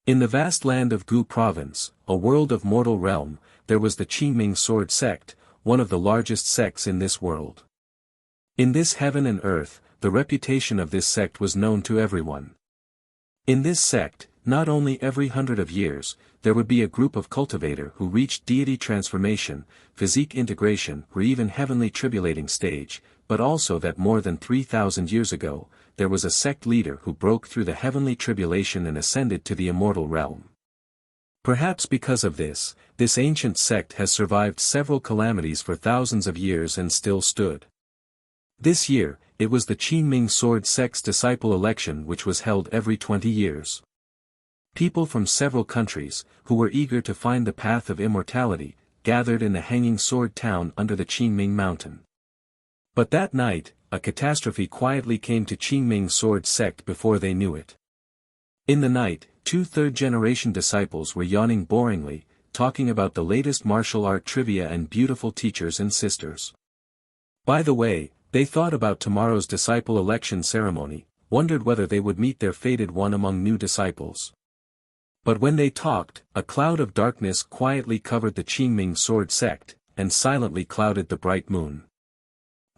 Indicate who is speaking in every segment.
Speaker 1: In the vast land of Gu province, a world of mortal realm, there was the Qingming sword sect, one of the largest sects in this world. In this heaven and earth, the reputation of this sect was known to everyone. In this sect, not only every 100 of years, there would be a group of cultivator who reached deity transformation, physique integration or even heavenly tribulating stage, but also that more than 3,000 years ago, there was a sect leader who broke through the heavenly tribulation and ascended to the immortal realm. Perhaps because of this, this ancient sect has survived several calamities for thousands of years and still stood. This year, it was the Qingming sword sect's disciple election which was held every 20 years. People from several countries, who were eager to find the path of immortality, gathered in the hanging sword town under the Qingming mountain. But that night, a catastrophe quietly came to Qingming sword sect before they knew it. In the night, 2 third-generation disciples were yawning boringly, talking about the latest martial art trivia and beautiful teachers and sisters. By the way, they thought about tomorrow's disciple election ceremony, wondered whether they would meet their fated one among new disciples. But when they talked, a cloud of darkness quietly covered the Qingming sword sect, and silently clouded the bright moon.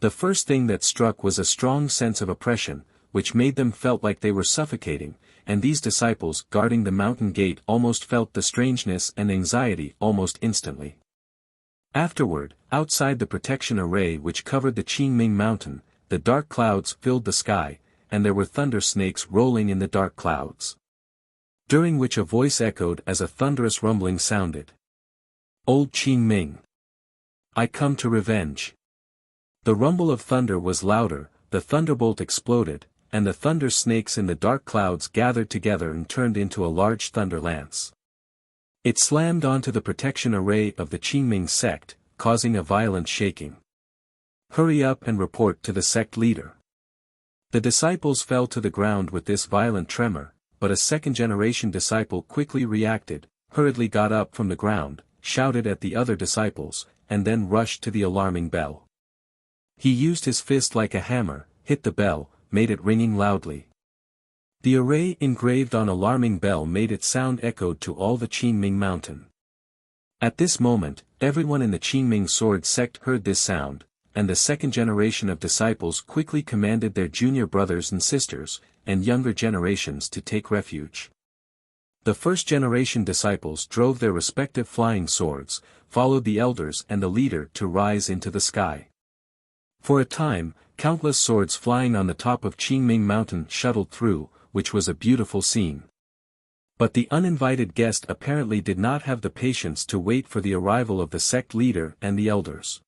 Speaker 1: The first thing that struck was a strong sense of oppression, which made them felt like they were suffocating, and these disciples guarding the mountain gate almost felt the strangeness and anxiety almost instantly. Afterward, outside the protection array which covered the Qingming mountain, the dark clouds filled the sky, and there were thunder snakes rolling in the dark clouds. During which a voice echoed as a thunderous rumbling sounded. "Old Qingming! I come to revenge." The rumble of thunder was louder, the thunderbolt exploded, and the thunder snakes in the dark clouds gathered together and turned into a large thunder lance. It slammed onto the protection array of the Qingming sect, causing a violent shaking. "Hurry up and report to the sect leader." The disciples fell to the ground with this violent tremor, but a second-generation disciple quickly reacted, hurriedly got up from the ground, shouted at the other disciples, and then rushed to the alarming bell. He used his fist like a hammer, hit the bell, made it ringing loudly. The array engraved on alarming bell made its sound echoed to all the Qingming mountain. At this moment, everyone in the Qingming sword sect heard this sound, and the second generation of disciples quickly commanded their junior brothers and sisters, and younger generations to take refuge. The first-generation disciples drove their respective flying swords, followed the elders and the leader to rise into the sky. For a time, countless swords flying on the top of Qingming mountain shuttled through, which was a beautiful scene. But the uninvited guest apparently did not have the patience to wait for the arrival of the sect leader and the elders.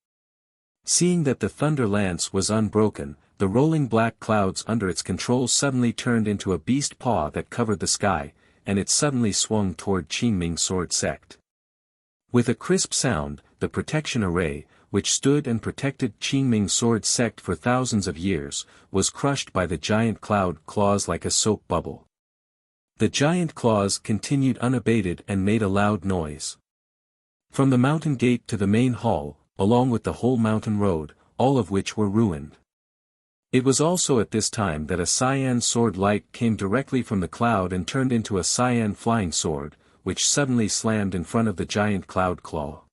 Speaker 1: Seeing that the thunder lance was unbroken, the rolling black clouds under its control suddenly turned into a beast paw that covered the sky, and it suddenly swung toward Qingming sword sect. With a crisp sound, the protection array, which stood and protected Qingming sword sect for thousands of years, was crushed by the giant cloud claws like a soap bubble. The giant claws continued unabated and made a loud noise. From the mountain gate to the main hall, along with the whole mountain road, all of which were ruined. It was also at this time that a cyan sword light came directly from the cloud and turned into a cyan flying sword, which suddenly slammed in front of the giant cloud claw.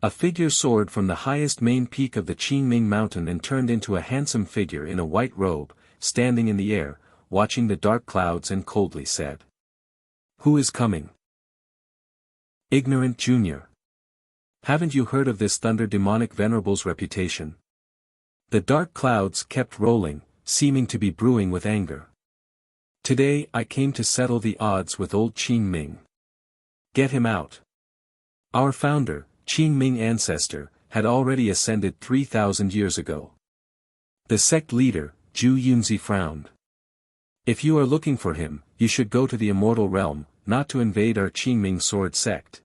Speaker 1: A figure soared from the highest main peak of the Qingming mountain and turned into a handsome figure in a white robe, standing in the air, watching the dark clouds and coldly said, "Who is coming?" "Ignorant Junior. Haven't you heard of this thunder demonic venerable's reputation?" The dark clouds kept rolling, seeming to be brewing with anger. "Today I came to settle the odds with old Qingming. Get him out." Our founder, Qingming Ancestor, had already ascended 3,000 years ago. The sect leader, Zhu Yunzi, frowned. "If you are looking for him, you should go to the immortal realm, not to invade our Qingming sword sect."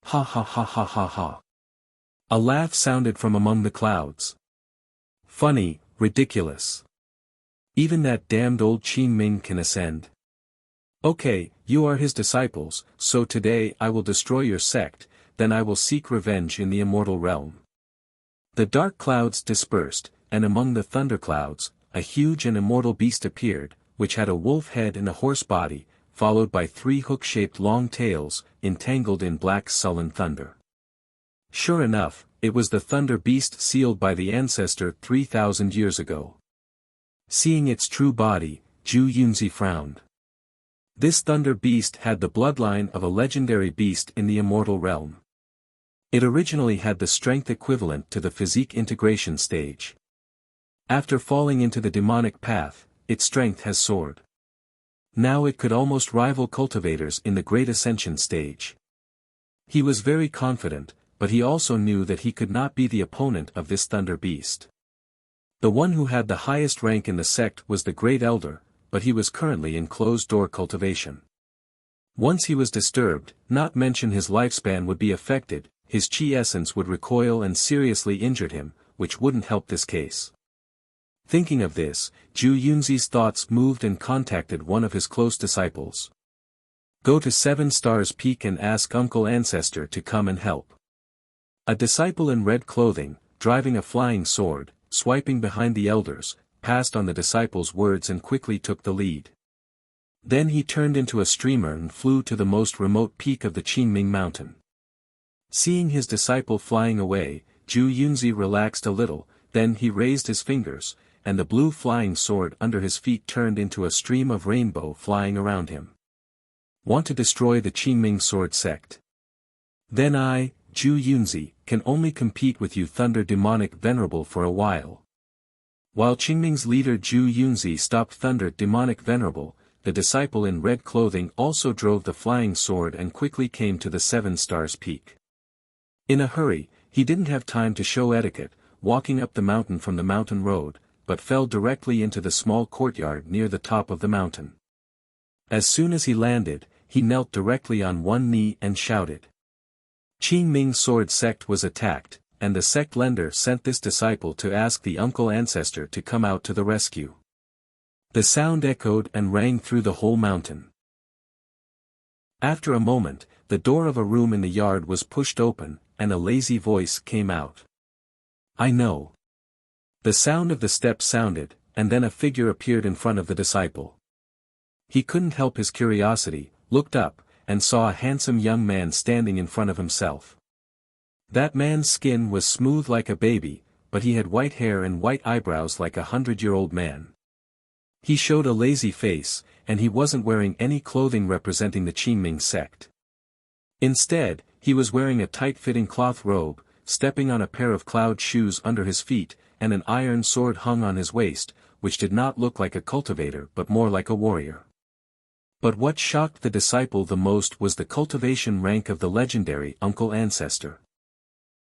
Speaker 1: Ha ha ha ha ha ha. A laugh sounded from among the clouds. "Funny, ridiculous. Even that damned old Qingming can ascend. Okay, you are his disciples, so today I will destroy your sect, then I will seek revenge in the immortal realm." The dark clouds dispersed, and among the thunderclouds, a huge and immortal beast appeared, which had a wolf head and a horse body, followed by 3 hook-shaped long tails, entangled in black sullen thunder. Sure enough, it was the thunder beast sealed by the Ancestor 3,000 years ago. Seeing its true body, Zhu Yunzi frowned. This thunder beast had the bloodline of a legendary beast in the immortal realm. It originally had the strength equivalent to the physique integration stage. After falling into the demonic path, its strength has soared. Now it could almost rival cultivators in the Great Ascension stage. He was very confident, but he also knew that he could not be the opponent of this thunder beast. The one who had the highest rank in the sect was the Great Elder, but he was currently in closed-door cultivation. Once he was disturbed, not mention his lifespan would be affected, his chi essence would recoil and seriously injured him, which wouldn't help this case. Thinking of this, Zhu Yunzi's thoughts moved and contacted one of his close disciples. Go to 7 Stars Peak and ask Uncle Ancestor to come and help. A disciple in red clothing, driving a flying sword, swiping behind the elders, passed on the disciple's words and quickly took the lead. Then he turned into a streamer and flew to the most remote peak of the Qingming mountain. Seeing his disciple flying away, Zhu Yunzi relaxed a little, then he raised his fingers, and the blue flying sword under his feet turned into a stream of rainbow flying around him. Want to destroy the Qingming sword sect? Then I, Zhu Yunzi, can only compete with you Thunder Demonic Venerable for a while. While Qingming's leader Zhu Yunzi stopped Thunder Demonic Venerable, the disciple in red clothing also drove the flying sword and quickly came to the 7 Stars Peak. In a hurry, he didn't have time to show etiquette, walking up the mountain from the mountain road, but fell directly into the small courtyard near the top of the mountain. As soon as he landed, he knelt directly on one knee and shouted. Qingming sword sect was attacked, and the sect lender sent this disciple to ask the Uncle Ancestor to come out to the rescue. The sound echoed and rang through the whole mountain. After a moment, the door of a room in the yard was pushed open, and a lazy voice came out. I know. The sound of the steps sounded, and then a figure appeared in front of the disciple. He couldn't help his curiosity, looked up, and saw a handsome young man standing in front of himself. That man's skin was smooth like a baby, but he had white hair and white eyebrows like a 100-year-old man. He showed a lazy face, and he wasn't wearing any clothing representing the Qingming sect. Instead, he was wearing a tight-fitting cloth robe, stepping on a pair of cloud shoes under his feet, and an iron sword hung on his waist, which did not look like a cultivator but more like a warrior. But what shocked the disciple the most was the cultivation rank of the legendary Uncle Ancestor.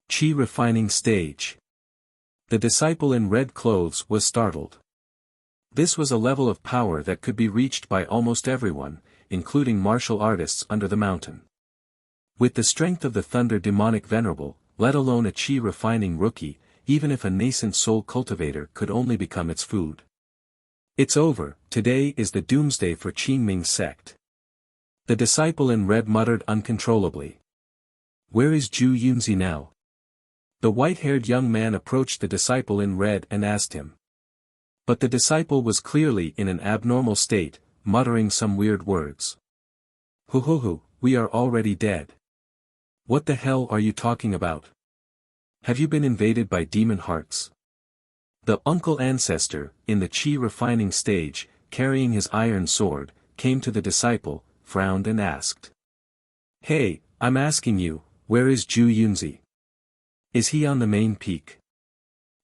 Speaker 1: Qi refining stage. The disciple in red clothes was startled. This was a level of power that could be reached by almost everyone, including martial artists under the mountain. With the strength of the Thunder Demonic Venerable, let alone a Qi refining rookie, even if a nascent soul cultivator could only become its food. It's over, today is the doomsday for Qingming sect. The disciple in red muttered uncontrollably. Where is Zhu Yunzi now? The white-haired young man approached the disciple in red and asked him. But the disciple was clearly in an abnormal state, muttering some weird words. Hoo, we are already dead. What the hell are you talking about? Have you been invaded by demon hearts? The Uncle Ancestor, in the Qi refining stage, carrying his iron sword, came to the disciple, frowned and asked. Hey, I'm asking you, where is Zhu Yunzi? Is he on the main peak?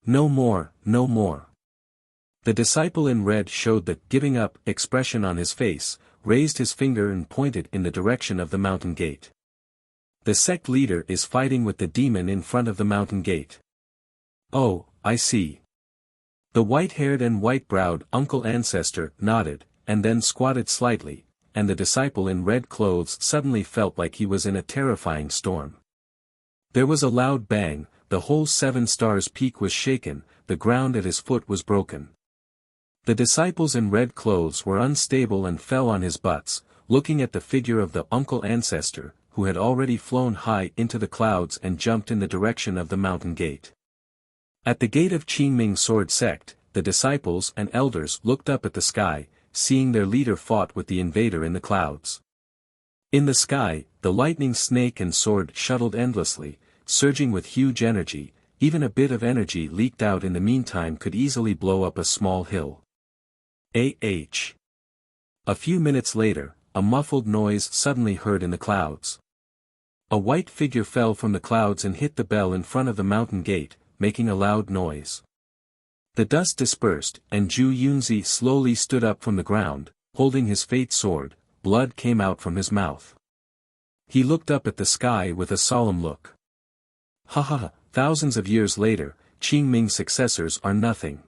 Speaker 1: No more, no more. The disciple in red showed the giving up expression on his face, raised his finger and pointed in the direction of the mountain gate. The sect leader is fighting with the demon in front of the mountain gate. Oh, I see. The white-haired and white-browed Uncle Ancestor nodded, and then squatted slightly, and the disciple in red clothes suddenly felt like he was in a terrifying storm. There was a loud bang, the whole 7 Stars Peak was shaken, the ground at his foot was broken. The disciples in red clothes were unstable and fell on his butts, looking at the figure of the Uncle Ancestor, who had already flown high into the clouds and jumped in the direction of the mountain gate. At the gate of Qingming sword sect, the disciples and elders looked up at the sky, seeing their leader fought with the invader in the clouds. In the sky, the lightning snake and sword shuttled endlessly, surging with huge energy. Even a bit of energy leaked out in the meantime could easily blow up a small hill. A few minutes later, a muffled noise suddenly heard in the clouds. A white figure fell from the clouds and hit the bell in front of the mountain gate, making a loud noise. The dust dispersed, and Zhu Yunzi slowly stood up from the ground, holding his fate sword. Blood came out from his mouth. He looked up at the sky with a solemn look. Ha ha ha, thousands of years later, Qing Ming's successors are nothing.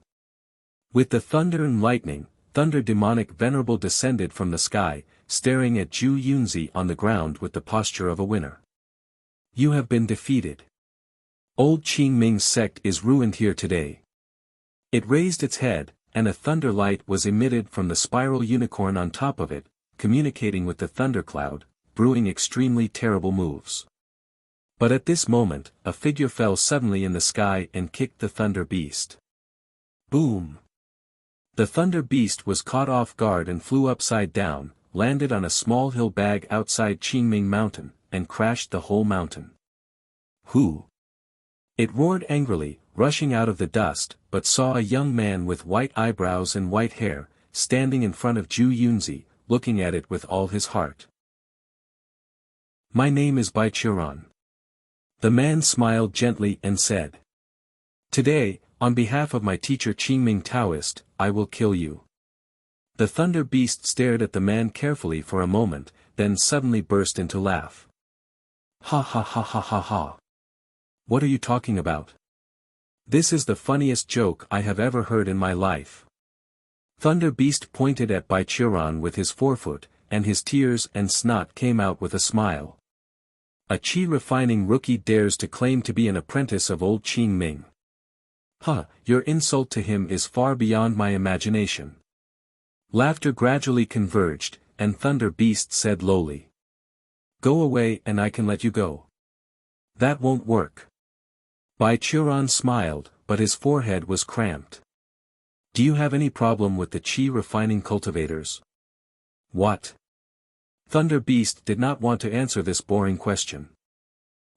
Speaker 1: With the thunder and lightning, Thunder Demonic Venerable descended from the sky, staring at Zhu Yunzi on the ground with the posture of a winner. You have been defeated. Old Qing Ming's sect is ruined here today. It raised its head, and a thunder light was emitted from the spiral unicorn on top of it, communicating with the thundercloud, brewing extremely terrible moves. But at this moment, a figure fell suddenly in the sky and kicked the thunder beast. Boom! The thunder beast was caught off guard and flew upside down, landed on a small hill bag outside Qingming Mountain, and crashed the whole mountain. Who? It roared angrily, rushing out of the dust, but saw a young man with white eyebrows and white hair, standing in front of Zhu Yunzi, looking at it with all his heart. My name is Bai Qiran. The man smiled gently and said. Today, on behalf of my teacher Qingming Taoist, I will kill you. The thunder beast stared at the man carefully for a moment, then suddenly burst into laugh. Ha ha ha ha ha ha. What are you talking about? This is the funniest joke I have ever heard in my life. Thunder Beast pointed at Bai Qiran with his forefoot, and his tears and snot came out with a smile. A qi refining rookie dares to claim to be an apprentice of old Qing Ming. Huh, your insult to him is far beyond my imagination. Laughter gradually converged, and Thunder Beast said lowly. Go away and I can let you go. That won't work. Bai Qiran smiled, but his forehead was cramped. Do you have any problem with the qi refining cultivators? What? Thunder Beast did not want to answer this boring question.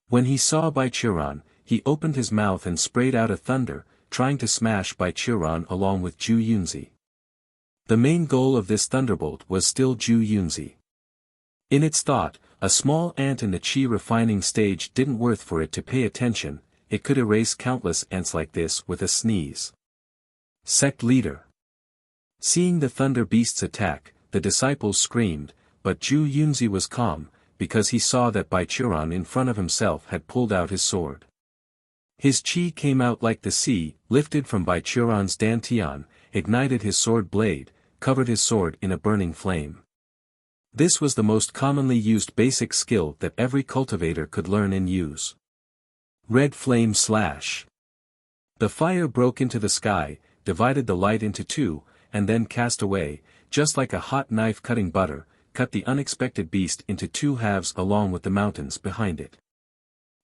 Speaker 1: When he saw Bai Qiran, he opened his mouth and sprayed out a thunder, trying to smash Bai Qiran along with Zhu Yunzi. The main goal of this thunderbolt was still Zhu Yunzi. In its thought, a small ant in the qi refining stage didn't worth for it to pay attention, it could erase countless ants like this with a sneeze. Sect Leader. Seeing the Thunder Beast's attack, the disciples screamed, but Zhu Yunzi was calm, because he saw that Bai Qiran in front of himself had pulled out his sword. His qi came out like the sea, lifted from Bai Qiran's dantian, ignited his sword blade, covered his sword in a burning flame. This was the most commonly used basic skill that every cultivator could learn and use. Red Flame Slash. The fire broke into the sky, divided the light into two, and then cast away, just like a hot knife cutting butter, cut the unexpected beast into two halves along with the mountains behind it.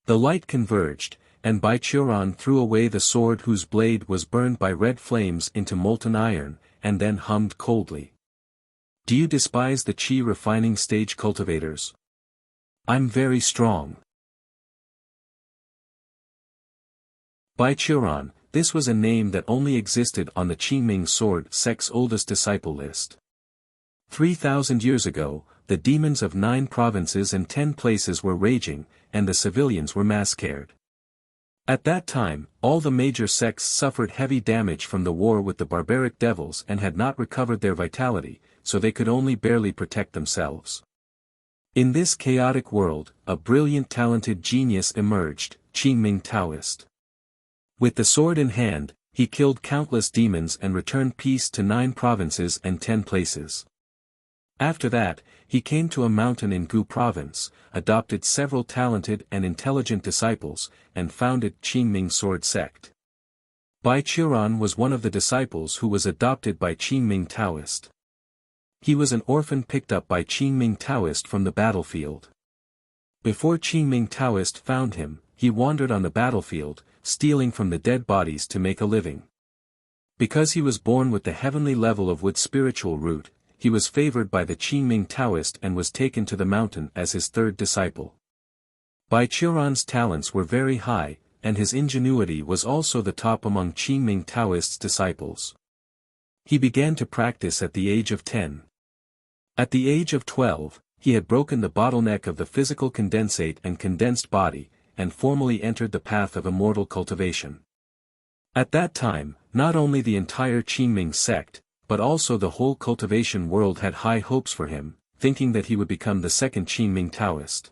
Speaker 1: The light converged, and Bai Qiran threw away the sword whose blade was burned by red flames into molten iron, and then hummed coldly. Do you despise the qi refining stage cultivators? I'm very strong. Bai Qiran, this was a name that only existed on the Qingming Sword sect's oldest disciple list. 3,000 years ago, the demons of 9 provinces and 10 places were raging, and the civilians were massacred. At that time, all the major sects suffered heavy damage from the war with the barbaric devils and had not recovered their vitality, so they could only barely protect themselves. In this chaotic world, a brilliant talented genius emerged, Qingming Taoist. With the sword in hand, he killed countless demons and returned peace to 9 provinces and 10 places. After that, he came to a mountain in Gu province, adopted several talented and intelligent disciples, and founded Qingming Sword sect. Bai Qiran was one of the disciples who was adopted by Qingming Taoist. He was an orphan picked up by Qingming Taoist from the battlefield. Before Qingming Taoist found him, he wandered on the battlefield, stealing from the dead bodies to make a living. Because he was born with the heavenly level of wood spiritual root, he was favored by the Qingming Taoist and was taken to the mountain as his third disciple. Bai Qiuran's talents were very high, and his ingenuity was also the top among Qingming Taoist's disciples. He began to practice at the age of 10. At the age of 12, he had broken the bottleneck of the physical condensate and condensed body, and formally entered the path of immortal cultivation. At that time, not only the entire Qingming sect, but also the whole cultivation world had high hopes for him, thinking that he would become the second Qingming Taoist.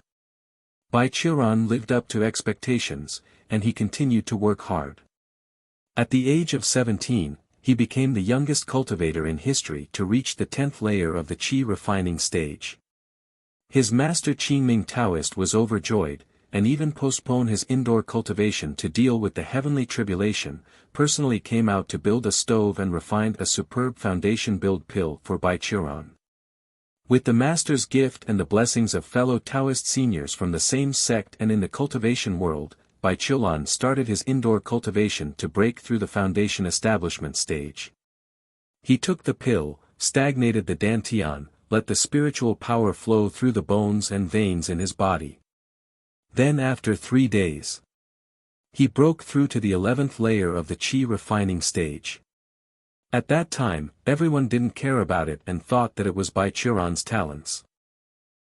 Speaker 1: Bai Qiuran lived up to expectations, and he continued to work hard. At the age of 17, he became the youngest cultivator in history to reach the 10th layer of the qi refining stage. His master Qingming Taoist was overjoyed, and even postponed his indoor cultivation to deal with the heavenly tribulation, personally came out to build a stove and refined a superb foundation build pill for Bai Qiuran. With the master's gift and the blessings of fellow Taoist seniors from the same sect and in the cultivation world, Bai Qiuran started his indoor cultivation to break through the foundation establishment stage. He took the pill, stagnated the dantian, let the spiritual power flow through the bones and veins in his body. Then after 3 days, he broke through to the 11th layer of the qi refining stage. At that time, everyone didn't care about it and thought that it was Bai Qiuran's talents.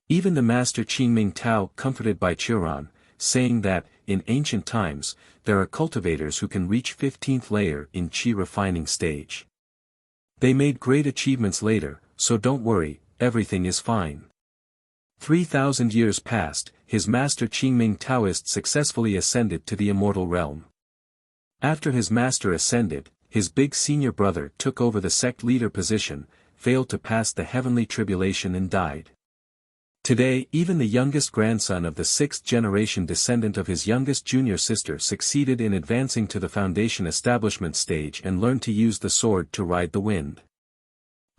Speaker 1: Even the master Qingming Tao comforted Bai Qiuran, saying that, in ancient times, there are cultivators who can reach 15th layer in qi refining stage. They made great achievements later, so don't worry, everything is fine. 3,000 years passed, his master Qingming Taoist successfully ascended to the immortal realm. After his master ascended, his big senior brother took over the sect leader position, failed to pass the heavenly tribulation and died. Today even the youngest grandson of the 6th generation descendant of his youngest junior sister succeeded in advancing to the foundation establishment stage and learned to use the sword to ride the wind.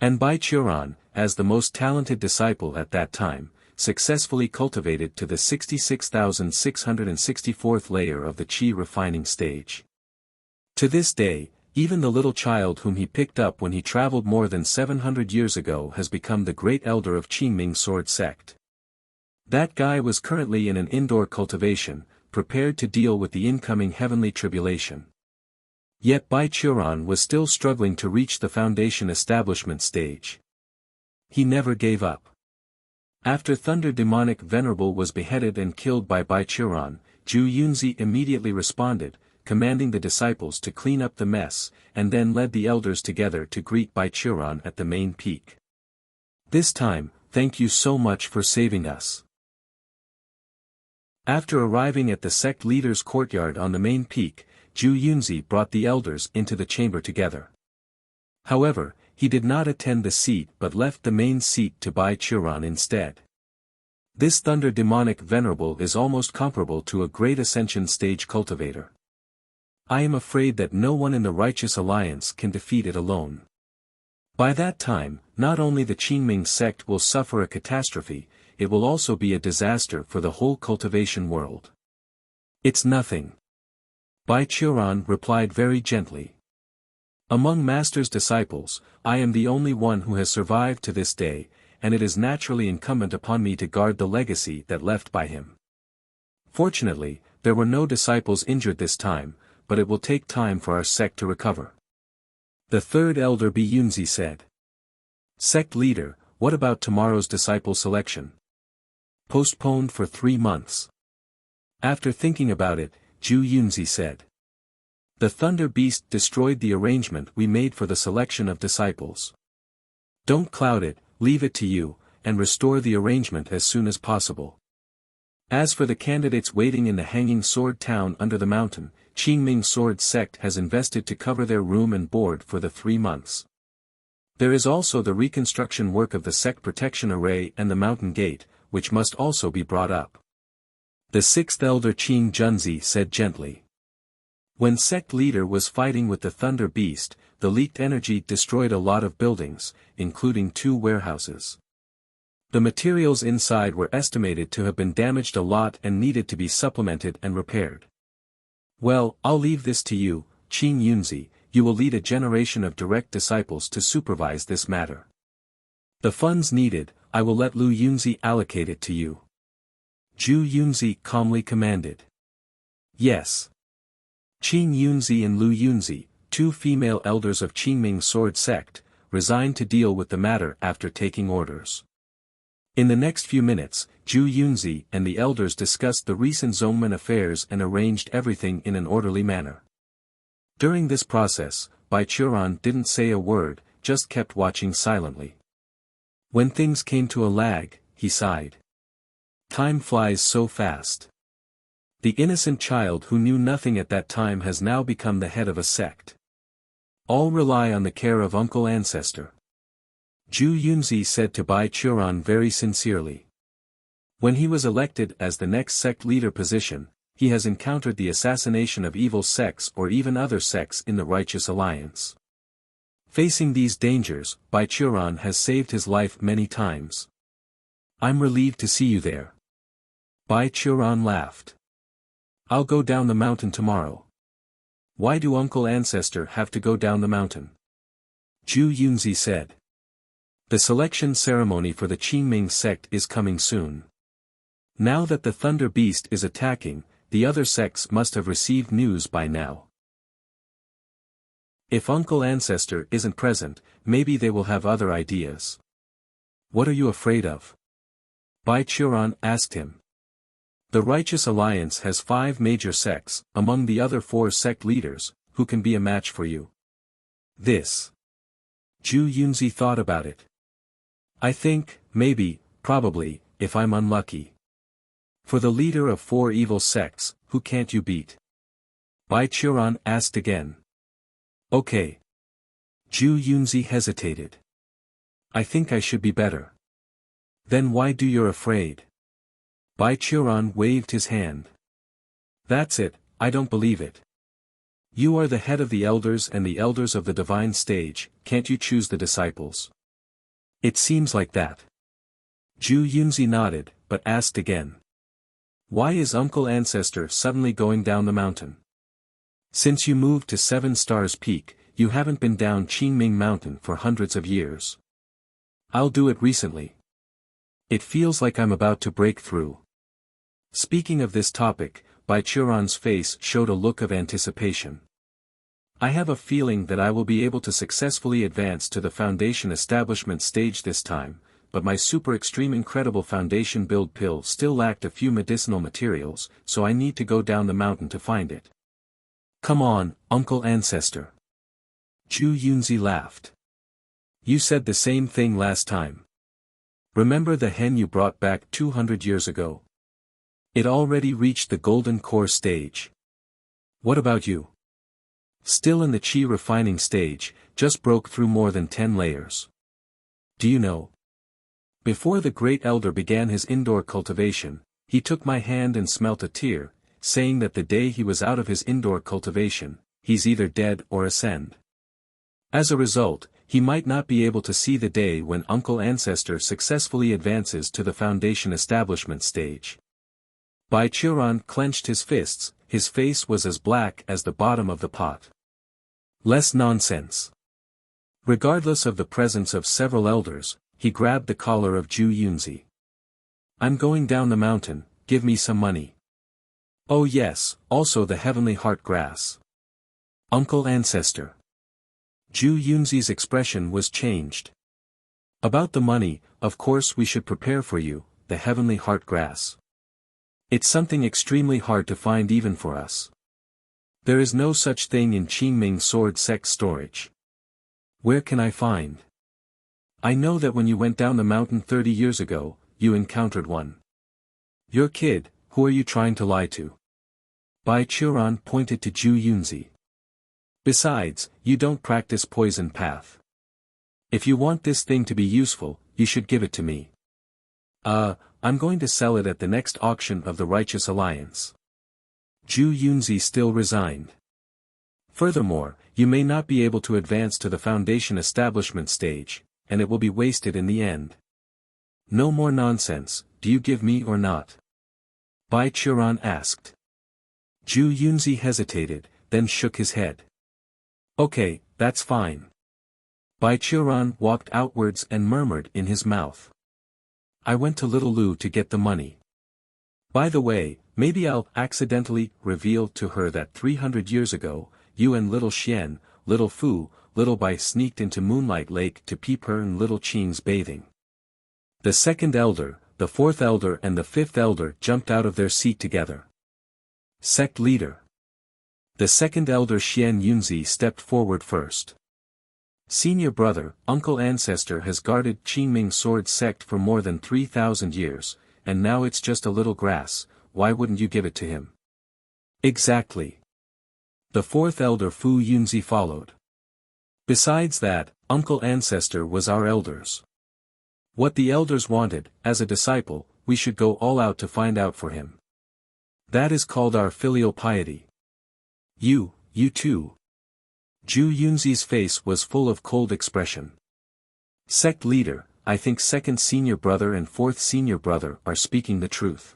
Speaker 1: And Bai Qiuran, as the most talented disciple at that time, successfully cultivated to the 66,664th layer of the qi refining stage. To this day, even the little child whom he picked up when he traveled more than 700 years ago has become the great elder of Qingming sword sect. That guy was currently in an indoor cultivation, prepared to deal with the incoming heavenly tribulation. Yet Bai Qiuran was still struggling to reach the foundation establishment stage. He never gave up. After Thunder Demonic Venerable was beheaded and killed by Bai Qiuran, Zhu Yunzi immediately responded, commanding the disciples to clean up the mess, and then led the elders together to greet Bai Qiuran at the main peak. This time, thank you so much for saving us. After arriving at the sect leader's courtyard on the main peak, Zhu Yunzi brought the elders into the chamber together. However, he did not attend the seat but left the main seat to Bai Qiuran instead. This Thunder Demonic Venerable is almost comparable to a great ascension stage cultivator. I am afraid that no one in the Righteous Alliance can defeat it alone. By that time, not only the Qingming sect will suffer a catastrophe, it will also be a disaster for the whole cultivation world. It's nothing. Bai Qiuran replied very gently. Among Master's disciples, I am the only one who has survived to this day, and it is naturally incumbent upon me to guard the legacy that left by him. Fortunately, there were no disciples injured this time, but it will take time for our sect to recover. The third elder Bi Yunzi said. Sect leader, what about tomorrow's disciple selection? Postponed for 3 months. After thinking about it, Zhu Yunzi said. The Thunder Beast destroyed the arrangement we made for the selection of disciples. Don't cloud it, leave it to you, and restore the arrangement as soon as possible. As for the candidates waiting in the Hanging Sword Town under the mountain, Qingming Sword Sect has invested to cover their room and board for the 3 months. There is also the reconstruction work of the sect protection array and the mountain gate, which must also be brought up. The 6th elder Qing Junzi said gently. When sect leader was fighting with the Thunder Beast, the leaked energy destroyed a lot of buildings, including 2 warehouses. The materials inside were estimated to have been damaged a lot and needed to be supplemented and repaired. Well, I'll leave this to you, Qing Yunzi, you will lead a generation of direct disciples to supervise this matter. The funds needed, I will let Lu Yunzi allocate it to you. Zhu Yunzi calmly commanded. Yes. Qin Yunzi and Lu Yunzi, two female elders of Qingming sword sect, resigned to deal with the matter after taking orders. In the next few minutes, Zhu Yunzi and the elders discussed the recent Zhongmen affairs and arranged everything in an orderly manner. During this process, Bai Churan didn't say a word, just kept watching silently. When things came to a lag, he sighed. Time flies so fast. The innocent child who knew nothing at that time has now become the head of a sect. All rely on the care of Uncle Ancestor. Zhu Yunzi said to Bai Churan very sincerely. When he was elected as the next sect leader position, he has encountered the assassination of evil sects or even other sects in the Righteous Alliance. Facing these dangers, Bai Churan has saved his life many times. I'm relieved to see you there. Bai Churan laughed. I'll go down the mountain tomorrow. Why do Uncle Ancestor have to go down the mountain? Zhu Yunzi said. The selection ceremony for the Qingming sect is coming soon. Now that the Thunder Beast is attacking, the other sects must have received news by now. If Uncle Ancestor isn't present, maybe they will have other ideas. What are you afraid of? Bai Churan asked him. The Righteous Alliance has 5 major sects, among the other 4 sect leaders, who can be a match for you. This. Zhu Yunzi thought about it. I think, maybe, probably, if I'm unlucky. For the leader of 4 evil sects, who can't you beat? Bai Churan asked again. Okay. Zhu Yunzi hesitated. I think I should be better. Then why do you're afraid? Bai Churan waved his hand. That's it, I don't believe it. You are the head of the elders and the elders of the divine stage, can't you choose the disciples? It seems like that. Zhu Yunzi nodded, but asked again. Why is Uncle Ancestor suddenly going down the mountain? Since you moved to 7 Stars Peak, you haven't been down Qingming Mountain for hundreds of years. I'll do it recently. It feels like I'm about to break through. Speaking of this topic, Bai Churan's face showed a look of anticipation. I have a feeling that I will be able to successfully advance to the foundation establishment stage this time, but my super extreme incredible foundation build pill still lacked a few medicinal materials, so I need to go down the mountain to find it. Come on, Uncle Ancestor. Zhu Yunzi laughed. You said the same thing last time. Remember the hen you brought back 200 years ago? It already reached the golden core stage. What about you? Still in the qi refining stage, just broke through more than 10 layers. Do you know? Before the great elder began his indoor cultivation, he took my hand and smelt a tear, saying that the day he was out of his indoor cultivation, he's either dead or ascend. As a result, he might not be able to see the day when Uncle Ancestor successfully advances to the foundation establishment stage. Bai Churan clenched his fists, his face was as black as the bottom of the pot. Less nonsense. Regardless of the presence of several elders, he grabbed the collar of Zhu Yunzi. I'm going down the mountain, give me some money. Oh yes, also the heavenly heart grass. Uncle Ancestor. Zhu Yunzi's expression was changed. About the money, of course we should prepare for you, the heavenly heart grass. It's something extremely hard to find even for us. There is no such thing in Qingming sword sect storage. Where can I find? I know that when you went down the mountain 30 years ago, you encountered one. Your kid, who are you trying to lie to? Bai Churan pointed to Zhu Yunzi. Besides, you don't practice poison path. If you want this thing to be useful, you should give it to me. I'm going to sell it at the next auction of the Righteous Alliance. Zhu Yunzi still resigned. Furthermore, you may not be able to advance to the foundation establishment stage, and it will be wasted in the end. No more nonsense, do you give me or not? Bai Churan asked. Zhu Yunzi hesitated, then shook his head. Okay, that's fine. Bai Qiuran walked outwards and murmured in his mouth. I went to Little Lu to get the money. By the way, maybe I'll accidentally reveal to her that 300 years ago, you and Little Xian, Little Fu, Little Bai sneaked into Moonlight Lake to peep her and Little Qing's bathing. The second elder, the fourth elder and the fifth elder jumped out of their seat together. Sect leader. The second elder Xian Yunzi stepped forward first. Senior brother, Uncle Ancestor has guarded Qingming Sword Sect for more than 3,000 years, and now it's just a little grass, why wouldn't you give it to him? Exactly. The fourth elder Fu Yunzi followed. Besides that, Uncle Ancestor was our elders. What the elders wanted, as a disciple, we should go all out to find out for him. That is called our filial piety. You too. Zhu Yunzi's face was full of cold expression. Sect leader, I think second senior brother and fourth senior brother are speaking the truth.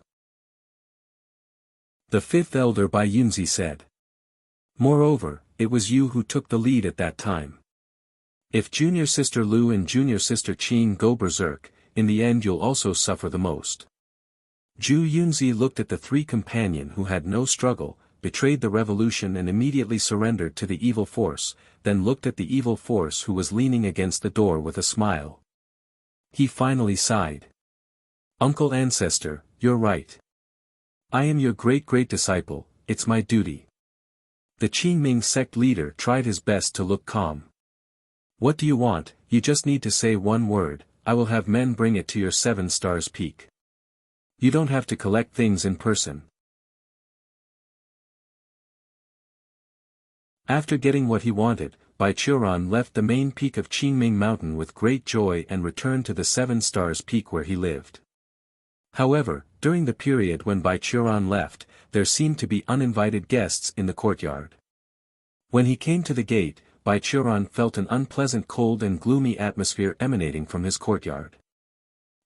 Speaker 1: The fifth elder Bai Yunzi said. Moreover, it was you who took the lead at that time. If junior sister Lu and junior sister Qing go berserk, in the end you'll also suffer the most. Zhu Yunzi looked at the three companion who had no struggle, betrayed the revolution and immediately surrendered to the evil force, then looked at the evil force who was leaning against the door with a smile. He finally sighed. Uncle Ancestor, you're right. I am your great-great disciple, it's my duty. The Qingming sect leader tried his best to look calm. What do you want? You just need to say one word, I will have men bring it to your 7 stars peak. You don't have to collect things in person. After getting what he wanted, Bai Qiuran left the main peak of Qingming Mountain with great joy and returned to the 7 stars peak where he lived. However, during the period when Bai Qiuran left, there seemed to be uninvited guests in the courtyard. When he came to the gate, Bai Qiuran felt an unpleasant cold and gloomy atmosphere emanating from his courtyard.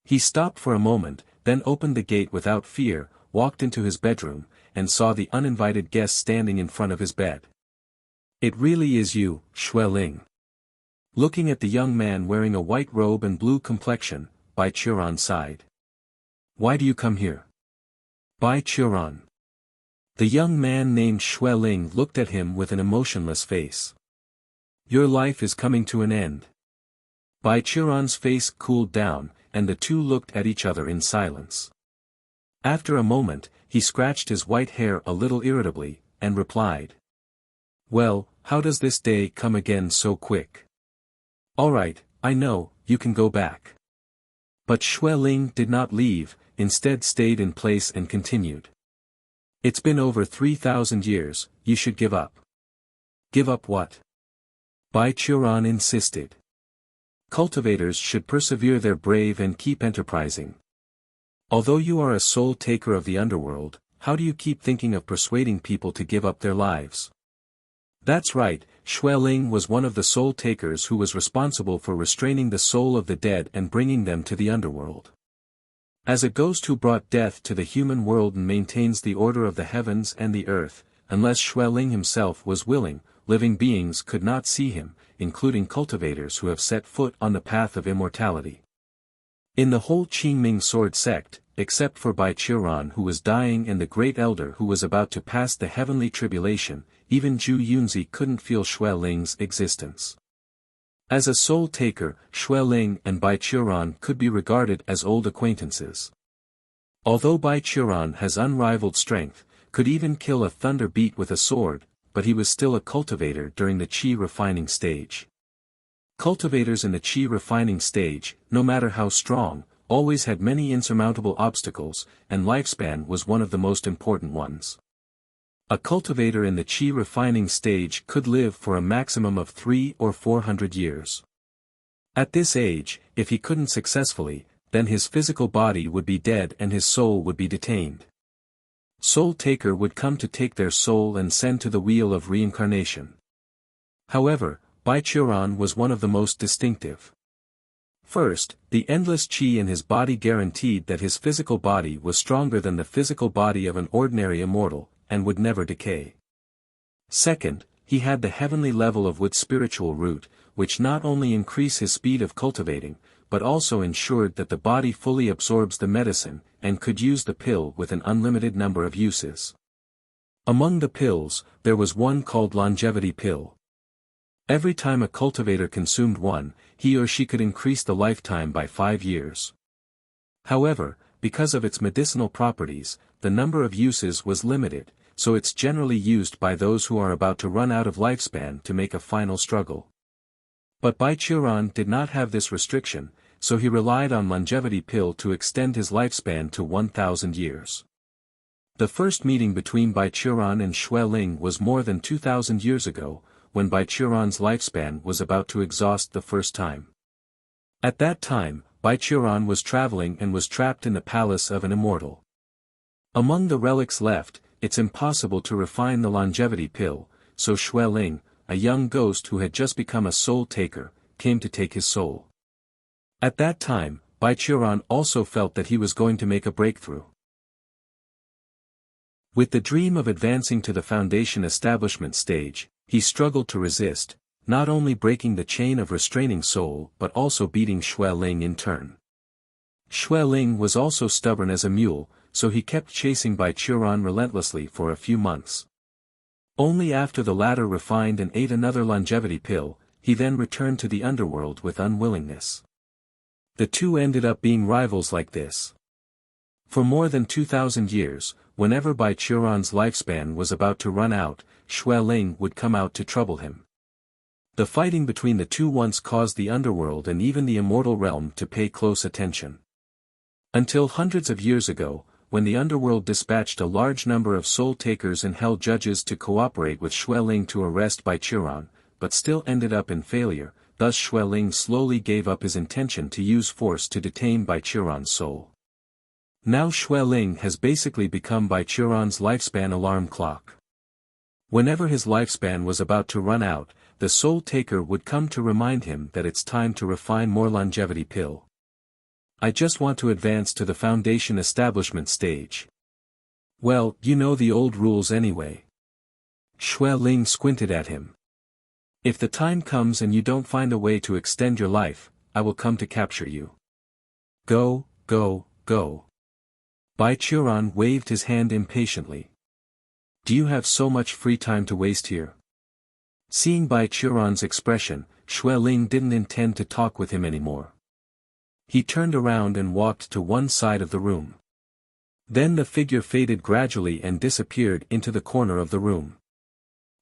Speaker 1: He stopped for a moment, then opened the gate without fear, walked into his bedroom, and saw the uninvited guest standing in front of his bed. It really is you, Xueling. Looking at the young man wearing a white robe and blue complexion, Bai Qiuran sighed. Why do you come here? Bai Qiuran. The young man named Xueling looked at him with an emotionless face. Your life is coming to an end. Bai Qiuran's face cooled down, and the two looked at each other in silence. After a moment, he scratched his white hair a little irritably, and replied. Well, how does this day come again so quick? All right, I know, you can go back. But Xueling did not leave, instead stayed in place and continued. It's been over 3,000 years, you should give up. Give up what? Bai Qiuran insisted. Cultivators should persevere, they're brave and keep enterprising. Although you are a soul taker of the underworld, how do you keep thinking of persuading people to give up their lives? That's right, Xueling was one of the soul takers who was responsible for restraining the soul of the dead and bringing them to the underworld. As a ghost who brought death to the human world and maintains the order of the heavens and the earth, unless Xueling himself was willing, living beings could not see him, including cultivators who have set foot on the path of immortality. In the whole Qingming Sword Sect, except for Bai Qiuran who was dying and the great elder who was about to pass the heavenly tribulation, even Zhu Yunzi couldn't feel Xueling's existence. As a soul taker, Xueling and Bai Qiuran could be regarded as old acquaintances. Although Bai Qiuran has unrivaled strength, could even kill a thunder beat with a sword, but he was still a cultivator during the qi refining stage. Cultivators in the qi refining stage, no matter how strong, always had many insurmountable obstacles, and lifespan was one of the most important ones. A cultivator in the qi refining stage could live for a maximum of 300 or 400 years. At this age, if he couldn't successfully, then his physical body would be dead and his soul would be detained. Soul taker would come to take their soul and send to the wheel of reincarnation. However, Bai Qiuran was one of the most distinctive. First, the endless qi in his body guaranteed that his physical body was stronger than the physical body of an ordinary immortal, and would never decay. Second, he had the heavenly level of Wut's spiritual root, which not only increase his speed of cultivating, but also ensured that the body fully absorbs the medicine, and could use the pill with an unlimited number of uses. Among the pills, there was one called Longevity Pill. Every time a cultivator consumed one, he or she could increase the lifetime by 5 years. However, because of its medicinal properties, the number of uses was limited, so it's generally used by those who are about to run out of lifespan to make a final struggle. But Baichuran did not have this restriction, so he relied on Longevity Pill to extend his lifespan to 1,000 years. The first meeting between Baichuran and Xue Ling was more than 2,000 years ago, when Baichuran's lifespan was about to exhaust the first time. At that time, Baichuran was traveling and was trapped in the palace of an immortal. Among the relics left, it's impossible to refine the Longevity Pill, so Xue Ling, a young ghost who had just become a soul taker, came to take his soul. At that time, Baichuran also felt that he was going to make a breakthrough. With the dream of advancing to the foundation establishment stage, he struggled to resist, not only breaking the chain of restraining soul but also beating Xue Ling in turn. Xue Ling was also stubborn as a mule, so he kept chasing Baichuran relentlessly for a few months. Only after the latter refined and ate another Longevity Pill, he then returned to the underworld with unwillingness. The two ended up being rivals like this. For more than 2,000 years, whenever Baichuran's lifespan was about to run out, Xue Ling would come out to trouble him. The fighting between the two once caused the underworld and even the immortal realm to pay close attention. Until hundreds of years ago, when the underworld dispatched a large number of soul takers and hell judges to cooperate with Xue Ling to arrest Baichuran, but still ended up in failure, thus Xue Ling slowly gave up his intention to use force to detain Baichuran's soul. Now Xue Ling has basically become Baichuran's lifespan alarm clock. Whenever his lifespan was about to run out, the soul taker would come to remind him that it's time to refine more Longevity Pill. I just want to advance to the foundation establishment stage. Well, you know the old rules anyway. Xue Ling squinted at him. If the time comes and you don't find a way to extend your life, I will come to capture you. Go, go, go. Baichuran waved his hand impatiently. Do you have so much free time to waste here? Seeing Baichuran's expression, Xue Ling didn't intend to talk with him anymore. He turned around and walked to one side of the room. Then the figure faded gradually and disappeared into the corner of the room.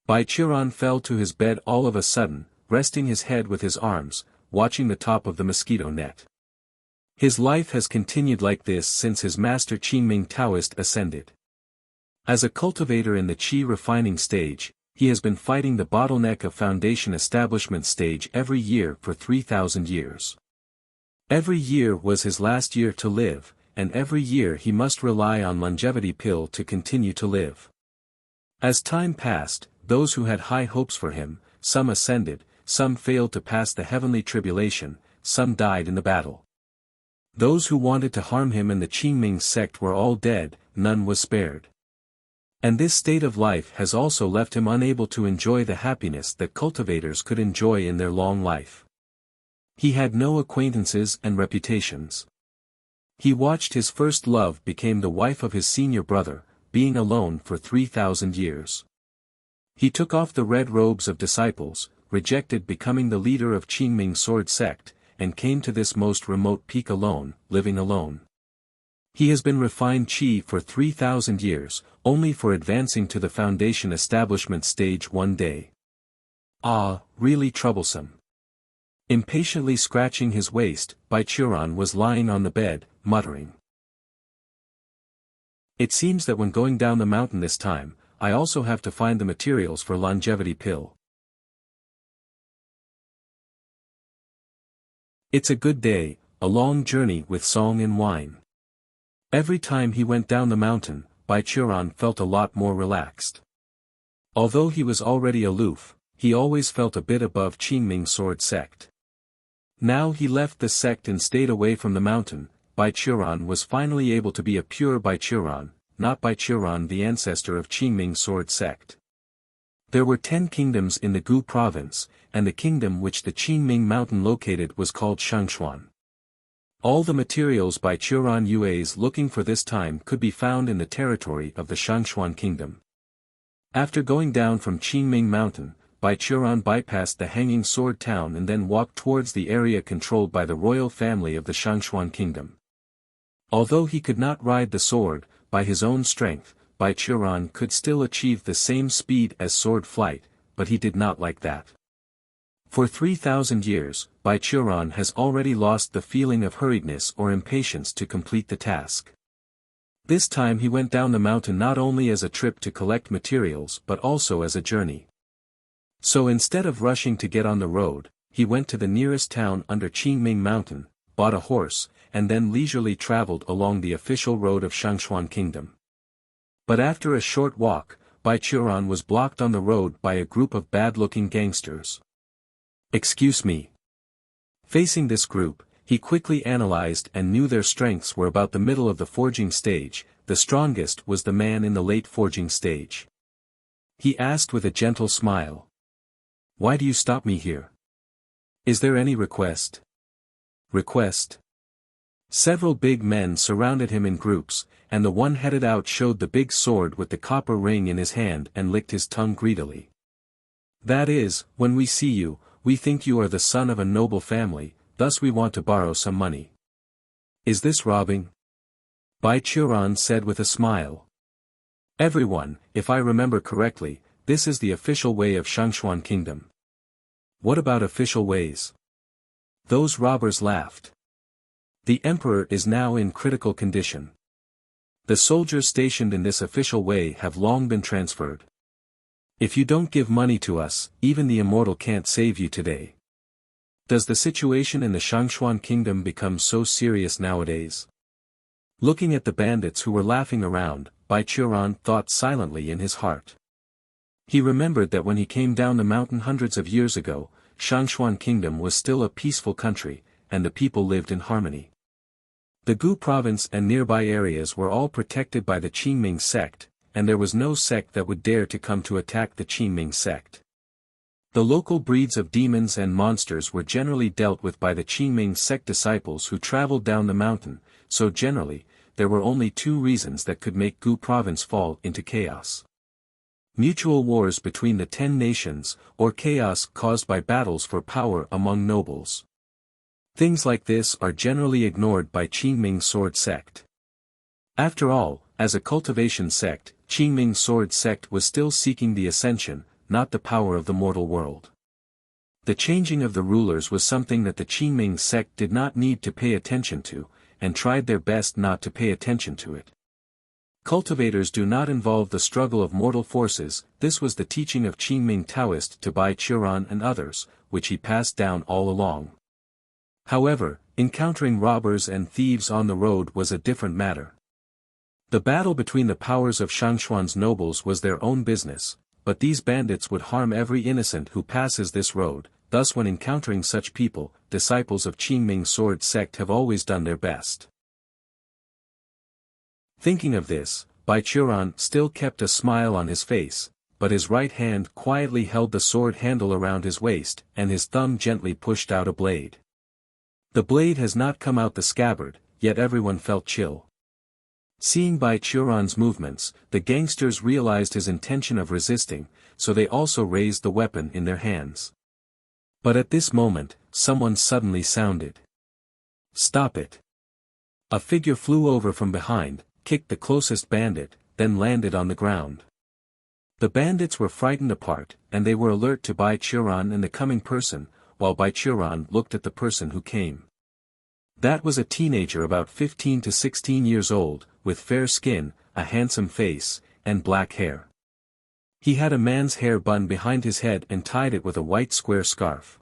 Speaker 1: Baichuran fell to his bed all of a sudden, resting his head with his arms, watching the top of the mosquito net. His life has continued like this since his master Qingming Taoist ascended. As a cultivator in the qi refining stage, he has been fighting the bottleneck of foundation establishment stage every year for 3,000 years. Every year was his last year to live, and every year he must rely on Longevity Pill to continue to live. As time passed, those who had high hopes for him, some ascended, some failed to pass the heavenly tribulation, some died in the battle. Those who wanted to harm him in the Qingming sect were all dead, none was spared. And this state of life has also left him unable to enjoy the happiness that cultivators could enjoy in their long life. He had no acquaintances and reputations. He watched his first love became the wife of his senior brother, being alone for 3,000 years. He took off the red robes of disciples, rejected becoming the leader of Qingming sword sect, and came to this most remote peak alone, living alone. He has been refined qi for 3,000 years, only for advancing to the foundation establishment stage one day. Ah, really troublesome. Impatiently scratching his waist, Baichuran was lying on the bed, muttering. It seems that when going down the mountain this time, I also have to find the materials for Longevity Pill. It's a good day, a long journey with song and wine. Every time he went down the mountain, Baichuran felt a lot more relaxed. Although he was already aloof, he always felt a bit above Qingming sword sect. Now he left the sect and stayed away from the mountain. Baichuran was finally able to be a pure Baichuran, not Baichuran the ancestor of Qingming sword sect. There were 10 kingdoms in the Gu province, and the kingdom which the Qingming mountain located was called Shangxuan. All the materials Betrothal Yue's looking for this time could be found in the territory of the Shangxuan kingdom. After going down from Qingming mountain, Betrothal bypassed the Hanging Sword town and then walked towards the area controlled by the royal family of the Shangxuan kingdom. Although he could not ride the sword, by his own strength, Betrothal could still achieve the same speed as sword flight, but he did not like that. For 3,000 years, Betrothal has already lost the feeling of hurriedness or impatience to complete the task. This time he went down the mountain not only as a trip to collect materials but also as a journey. So instead of rushing to get on the road, he went to the nearest town under Qingming mountain, bought a horse, and then leisurely traveled along the official road of Shangxuan kingdom. But after a short walk, Betrothal was blocked on the road by a group of bad-looking gangsters. "Excuse me." Facing this group, he quickly analyzed and knew their strengths were about the middle of the forging stage. The strongest was the man in the late forging stage. He asked with a gentle smile, "Why do you stop me here? Is there any request?" "Request?" Several big men surrounded him in groups, and the one headed out showed the big sword with the copper ring in his hand and licked his tongue greedily. "That is, when we see you, we think you are the son of a noble family, thus we want to borrow some money." "Is this robbing?" Betrothal said with a smile. "Everyone, if I remember correctly, this is the official way of Shangxuan kingdom." "What about official ways?" Those robbers laughed. "The emperor is now in critical condition. The soldiers stationed in this official way have long been transferred. If you don't give money to us, even the immortal can't save you today." Does the situation in the Shangxuan kingdom become so serious nowadays? Looking at the bandits who were laughing around, Betrothal thought silently in his heart. He remembered that when he came down the mountain hundreds of years ago, Shangxuan kingdom was still a peaceful country, and the people lived in harmony. The Gu province and nearby areas were all protected by the Qingming sect, and there was no sect that would dare to come to attack the Qingming sect. The local breeds of demons and monsters were generally dealt with by the Qingming sect disciples who traveled down the mountain, so generally, there were only two reasons that could make Gu province fall into chaos. Mutual wars between the 10 nations, or chaos caused by battles for power among nobles. Things like this are generally ignored by Qingming sword sect. After all, as a cultivation sect, Qingming sword sect was still seeking the ascension, not the power of the mortal world. The changing of the rulers was something that the Qingming sect did not need to pay attention to, and tried their best not to pay attention to it. Cultivators do not involve the struggle of mortal forces. This was the teaching of Qingming Taoist to Betrothal and others, which he passed down all along. However, encountering robbers and thieves on the road was a different matter. The battle between the powers of Shangxuan's nobles was their own business, but these bandits would harm every innocent who passes this road. Thus when encountering such people, disciples of Qingming sword sect have always done their best. Thinking of this, Betrothal still kept a smile on his face, but his right hand quietly held the sword handle around his waist, and his thumb gently pushed out a blade. The blade has not come out the scabbard, yet everyone felt chill. Seeing Betrothal's movements, the gangsters realized his intention of resisting, so they also raised the weapon in their hands. But at this moment, someone suddenly sounded. "Stop it!" A figure flew over from behind, kicked the closest bandit, then landed on the ground. The bandits were frightened apart, and they were alert to Betrothal and the coming person, while Betrothal looked at the person who came. That was a teenager about 15 to 16 years old, with fair skin, a handsome face, and black hair. He had a man's hair bun behind his head and tied it with a white square scarf.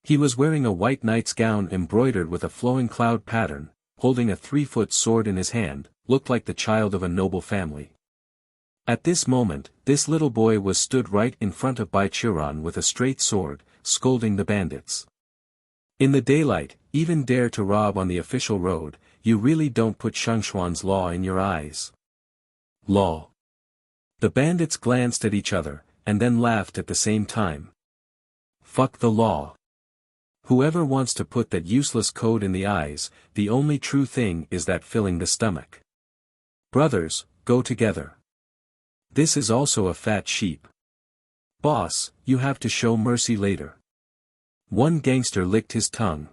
Speaker 1: He was wearing a white knight's gown embroidered with a flowing cloud pattern, holding a 3-foot sword in his hand, looked like the child of a noble family. At this moment, this little boy was stood right in front of Betrothal with a straight sword, scolding the bandits. "In the daylight, even dare to rob on the official road, you really don't put Shangxuan's law in your eyes." "Law?" The bandits glanced at each other, and then laughed at the same time. Fuck the law. Whoever wants to put that useless code in the eyes, the only true thing is that filling the stomach. Brothers, go together. This is also a fat sheep. Boss, you have to show mercy later. One gangster licked his tongue.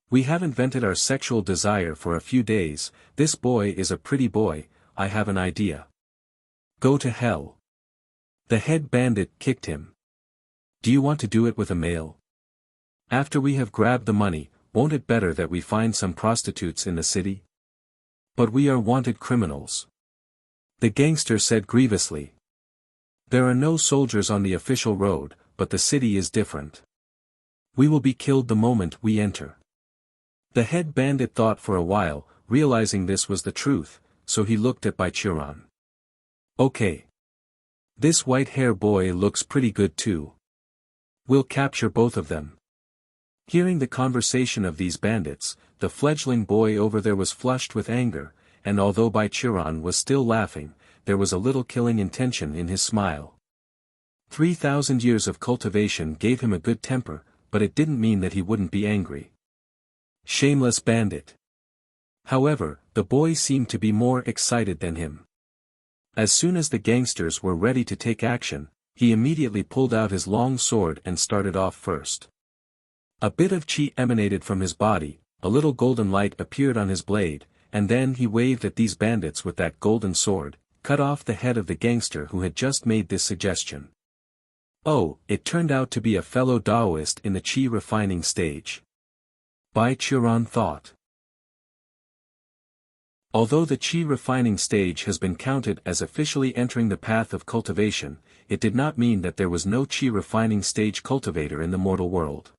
Speaker 1: We haven't vented our sexual desire for a few days. This boy is a pretty boy, I have an idea. Go to hell. The head bandit kicked him. Do you want to do it with a male? After we have grabbed the money, won't it better that we find some prostitutes in the city? But we are wanted criminals. The gangster said grievously. There are no soldiers on the official road, but the city is different. We will be killed the moment we enter. The head bandit thought for a while, realizing this was the truth, so he looked at Baichuran. Okay. This white-hair boy looks pretty good too. We'll capture both of them. Hearing the conversation of these bandits, the fledgling boy over there was flushed with anger, and although Baichuran was still laughing, there was a little killing intention in his smile. 3,000 years of cultivation gave him a good temper, but it didn't mean that he wouldn't be angry. Shameless bandit. However, the boy seemed to be more excited than him. As soon as the gangsters were ready to take action, he immediately pulled out his long sword and started off first. A bit of chi emanated from his body, a little golden light appeared on his blade, and then he waved at these bandits with that golden sword, cut off the head of the gangster who had just made this suggestion. Oh, it turned out to be a fellow Taoist in the chi refining stage. Baichuran thought. Although the chi refining stage has been counted as officially entering the path of cultivation, it did not mean that there was no chi refining stage cultivator in the mortal world.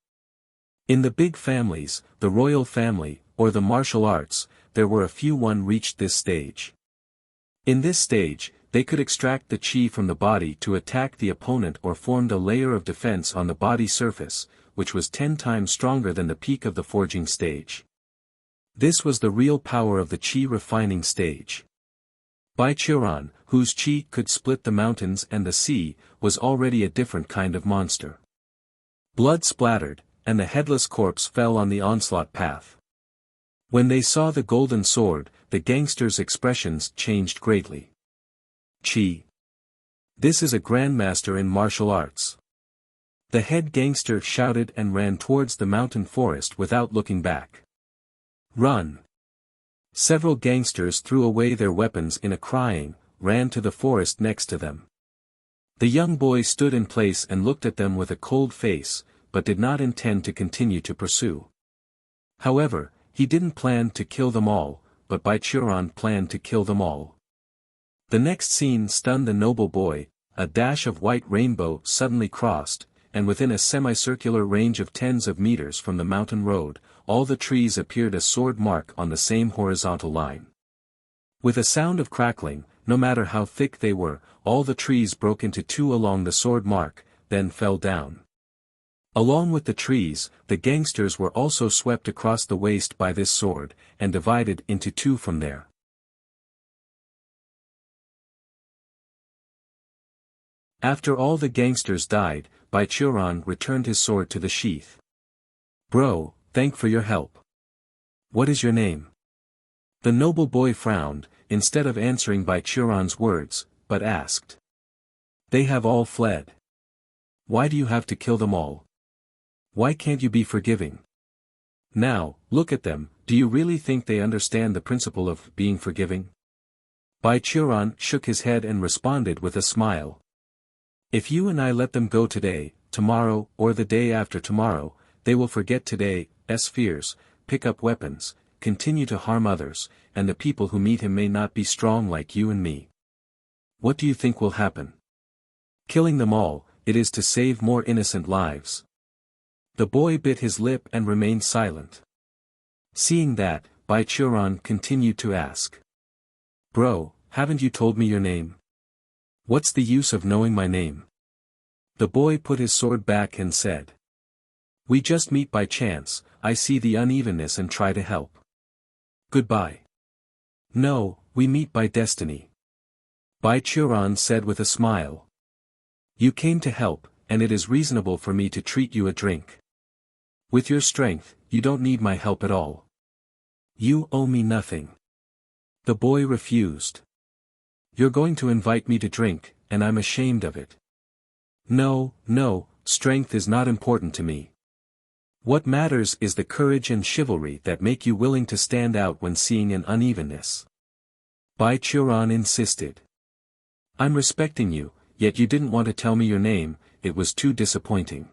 Speaker 1: In the big families, the royal family, or the martial arts, there were a few one reached this stage. In this stage, they could extract the chi from the body to attack the opponent or formed a layer of defense on the body surface, which was 10 times stronger than the peak of the forging stage. This was the real power of the chi refining stage. Baichuran, whose chi could split the mountains and the sea, was already a different kind of monster. Blood splattered, and the headless corpse fell on the onslaught path. When they saw the golden sword, the gangsters' expressions changed greatly. Chi. This is a grandmaster in martial arts. The head gangster shouted and ran towards the mountain forest without looking back. Run! Several gangsters threw away their weapons in a crying, ran to the forest next to them. The young boy stood in place and looked at them with a cold face, but did not intend to continue to pursue. However, he didn't plan to kill them all, but Baichuran planned to kill them all. The next scene stunned the noble boy. A dash of white rainbow suddenly crossed, and within a semicircular range of tens of meters from the mountain road, all the trees appeared a sword mark on the same horizontal line. With a sound of crackling, no matter how thick they were, all the trees broke into two along the sword mark, then fell down. Along with the trees, the gangsters were also swept across the waist by this sword, and divided into two from there. After all the gangsters died, Baichuran returned his sword to the sheath. Bro, thank for your help. What is your name? The noble boy frowned, instead of answering Baichuran's words, but asked. They have all fled. Why do you have to kill them all? Why can't you be forgiving? Now, look at them, do you really think they understand the principle of being forgiving? Baichuran shook his head and responded with a smile. If you and I let them go today, tomorrow, or the day after tomorrow, they will forget today's fears, pick up weapons, continue to harm others, and the people who meet him may not be strong like you and me. What do you think will happen? Killing them all, it is to save more innocent lives. The boy bit his lip and remained silent. Seeing that, Baichuran continued to ask. Bro, haven't you told me your name? What's the use of knowing my name? The boy put his sword back and said. We just meet by chance, I see the unevenness and try to help. Goodbye. No, we meet by destiny. Baichuran said with a smile. You came to help, and it is reasonable for me to treat you a drink. With your strength, you don't need my help at all. You owe me nothing. The boy refused. You're going to invite me to drink, and I'm ashamed of it. No, no, strength is not important to me. What matters is the courage and chivalry that make you willing to stand out when seeing an unevenness. Bai Churan insisted. I'm respecting you, yet you didn't want to tell me your name, it was too disappointing.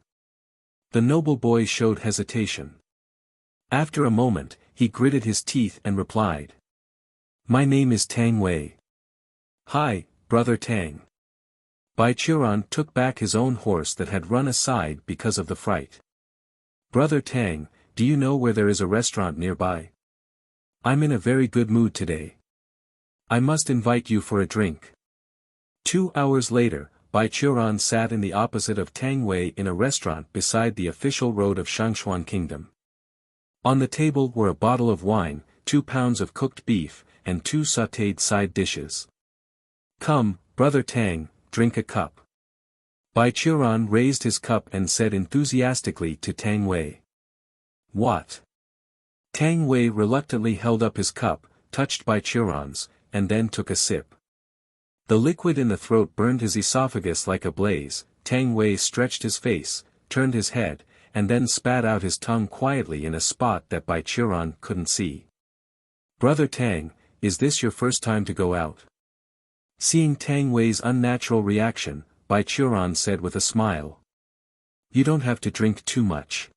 Speaker 1: The noble boy showed hesitation. After a moment, he gritted his teeth and replied. My name is Tang Wei. Hi, brother Tang. Bai Churan took back his own horse that had run aside because of the fright. Brother Tang, do you know where there is a restaurant nearby? I'm in a very good mood today. I must invite you for a drink. 2 hours later, Bai Churan sat in the opposite of Tang Wei in a restaurant beside the official road of Shangxuan Kingdom. On the table were a bottle of wine, 2 pounds of cooked beef, and 2 sautéed side dishes. Come, brother Tang, drink a cup. Bai Churan raised his cup and said enthusiastically to Tang Wei. What? Tang Wei reluctantly held up his cup, touched Bai Churan's, and then took a sip. The liquid in the throat burned his esophagus like a blaze. Tang Wei stretched his face, turned his head, and then spat out his tongue quietly in a spot that Bai Churan couldn't see. Brother Tang, is this your first time to go out? Seeing Tang Wei's unnatural reaction, Bai Churan said with a smile. You don't have to drink too much.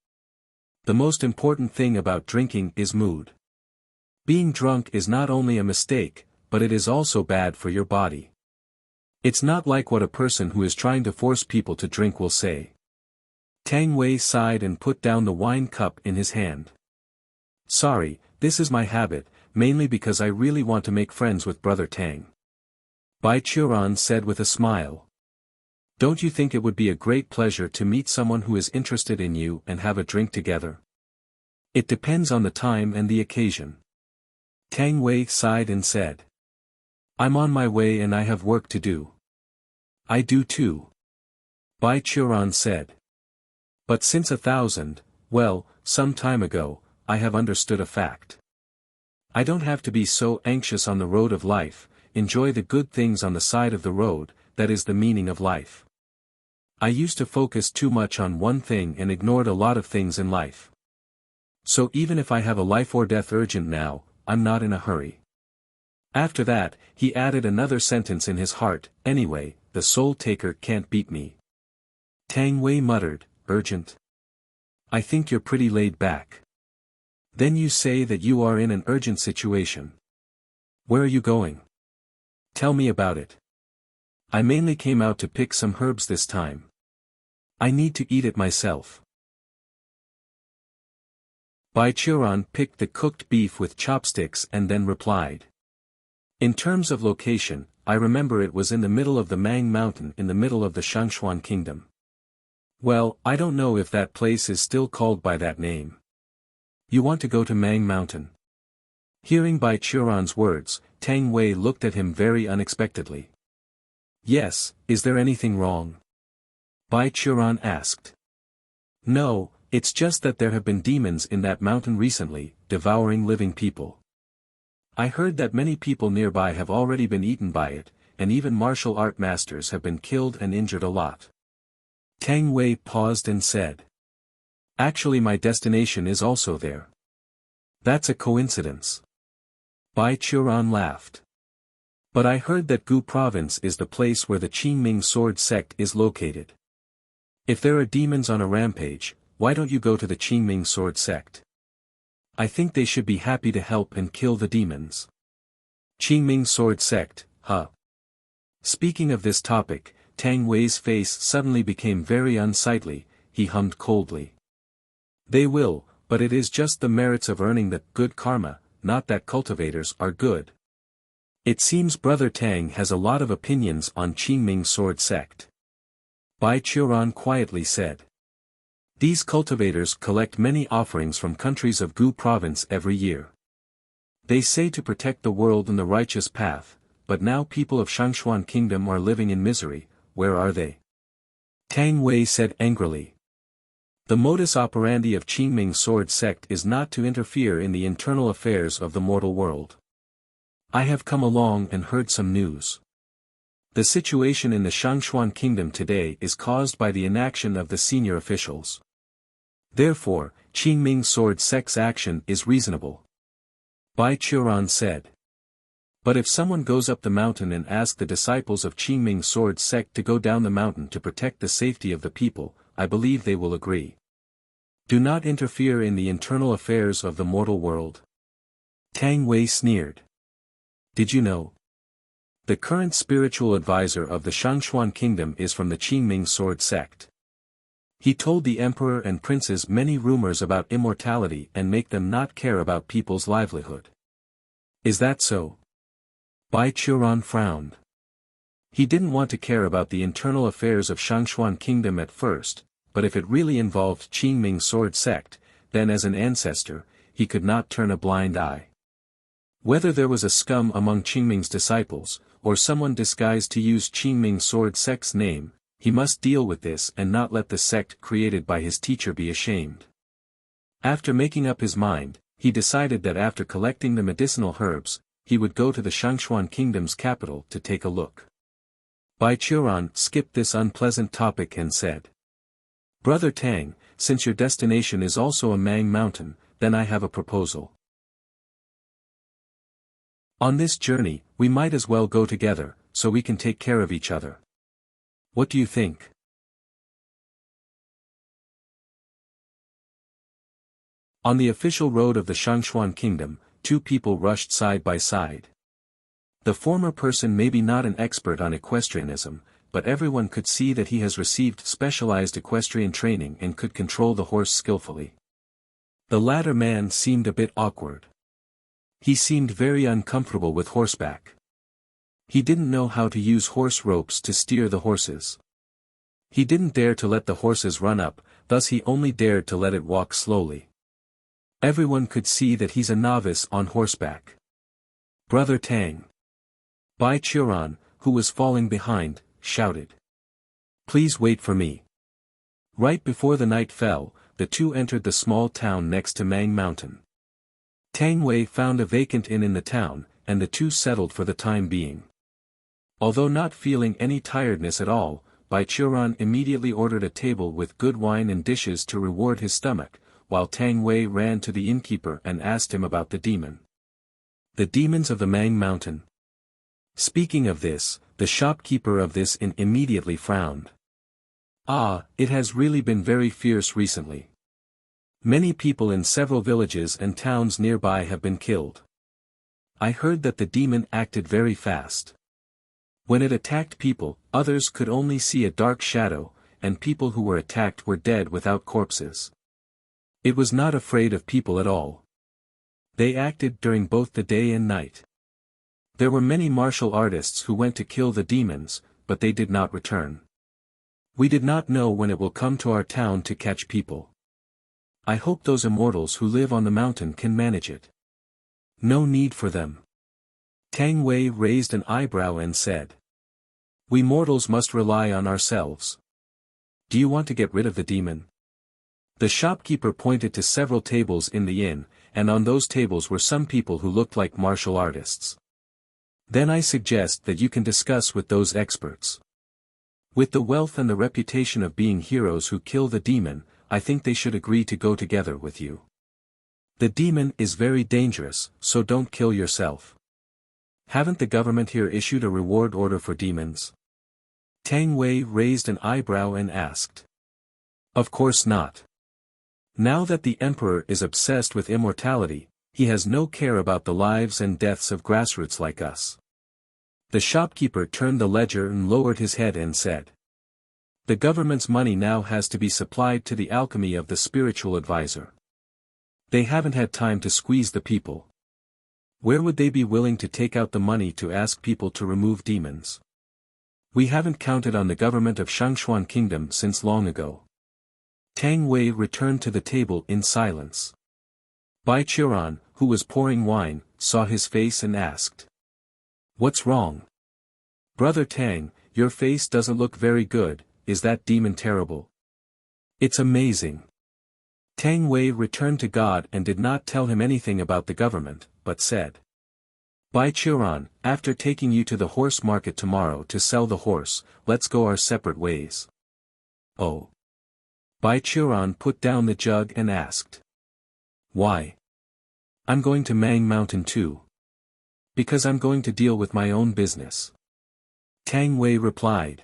Speaker 1: The most important thing about drinking is mood. Being drunk is not only a mistake, but it is also bad for your body. It's not like what a person who is trying to force people to drink will say. Tang Wei sighed and put down the wine cup in his hand. Sorry, this is my habit, mainly because I really want to make friends with brother Tang. Bai Churan said with a smile. Don't you think it would be a great pleasure to meet someone who is interested in you and have a drink together? It depends on the time and the occasion. Tang Wei sighed and said. I'm on my way and I have work to do. I do too. Bai Churan said. But since some time ago, I have understood a fact. I don't have to be so anxious on the road of life, enjoy the good things on the side of the road, that is the meaning of life. I used to focus too much on one thing and ignored a lot of things in life. So even if I have a life or death urgent now, I'm not in a hurry. After that, he added another sentence in his heart, anyway, the soul taker can't beat me. Tang Wei muttered, urgent? I think you're pretty laid back. Then you say that you are in an urgent situation. Where are you going? Tell me about it. I mainly came out to pick some herbs this time. I need to eat it myself. Bai Churan picked the cooked beef with chopsticks and then replied. In terms of location, I remember it was in the middle of the Mang mountain in the middle of the Shangxuan kingdom. Well, I don't know if that place is still called by that name. You want to go to Mang mountain? Hearing Bai Churan's words, Tang Wei looked at him very unexpectedly. Yes, is there anything wrong? Bai Churan asked. No, it's just that there have been demons in that mountain recently, devouring living people. I heard that many people nearby have already been eaten by it, and even martial art masters have been killed and injured a lot. Tang Wei paused and said. Actually my destination is also there. That's a coincidence. Bai Churan laughed. But I heard that Gu province is the place where the Qingming sword sect is located. If there are demons on a rampage, why don't you go to the Qingming sword sect? I think they should be happy to help and kill the demons. Qingming sword sect, huh? Speaking of this topic, Tang Wei's face suddenly became very unsightly, he hummed coldly. They will, but it is just the merits of earning the good karma, not that cultivators are good. It seems brother Tang has a lot of opinions on Qingming sword sect. Bai Churan quietly said. These cultivators collect many offerings from countries of Gu province every year. They say to protect the world in the righteous path, but now people of Shangxuan kingdom are living in misery, where are they? Tang Wei said angrily. The modus operandi of Qingming sword sect is not to interfere in the internal affairs of the mortal world. I have come along and heard some news. The situation in the Shangxuan kingdom today is caused by the inaction of the senior officials. Therefore, Qingming sword sect's action is reasonable. Bai Churan said. But if someone goes up the mountain and asks the disciples of Qingming sword sect to go down the mountain to protect the safety of the people, I believe they will agree. Do not interfere in the internal affairs of the mortal world. Tang Wei sneered. Did you know? The current spiritual advisor of the Shangxuan kingdom is from the Qingming sword sect. He told the emperor and princes many rumors about immortality and make them not care about people's livelihood. Is that so? Bai Churan frowned. He didn't want to care about the internal affairs of Shangxuan kingdom at first, but if it really involved Qingming sword sect, then as an ancestor, he could not turn a blind eye. Whether there was a scum among Qingming's disciples, or someone disguised to use Qingming sword sect's name, he must deal with this and not let the sect created by his teacher be ashamed. After making up his mind, he decided that after collecting the medicinal herbs, he would go to the Shangxuan kingdom's capital to take a look. Bai Churan skipped this unpleasant topic and said, Brother Tang, since your destination is also a Mang mountain, then I have a proposal. On this journey, we might as well go together, so we can take care of each other. What do you think? On the official road of the Shangxuan kingdom, two people rushed side by side. The former person may be not an expert on equestrianism, but everyone could see that he has received specialized equestrian training and could control the horse skillfully. The latter man seemed a bit awkward. He seemed very uncomfortable with horseback. He didn't know how to use horse ropes to steer the horses. He didn't dare to let the horses run up, thus he only dared to let it walk slowly. Everyone could see that he's a novice on horseback. Brother Tang. Bai Churan, who was falling behind, shouted. Please wait for me. Right before the night fell, the two entered the small town next to Mang Mountain. Tang Wei found a vacant inn in the town, and the two settled for the time being. Although not feeling any tiredness at all, Bai Churan immediately ordered a table with good wine and dishes to reward his stomach, while Tang Wei ran to the innkeeper and asked him about the demon. The demons of the Mang Mountain. Speaking of this, the shopkeeper of this inn immediately frowned. Ah, it has really been very fierce recently. Many people in several villages and towns nearby have been killed. I heard that the demon acted very fast. When it attacked people, others could only see a dark shadow, and people who were attacked were dead without corpses. It was not afraid of people at all. They acted during both the day and night. There were many martial artists who went to kill the demons, but they did not return. We did not know when it will come to our town to catch people. I hope those immortals who live on the mountain can manage it. No need for them. Tang Wei raised an eyebrow and said. We mortals must rely on ourselves. Do you want to get rid of the demon? The shopkeeper pointed to several tables in the inn, and on those tables were some people who looked like martial artists. Then I suggest that you can discuss with those experts. With the wealth and the reputation of being heroes who kill the demon, I think they should agree to go together with you. The demon is very dangerous, so don't kill yourself. Haven't the government here issued a reward order for demons? Tang Wei raised an eyebrow and asked. Of course not. Now that the emperor is obsessed with immortality, he has no care about the lives and deaths of grassroots like us. The shopkeeper turned the ledger and lowered his head and said. The government's money now has to be supplied to the alchemy of the spiritual advisor. They haven't had time to squeeze the people. Where would they be willing to take out the money to ask people to remove demons? We haven't counted on the government of Shangxuan Kingdom since long ago. Tang Wei returned to the table in silence. Bai Churan, who was pouring wine, saw his face and asked. What's wrong? Brother Tang, your face doesn't look very good, is that demon terrible? It's amazing. Tang Wei returned to God and did not tell him anything about the government, but said. Bai Qiran, after taking you to the horse market tomorrow to sell the horse, let's go our separate ways. Oh. Bai Qiran put down the jug and asked. Why? I'm going to Mang Mountain too. Because I'm going to deal with my own business. Tang Wei replied.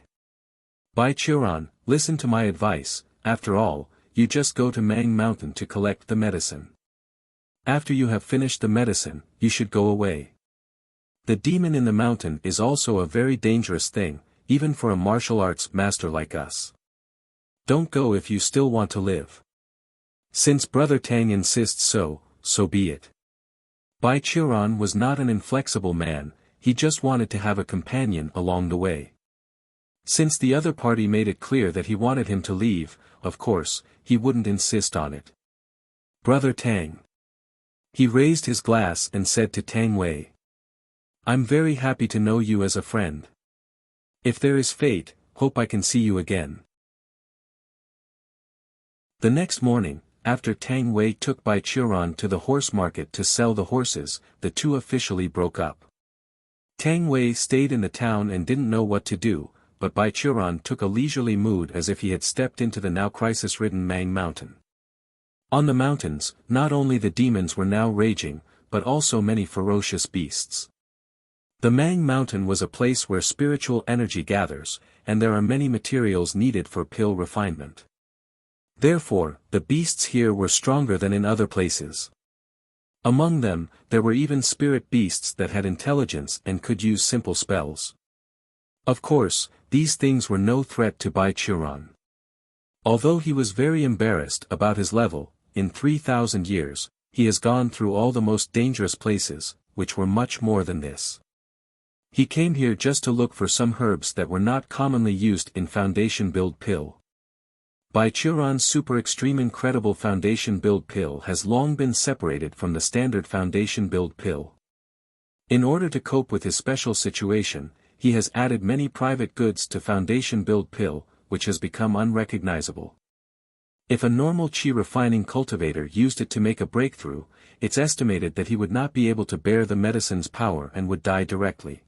Speaker 1: Bai Qiran, listen to my advice, after all, you just go to Mang Mountain to collect the medicine. After you have finished the medicine, you should go away. The demon in the mountain is also a very dangerous thing, even for a martial arts master like us. Don't go if you still want to live. Since Brother Tang insists so be it. Bai Qiran was not an inflexible man, he just wanted to have a companion along the way. Since the other party made it clear that he wanted him to leave, of course, he wouldn't insist on it. Brother Tang. He raised his glass and said to Tang Wei. I'm very happy to know you as a friend. If there is fate, hope I can see you again. The next morning, after Tang Wei took Bai Qiran to the horse market to sell the horses, the two officially broke up. Tang Wei stayed in the town and didn't know what to do, but Bai Qiran took a leisurely mood as if he had stepped into the now crisis-ridden Mang Mountain. On the mountains, not only the demons were now raging, but also many ferocious beasts. The Mang Mountain was a place where spiritual energy gathers, and there are many materials needed for pill refinement. Therefore, the beasts here were stronger than in other places. Among them, there were even spirit beasts that had intelligence and could use simple spells. Of course, these things were no threat to Bai Qiran. Although he was very embarrassed about his level, in 3,000 years, he has gone through all the most dangerous places, which were much more than this. He came here just to look for some herbs that were not commonly used in foundation build pill. Bai Qiran's super extreme incredible foundation build pill has long been separated from the standard foundation build pill. In order to cope with his special situation, he has added many private goods to foundation build pill, which has become unrecognizable. If a normal chi refining cultivator used it to make a breakthrough, it's estimated that he would not be able to bear the medicine's power and would die directly.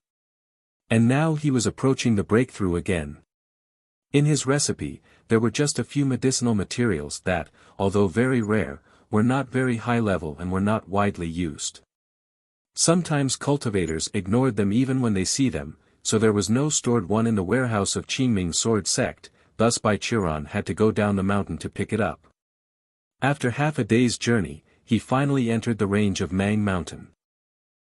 Speaker 1: And now he was approaching the breakthrough again. In his recipe, there were just a few medicinal materials that, although very rare, were not very high level and were not widely used. Sometimes cultivators ignored them even when they see them, so there was no stored one in the warehouse of Qingming sword sect, thus Bai Qiran had to go down the mountain to pick it up. After half a day's journey, he finally entered the range of Mang Mountain.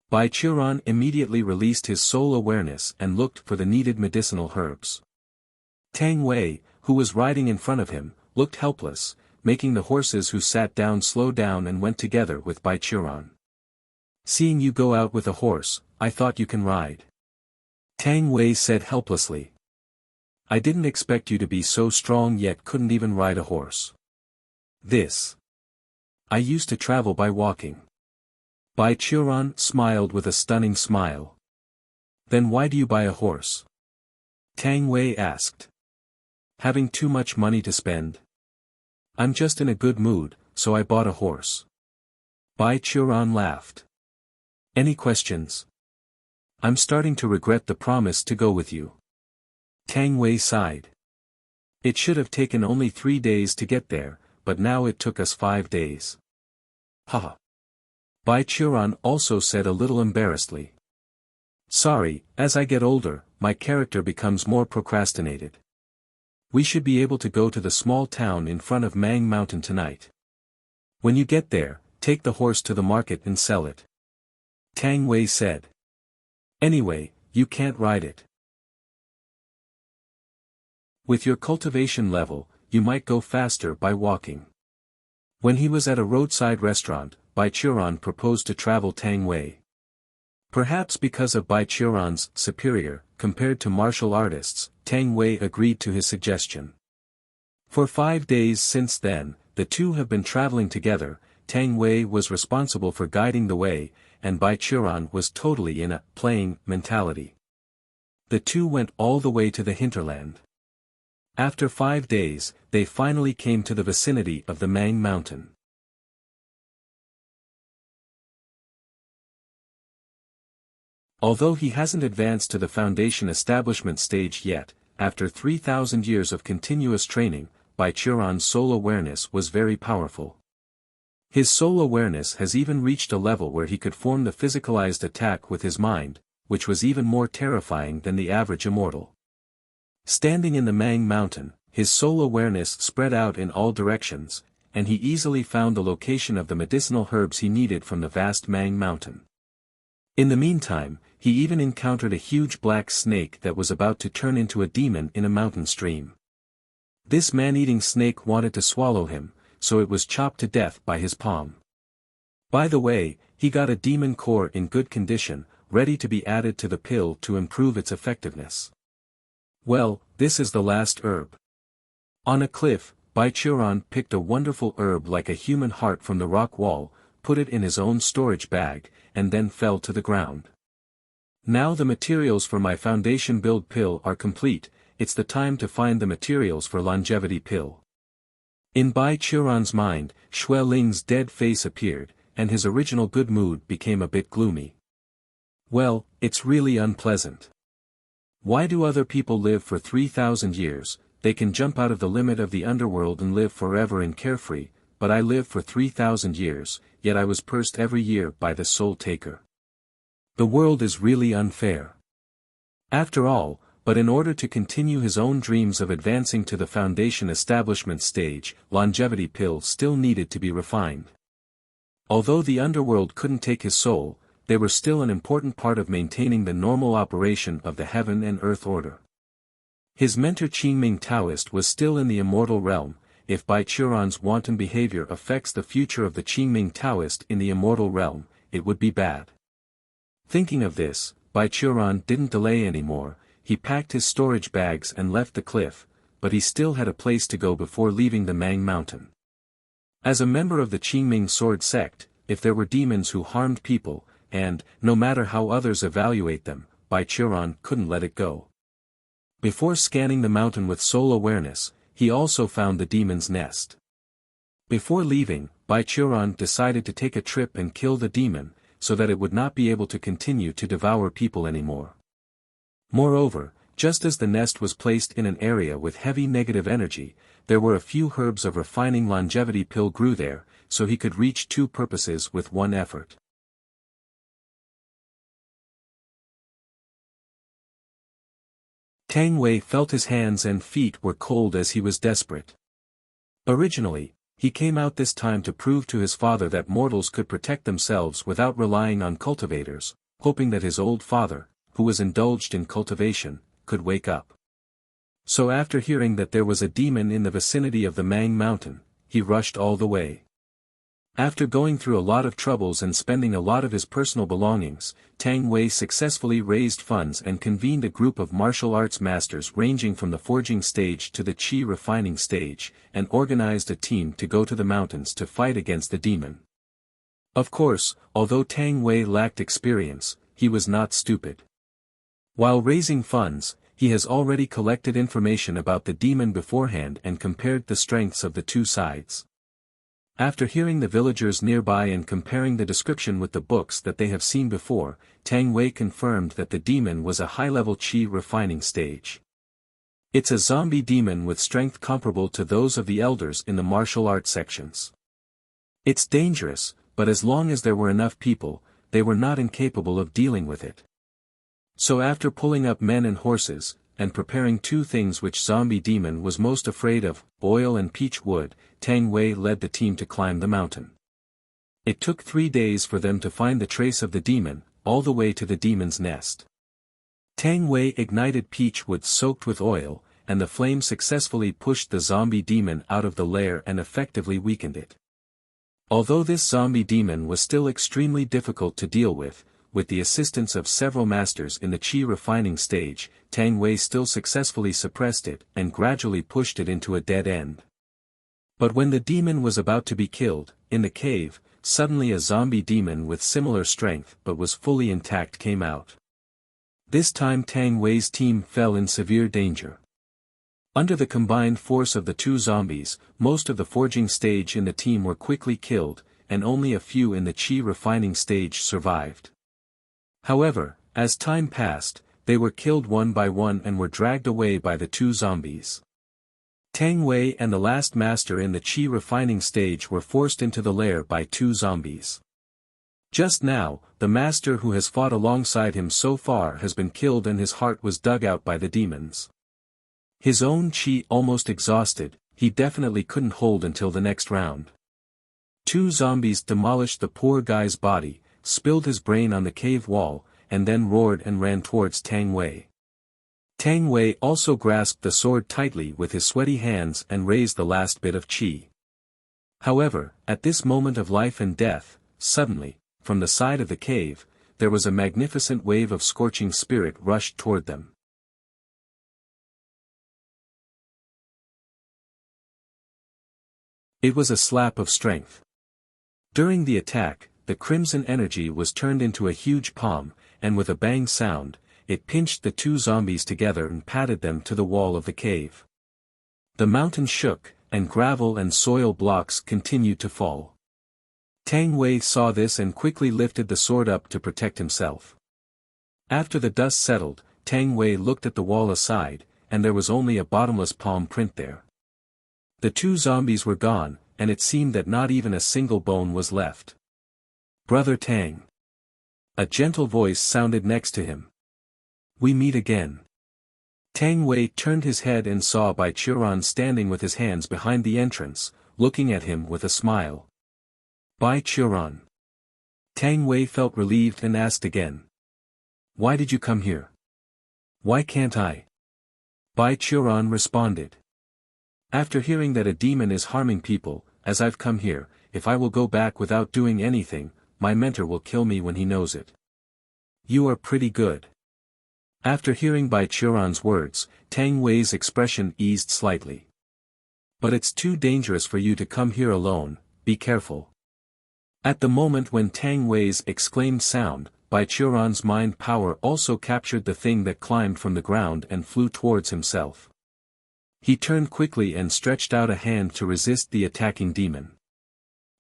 Speaker 1: Bai Qiran immediately released his soul awareness and looked for the needed medicinal herbs. Tang Wei, who was riding in front of him, looked helpless, making the horses who sat down slow down and went together with Bai Qiran. Seeing you go out with a horse, I thought you can ride. Tang Wei said helplessly. I didn't expect you to be so strong yet couldn't even ride a horse. I used to travel by walking. Bai Qiran smiled with a stunning smile. Then why do you buy a horse? Tang Wei asked. Having too much money to spend? I'm just in a good mood, so I bought a horse. Bai Qiran laughed. Any questions? I'm starting to regret the promise to go with you. Tang Wei sighed. It should have taken only 3 days to get there, but now it took us 5 days. Haha. Bai Qiran also said a little embarrassedly. Sorry, as I get older, my character becomes more procrastinated. We should be able to go to the small town in front of Mang Mountain tonight. When you get there, take the horse to the market and sell it. Tang Wei said. Anyway, you can't ride it. With your cultivation level, you might go faster by walking. When he was at a roadside restaurant, Bai Qiran proposed to travel Tang Wei. Perhaps because of Bai Qiran's superior, compared to martial artists, Tang Wei agreed to his suggestion. For 5 days since then, the two have been traveling together. Tang Wei was responsible for guiding the way, and Bai Qiran was totally in a playing mentality. The two went all the way to the hinterland. After 5 days, they finally came to the vicinity of the Mang mountain. Although he hasn't advanced to the foundation establishment stage yet, after 3,000 years of continuous training, Baichuran's soul awareness was very powerful. His soul awareness has even reached a level where he could form the physicalized attack with his mind, which was even more terrifying than the average immortal. Standing in the Mang mountain, his soul awareness spread out in all directions, and he easily found the location of the medicinal herbs he needed from the vast Mang mountain. In the meantime, he even encountered a huge black snake that was about to turn into a demon in a mountain stream. This man-eating snake wanted to swallow him, so it was chopped to death by his palm. By the way, he got a demon core in good condition, ready to be added to the pill to improve its effectiveness. Well, this is the last herb. On a cliff, Baichuran picked a wonderful herb like a human heart from the rock wall, put it in his own storage bag, and then fell to the ground. Now the materials for my foundation build pill are complete, it's the time to find the materials for longevity pill. In Baichuran's mind, Xue Ling's dead face appeared, and his original good mood became a bit gloomy. Well, it's really unpleasant. Why do other people live for 3,000 years, they can jump out of the limit of the underworld and live forever and carefree, but I live for 3,000 years, yet I was cursed every year by the soul taker. The world is really unfair. After all, but in order to continue his own dreams of advancing to the foundation establishment stage, longevity pill still needed to be refined. Although the underworld couldn't take his soul, they were still an important part of maintaining the normal operation of the heaven and earth order. His mentor Qingming Taoist was still in the immortal realm. If Baichuran's wanton behavior affects the future of the Qingming Taoist in the immortal realm, it would be bad. Thinking of this, Baichuran didn't delay anymore. He packed his storage bags and left the cliff, but he still had a place to go before leaving the Mang mountain. As a member of the Qingming sword sect, if there were demons who harmed people, and, no matter how others evaluate them, Baichuran couldn't let it go. Before scanning the mountain with soul awareness, he also found the demon's nest. Before leaving, Baichuran decided to take a trip and kill the demon, so that it would not be able to continue to devour people anymore. Moreover, just as the nest was placed in an area with heavy negative energy, there were a few herbs of refining longevity pill grew there, so he could reach two purposes with one effort. Tang Wei felt his hands and feet were cold as he was desperate. Originally, he came out this time to prove to his father that mortals could protect themselves without relying on cultivators, hoping that his old father, who was indulged in cultivation, could wake up. So after hearing that there was a demon in the vicinity of the Mang mountain, he rushed all the way. After going through a lot of troubles and spending a lot of his personal belongings, Tang Wei successfully raised funds and convened a group of martial arts masters ranging from the forging stage to the qi refining stage, and organized a team to go to the mountains to fight against the demon. Of course, although Tang Wei lacked experience, he was not stupid. While raising funds, he has already collected information about the demon beforehand and compared the strengths of the two sides. After hearing the villagers nearby and comparing the description with the books that they have seen before, Tang Wei confirmed that the demon was a high-level qi refining stage. It's a zombie demon with strength comparable to those of the elders in the martial arts sections. It's dangerous, but as long as there were enough people, they were not incapable of dealing with it. So after pulling up men and horses, and preparing two things which zombie demon was most afraid of, oil and peach wood, Tang Wei led the team to climb the mountain. It took 3 days for them to find the trace of the demon, all the way to the demon's nest. Tang Wei ignited peach wood soaked with oil, and the flame successfully pushed the zombie demon out of the lair and effectively weakened it. Although this zombie demon was still extremely difficult to deal with the assistance of several masters in the qi refining stage, Tang Wei still successfully suppressed it and gradually pushed it into a dead end. But when the demon was about to be killed, in the cave, suddenly a zombie demon with similar strength but was fully intact came out. This time Tang Wei's team fell in severe danger. Under the combined force of the two zombies, most of the forging stage in the team were quickly killed, and only a few in the chi refining stage survived. However, as time passed, they were killed one by one and were dragged away by the two zombies. Tang Wei and the last master in the chi refining stage were forced into the lair by two zombies. Just now, the master who has fought alongside him so far has been killed and his heart was dug out by the demons. His own chi almost exhausted, he definitely couldn't hold until the next round. Two zombies demolished the poor guy's body, spilled his brain on the cave wall, and then roared and ran towards Tang Wei. Tang Wei also grasped the sword tightly with his sweaty hands and raised the last bit of chi. However, at this moment of life and death, suddenly, from the side of the cave, there was a magnificent wave of scorching spirit rushed toward them. It was a slap of strength. During the attack, the crimson energy was turned into a huge palm, and with a bang sound, it pinched the two zombies together and patted them to the wall of the cave. The mountain shook, and gravel and soil blocks continued to fall. Tang Wei saw this and quickly lifted the sword up to protect himself. After the dust settled, Tang Wei looked at the wall aside, and there was only a bottomless palm print there. The two zombies were gone, and it seemed that not even a single bone was left. "Brother Tang." A gentle voice sounded next to him. "We meet again." Tang Wei turned his head and saw Bai Churan standing with his hands behind the entrance, looking at him with a smile. "Bai Churan." Tang Wei felt relieved and asked again. "Why did you come here?" "Why can't I?" Bai Churan responded. "After hearing that a demon is harming people, as I've come here, if I will go back without doing anything, my mentor will kill me when he knows it." "You are pretty good." After hearing Bai Churan's words, Tang Wei's expression eased slightly. "But it's too dangerous for you to come here alone, be careful." At the moment when Tang Wei's exclaimed sound, Bai Churan's mind power also captured the thing that climbed from the ground and flew towards himself. He turned quickly and stretched out a hand to resist the attacking demon.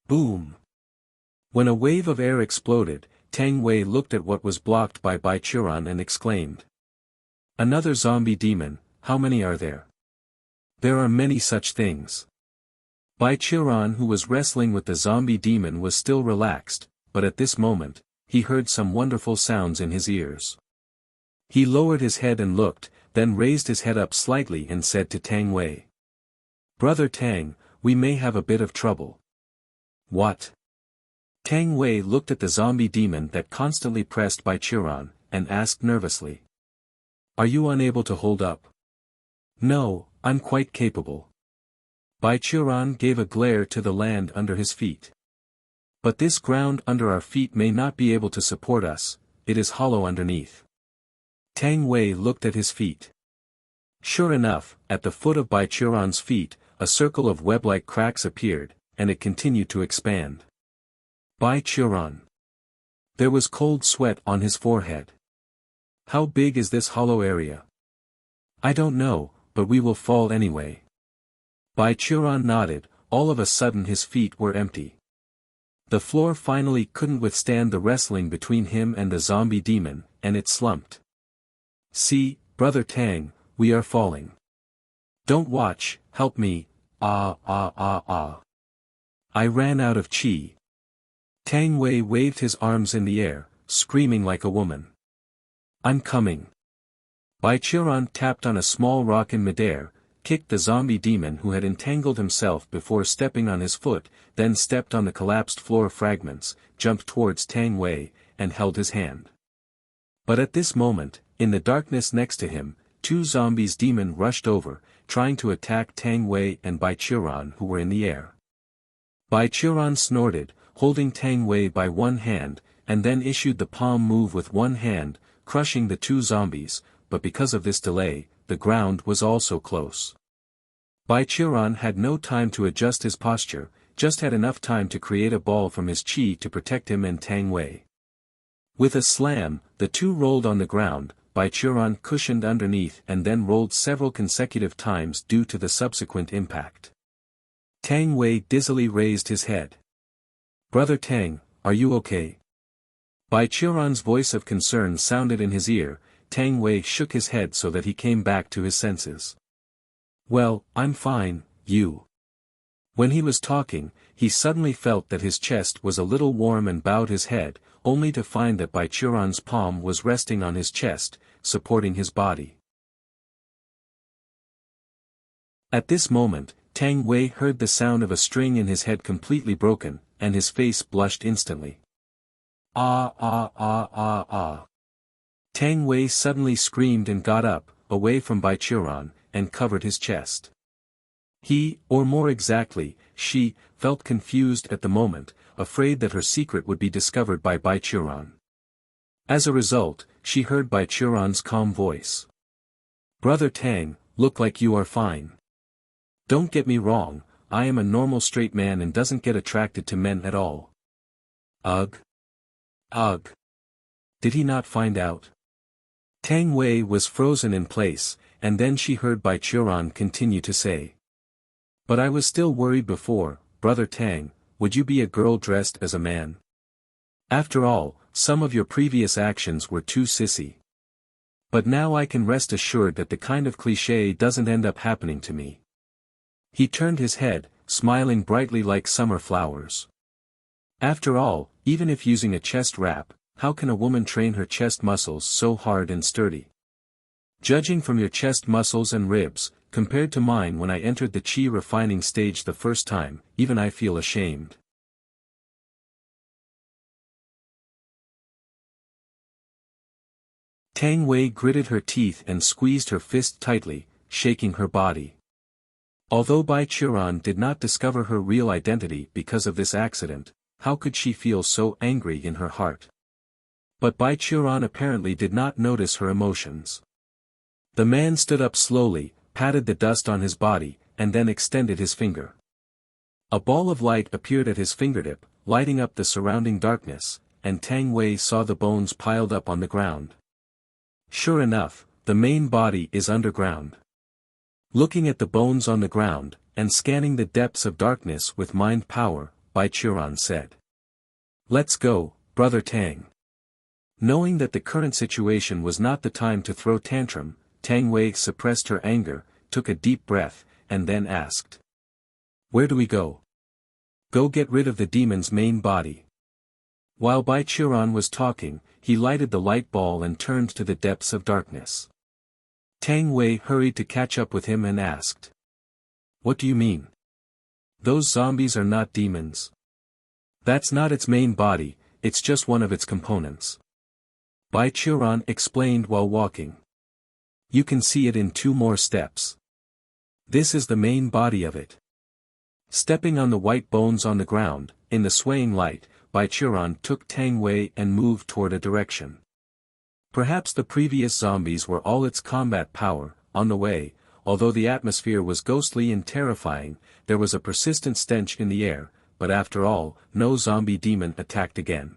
Speaker 1: Boom! When a wave of air exploded, Tang Wei looked at what was blocked by Bai Churan and exclaimed. "Another zombie demon, how many are there?" "There are many such things." Bai Churan, who was wrestling with the zombie demon, was still relaxed, but at this moment, he heard some wonderful sounds in his ears. He lowered his head and looked, then raised his head up slightly and said to Tang Wei. "Brother Tang, we may have a bit of trouble." "What?" Tang Wei looked at the zombie demon that constantly pressed Bai Churan, and asked nervously. "Are you unable to hold up?" "No, I'm quite capable." Bai Churan gave a glare to the land under his feet. "But this ground under our feet may not be able to support us, it is hollow underneath." Tang Wei looked at his feet. Sure enough, at the foot of Bai Churan's feet, a circle of web-like cracks appeared, and it continued to expand. Bai Churan. There was cold sweat on his forehead. "How big is this hollow area?" "I don't know, but we will fall anyway." Bai Churan nodded. All of a sudden his feet were empty. The floor finally couldn't withstand the wrestling between him and the zombie demon, and it slumped. "See, Brother Tang, we are falling." "Don't watch, help me, ah. I ran out of chi." Tang Wei waved his arms in the air, screaming like a woman. "I'm coming." Bai Churan tapped on a small rock in midair, kicked the zombie demon who had entangled himself before stepping on his foot, then stepped on the collapsed floor fragments, jumped towards Tang Wei, and held his hand. But at this moment, in the darkness next to him, two zombies demon rushed over, trying to attack Tang Wei and Bai Churan who were in the air. Bai Churan snorted, holding Tang Wei by one hand, and then issued the palm move with one hand, crushing the two zombies, but because of this delay, the ground was also close. Bai Churan had no time to adjust his posture, just had enough time to create a ball from his chi to protect him and Tang Wei. With a slam, the two rolled on the ground, Baichuran cushioned underneath and then rolled several consecutive times due to the subsequent impact. Tang Wei dizzily raised his head. "Brother Tang, are you okay?" Baichuran's voice of concern sounded in his ear. Tang Wei shook his head so that he came back to his senses. "Well, I'm fine, you." When he was talking, he suddenly felt that his chest was a little warm and bowed his head, only to find that Baichuran's palm was resting on his chest, supporting his body. At this moment, Tang Wei heard the sound of a string in his head completely broken, and his face blushed instantly. "Ah ah ah ah ah." Tang Wei suddenly screamed and got up, away from Baichuran, and covered his chest. He, or more exactly, she, felt confused at the moment, afraid that her secret would be discovered by Baichuran. As a result, she heard Baichuran's calm voice. "Brother Tang, look like you are fine. Don't get me wrong, I am a normal straight man and doesn't get attracted to men at all." Ugh. Ugh. Did he not find out? Tang Wei was frozen in place, and then she heard Baichuran continue to say. "But I was still worried before, Brother Tang, would you be a girl dressed as a man? After all, some of your previous actions were too sissy. But now I can rest assured that the kind of cliché doesn't end up happening to me." He turned his head, smiling brightly like summer flowers. After all, even if using a chest wrap, how can a woman train her chest muscles so hard and sturdy? Judging from your chest muscles and ribs, compared to mine when I entered the chi refining stage the first time, even I feel ashamed. Tang Wei gritted her teeth and squeezed her fist tightly, shaking her body. Although Baichuran did not discover her real identity because of this accident, how could she feel so angry in her heart? But Baichuran apparently did not notice her emotions. The man stood up slowly, patted the dust on his body, and then extended his finger. A ball of light appeared at his fingertip, lighting up the surrounding darkness, and Tang Wei saw the bones piled up on the ground. Sure enough, the main body is underground. Looking at the bones on the ground, and scanning the depths of darkness with mind power, Baichuran said. "Let's go, Brother Tang." Knowing that the current situation was not the time to throw tantrum, Tang Wei suppressed her anger, took a deep breath, and then asked. "Where do we go?" "Go get rid of the demon's main body." While Baichuran was talking, he lighted the light ball and turned to the depths of darkness. Tang Wei hurried to catch up with him and asked. "What do you mean? Those zombies are not demons. That's not its main body, it's just one of its components." Baichuran explained while walking. "You can see it in 2 more steps. This is the main body of it." Stepping on the white bones on the ground, in the swaying light, Baichuran took Tang Wei and moved toward a direction. Perhaps the previous zombies were all its combat power. On the way, although the atmosphere was ghostly and terrifying, there was a persistent stench in the air, but after all, no zombie demon attacked again.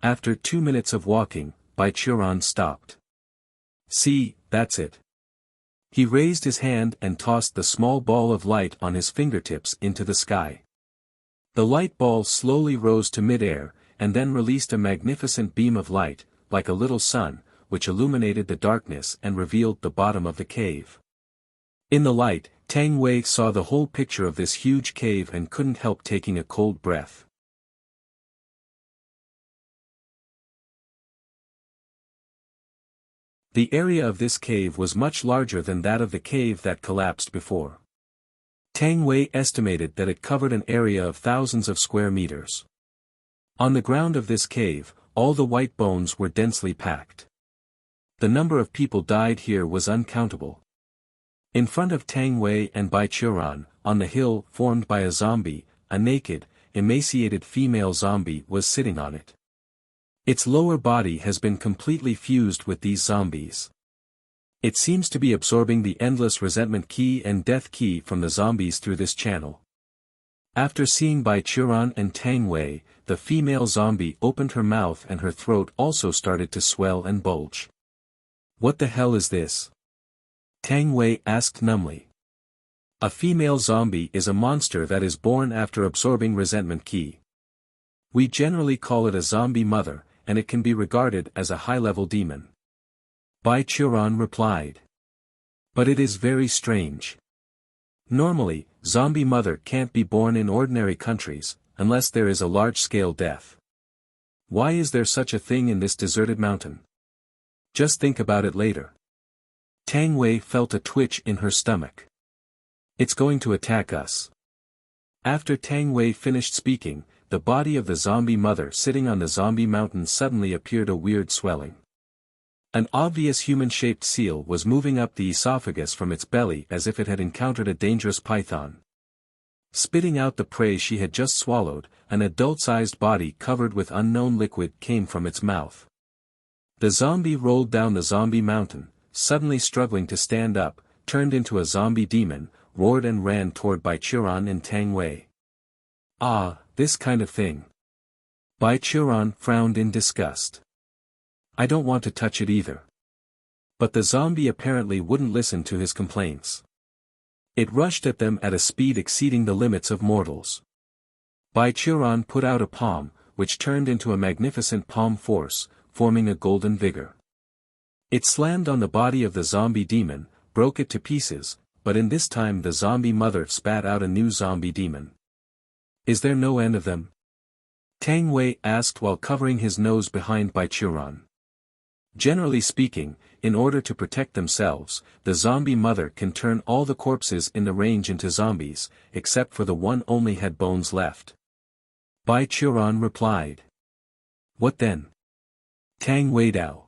Speaker 1: After 2 minutes of walking, Baichuran stopped. "See, that's it." He raised his hand and tossed the small ball of light on his fingertips into the sky. The light ball slowly rose to mid-air, and then released a magnificent beam of light, like a little sun, which illuminated the darkness and revealed the bottom of the cave. In the light, Tang Wei saw the whole picture of this huge cave and couldn't help taking a cold breath. The area of this cave was much larger than that of the cave that collapsed before. Tang Wei estimated that it covered an area of thousands of square meters. On the ground of this cave, all the white bones were densely packed. The number of people died here was uncountable. In front of Tang Wei and Baichuran, on the hill formed by a zombie, a naked, emaciated female zombie was sitting on it. Its lower body has been completely fused with these zombies. It seems to be absorbing the endless resentment ki and death ki from the zombies through this channel. After seeing Baichuran and Tang Wei, the female zombie opened her mouth and her throat also started to swell and bulge. What the hell is this? Tang Wei asked numbly. A female zombie is a monster that is born after absorbing resentment ki. We generally call it a zombie mother, and it can be regarded as a high-level demon. Bai Qiuran replied. But it is very strange. Normally, zombie mother can't be born in ordinary countries, unless there is a large-scale death. Why is there such a thing in this deserted mountain? Just think about it later. Tang Wei felt a twitch in her stomach. It's going to attack us. After Tang Wei finished speaking, the body of the zombie mother sitting on the zombie mountain suddenly appeared a weird swelling. An obvious human-shaped seal was moving up the esophagus from its belly as if it had encountered a dangerous python. Spitting out the prey she had just swallowed, an adult-sized body covered with unknown liquid came from its mouth. The zombie rolled down the zombie mountain, suddenly struggling to stand up, turned into a zombie demon, roared and ran toward Bai Qiuran and Tang Wei. Ah, this kind of thing. Bai Qiuran frowned in disgust. I don't want to touch it either. But the zombie apparently wouldn't listen to his complaints. It rushed at them at a speed exceeding the limits of mortals. Bai Qiuran put out a palm, which turned into a magnificent palm force, forming a golden vigor. It slammed on the body of the zombie demon, broke it to pieces, but in this time the zombie mother spat out a new zombie demon. Is there no end of them? Tang Wei asked while covering his nose behind Bai Qiuran. Generally speaking, in order to protect themselves, the zombie mother can turn all the corpses in the range into zombies, except for the one only had bones left. Bai Qiuran replied. What then? Tang Wei Dao.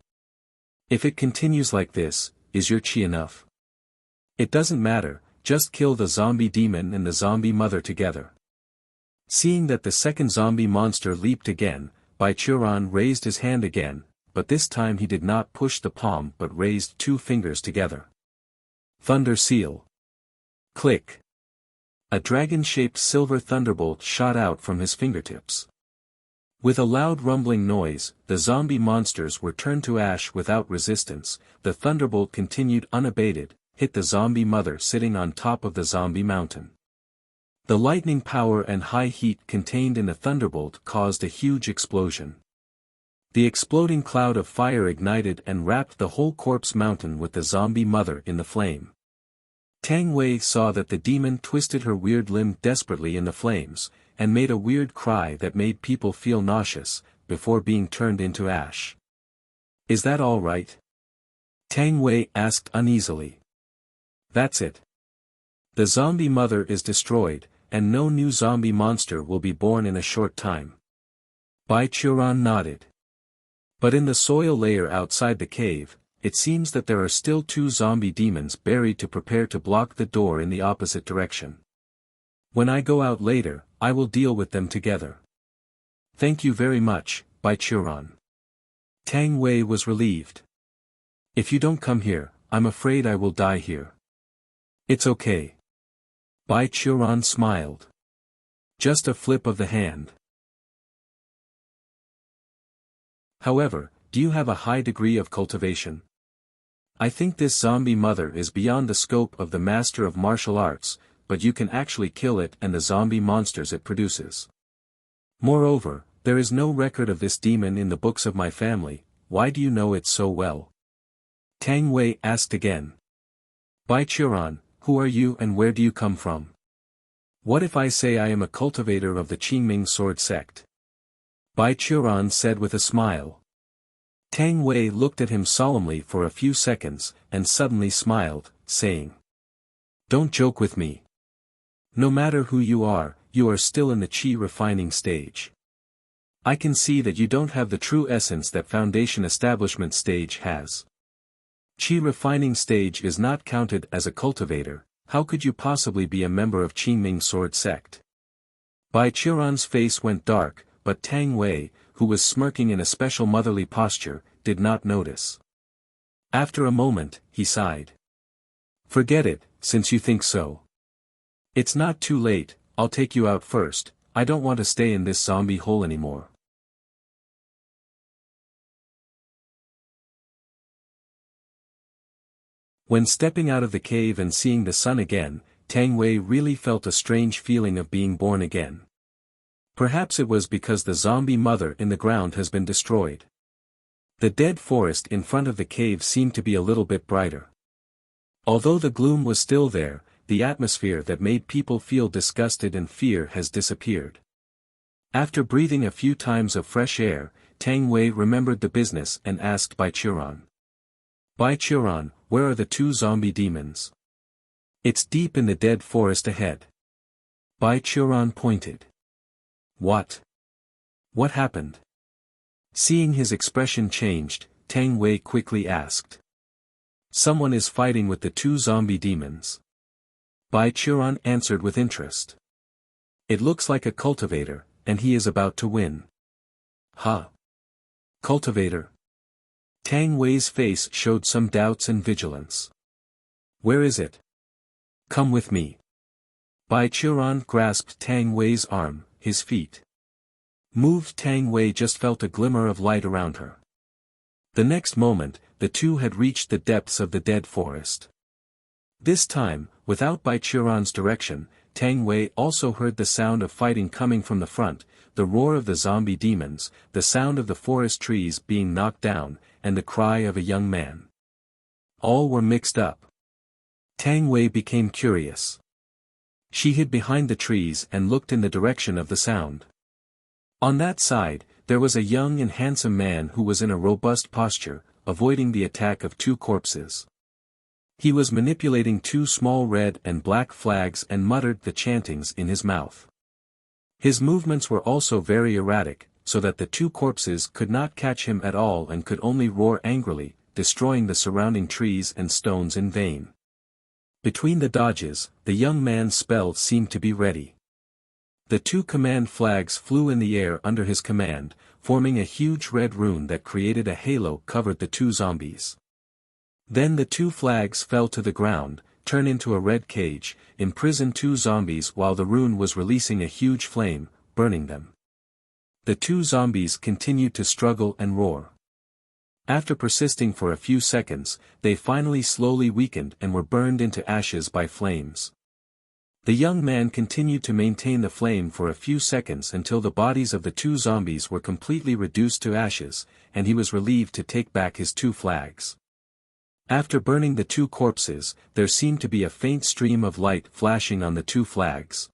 Speaker 1: If it continues like this, is your qi enough? It doesn't matter, just kill the zombie demon and the zombie mother together. Seeing that the second zombie monster leaped again, Bai Qiuran raised his hand again, but this time he did not push the palm but raised two fingers together. Thunder seal. Click. A dragon-shaped silver thunderbolt shot out from his fingertips. With a loud rumbling noise, the zombie monsters were turned to ash without resistance. The thunderbolt continued unabated, hit the zombie mother sitting on top of the zombie mountain. The lightning power and high heat contained in the thunderbolt caused a huge explosion. The exploding cloud of fire ignited and wrapped the whole corpse mountain with the zombie mother in the flame. Tang Wei saw that the demon twisted her weird limb desperately in the flames, and made a weird cry that made people feel nauseous, before being turned into ash. Is that all right? Tang Wei asked uneasily. That's it. The zombie mother is destroyed, and no new zombie monster will be born in a short time. Bai Qiuran nodded. But in the soil layer outside the cave, it seems that there are still two zombie demons buried to prepare to block the door in the opposite direction. When I go out later, I will deal with them together. Thank you very much, Bai Qiuran. Tang Wei was relieved. If you don't come here, I'm afraid I will die here. It's okay. Bai Qiuran smiled. Just a flip of the hand. However, do you have a high degree of cultivation? I think this zombie mother is beyond the scope of the master of martial arts, but you can actually kill it and the zombie monsters it produces. Moreover, there is no record of this demon in the books of my family. Why do you know it so well? Tang Wei asked again. Bai Qiuran, who are you and where do you come from? What if I say I am a cultivator of the Qingming sword sect? Bai Qiuran said with a smile. Tang Wei looked at him solemnly for a few seconds, and suddenly smiled, saying, Don't joke with me. No matter who you are still in the qi refining stage. I can see that you don't have the true essence that foundation establishment stage has. Qi refining stage is not counted as a cultivator. How could you possibly be a member of Qingming sword sect? Bai Qiuran's face went dark, but Tang Wei, who was smirking in a special motherly posture, did not notice. After a moment, he sighed. Forget it, since you think so. It's not too late, I'll take you out first. I don't want to stay in this zombie hole anymore. When stepping out of the cave and seeing the sun again, Tang Wei really felt a strange feeling of being born again. Perhaps it was because the zombie mother in the ground has been destroyed. The dead forest in front of the cave seemed to be a little bit brighter. Although the gloom was still there, the atmosphere that made people feel disgusted and fear has disappeared. After breathing a few times of fresh air, Tang Wei remembered the business and asked Bai Qiran. Bai Qiran, where are the two zombie demons? It's deep in the dead forest ahead. Bai Qiran pointed. What? What happened? Seeing his expression changed, Tang Wei quickly asked. Someone is fighting with the two zombie demons. Bai Qiran answered with interest. It looks like a cultivator, and he is about to win. Huh? Cultivator? Tang Wei's face showed some doubts and vigilance. Where is it? Come with me. Bai Qiran grasped Tang Wei's arm, his feet. Moved. Tang Wei just felt a glimmer of light around her. The next moment, the two had reached the depths of the dead forest. This time, without Bai Qiran's direction, Tang Wei also heard the sound of fighting coming from the front, the roar of the zombie demons, the sound of the forest trees being knocked down, and the cry of a young man. All were mixed up. Tang Wei became curious. She hid behind the trees and looked in the direction of the sound. On that side, there was a young and handsome man who was in a robust posture, avoiding the attack of two corpses. He was manipulating two small red and black flags and muttered the chantings in his mouth. His movements were also very erratic, so that the two corpses could not catch him at all and could only roar angrily, destroying the surrounding trees and stones in vain. Between the dodges, the young man's spell seemed to be ready. The two command flags flew in the air under his command, forming a huge red rune that created a halo covered the two zombies. Then the two flags fell to the ground, turned into a red cage, imprisoned two zombies while the rune was releasing a huge flame, burning them. The two zombies continued to struggle and roar. After persisting for a few seconds, they finally slowly weakened and were burned into ashes by flames. The young man continued to maintain the flame for a few seconds until the bodies of the two zombies were completely reduced to ashes, and he was relieved to take back his two flags. After burning the two corpses, there seemed to be a faint stream of light flashing on the two flags.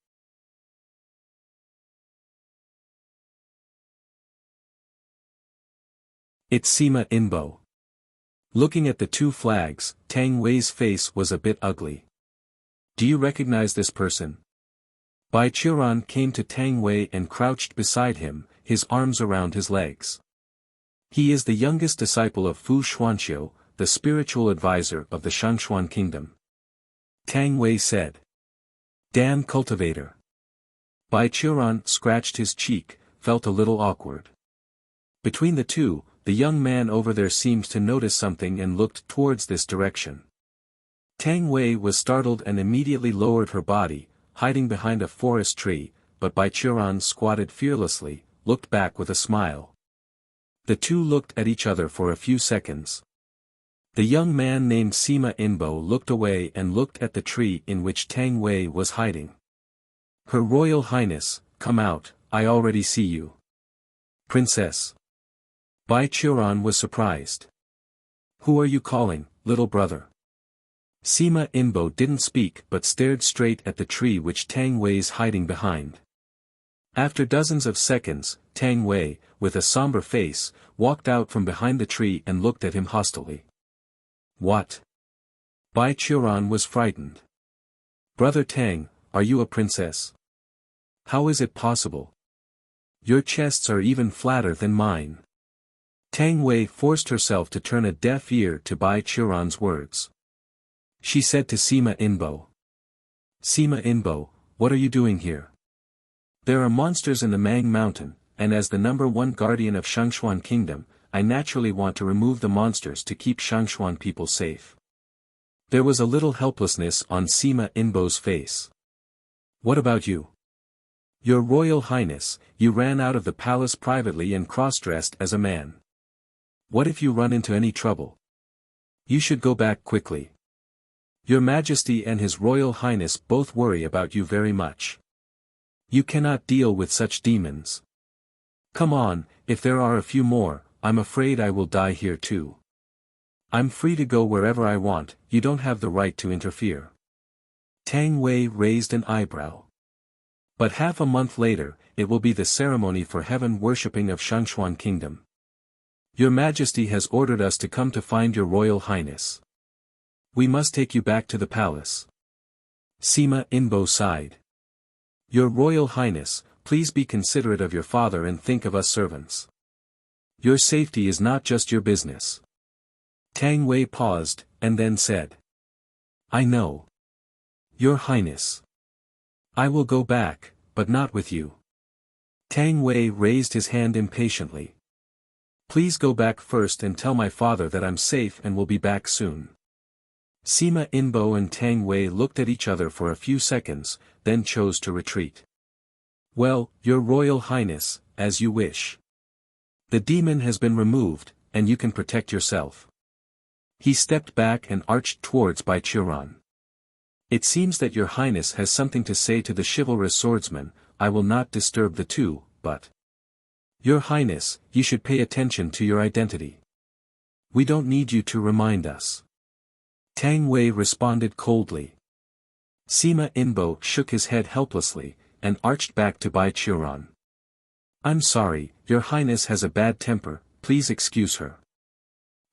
Speaker 1: It's Sima Inbo. Looking at the two flags, Tang Wei's face was a bit ugly. Do you recognize this person? Bai Qiran came to Tang Wei and crouched beside him, his arms around his legs. He is the youngest disciple of Fu Xuanxiu, the spiritual advisor of the Shangxuan kingdom. Tang Wei said. Damn cultivator. Bai Qiran scratched his cheek, felt a little awkward. Between the two, the young man over there seemed to notice something and looked towards this direction. Tang Wei was startled and immediately lowered her body, hiding behind a forest tree, but Bai Qiran squatted fearlessly, looked back with a smile. The two looked at each other for a few seconds. The young man named Sima Inbo looked away and looked at the tree in which Tang Wei was hiding. Her Royal Highness, come out, I already see you. Princess. Bai Qiran was surprised. Who are you calling, little brother? Sima Inbo didn't speak but stared straight at the tree which Tang Wei's hiding behind. After dozens of seconds, Tang Wei, with a somber face, walked out from behind the tree and looked at him hostilely. What? Bai Qiran was frightened. Brother Tang, are you a princess? How is it possible? Your chests are even flatter than mine. Tang Wei forced herself to turn a deaf ear to Bai Qiran's words. She said to Sima Inbo. Sima Inbo, what are you doing here? There are monsters in the Mang mountain, and as the #1 guardian of Shangxuan kingdom, I naturally want to remove the monsters to keep Shangxuan people safe. There was a little helplessness on Sima Inbo's face. What about you? Your Royal Highness, you ran out of the palace privately and cross-dressed as a man. What if you run into any trouble? You should go back quickly. Your Majesty and His Royal Highness both worry about you very much. You cannot deal with such demons. Come on, if there are a few more, I'm afraid I will die here too. I'm free to go wherever I want, you don't have the right to interfere. Tang Wei raised an eyebrow. But half a month later, it will be the ceremony for heaven worshipping of Shangxuan Kingdom. Your Majesty has ordered us to come to find your Royal Highness. We must take you back to the palace. Sima Inbo sighed. Your Royal Highness, please be considerate of your father and think of us servants. Your safety is not just your business. Tang Wei paused, and then said. I know. Your Highness. I will go back, but not with you. Tang Wei raised his hand impatiently. Please go back first and tell my father that I'm safe and will be back soon. Sima Inbo and Tang Wei looked at each other for a few seconds, then chose to retreat. Well, your Royal Highness, as you wish. The demon has been removed, and you can protect yourself. He stepped back and arched towards Bai Qiuran. It seems that your Highness has something to say to the chivalrous swordsman. I will not disturb the two, but... Your Highness, you should pay attention to your identity. We don't need you to remind us. Tang Wei responded coldly. Sima Inbo shook his head helplessly, and arched back to Bai Qiuran. I'm sorry, your Highness has a bad temper, please excuse her.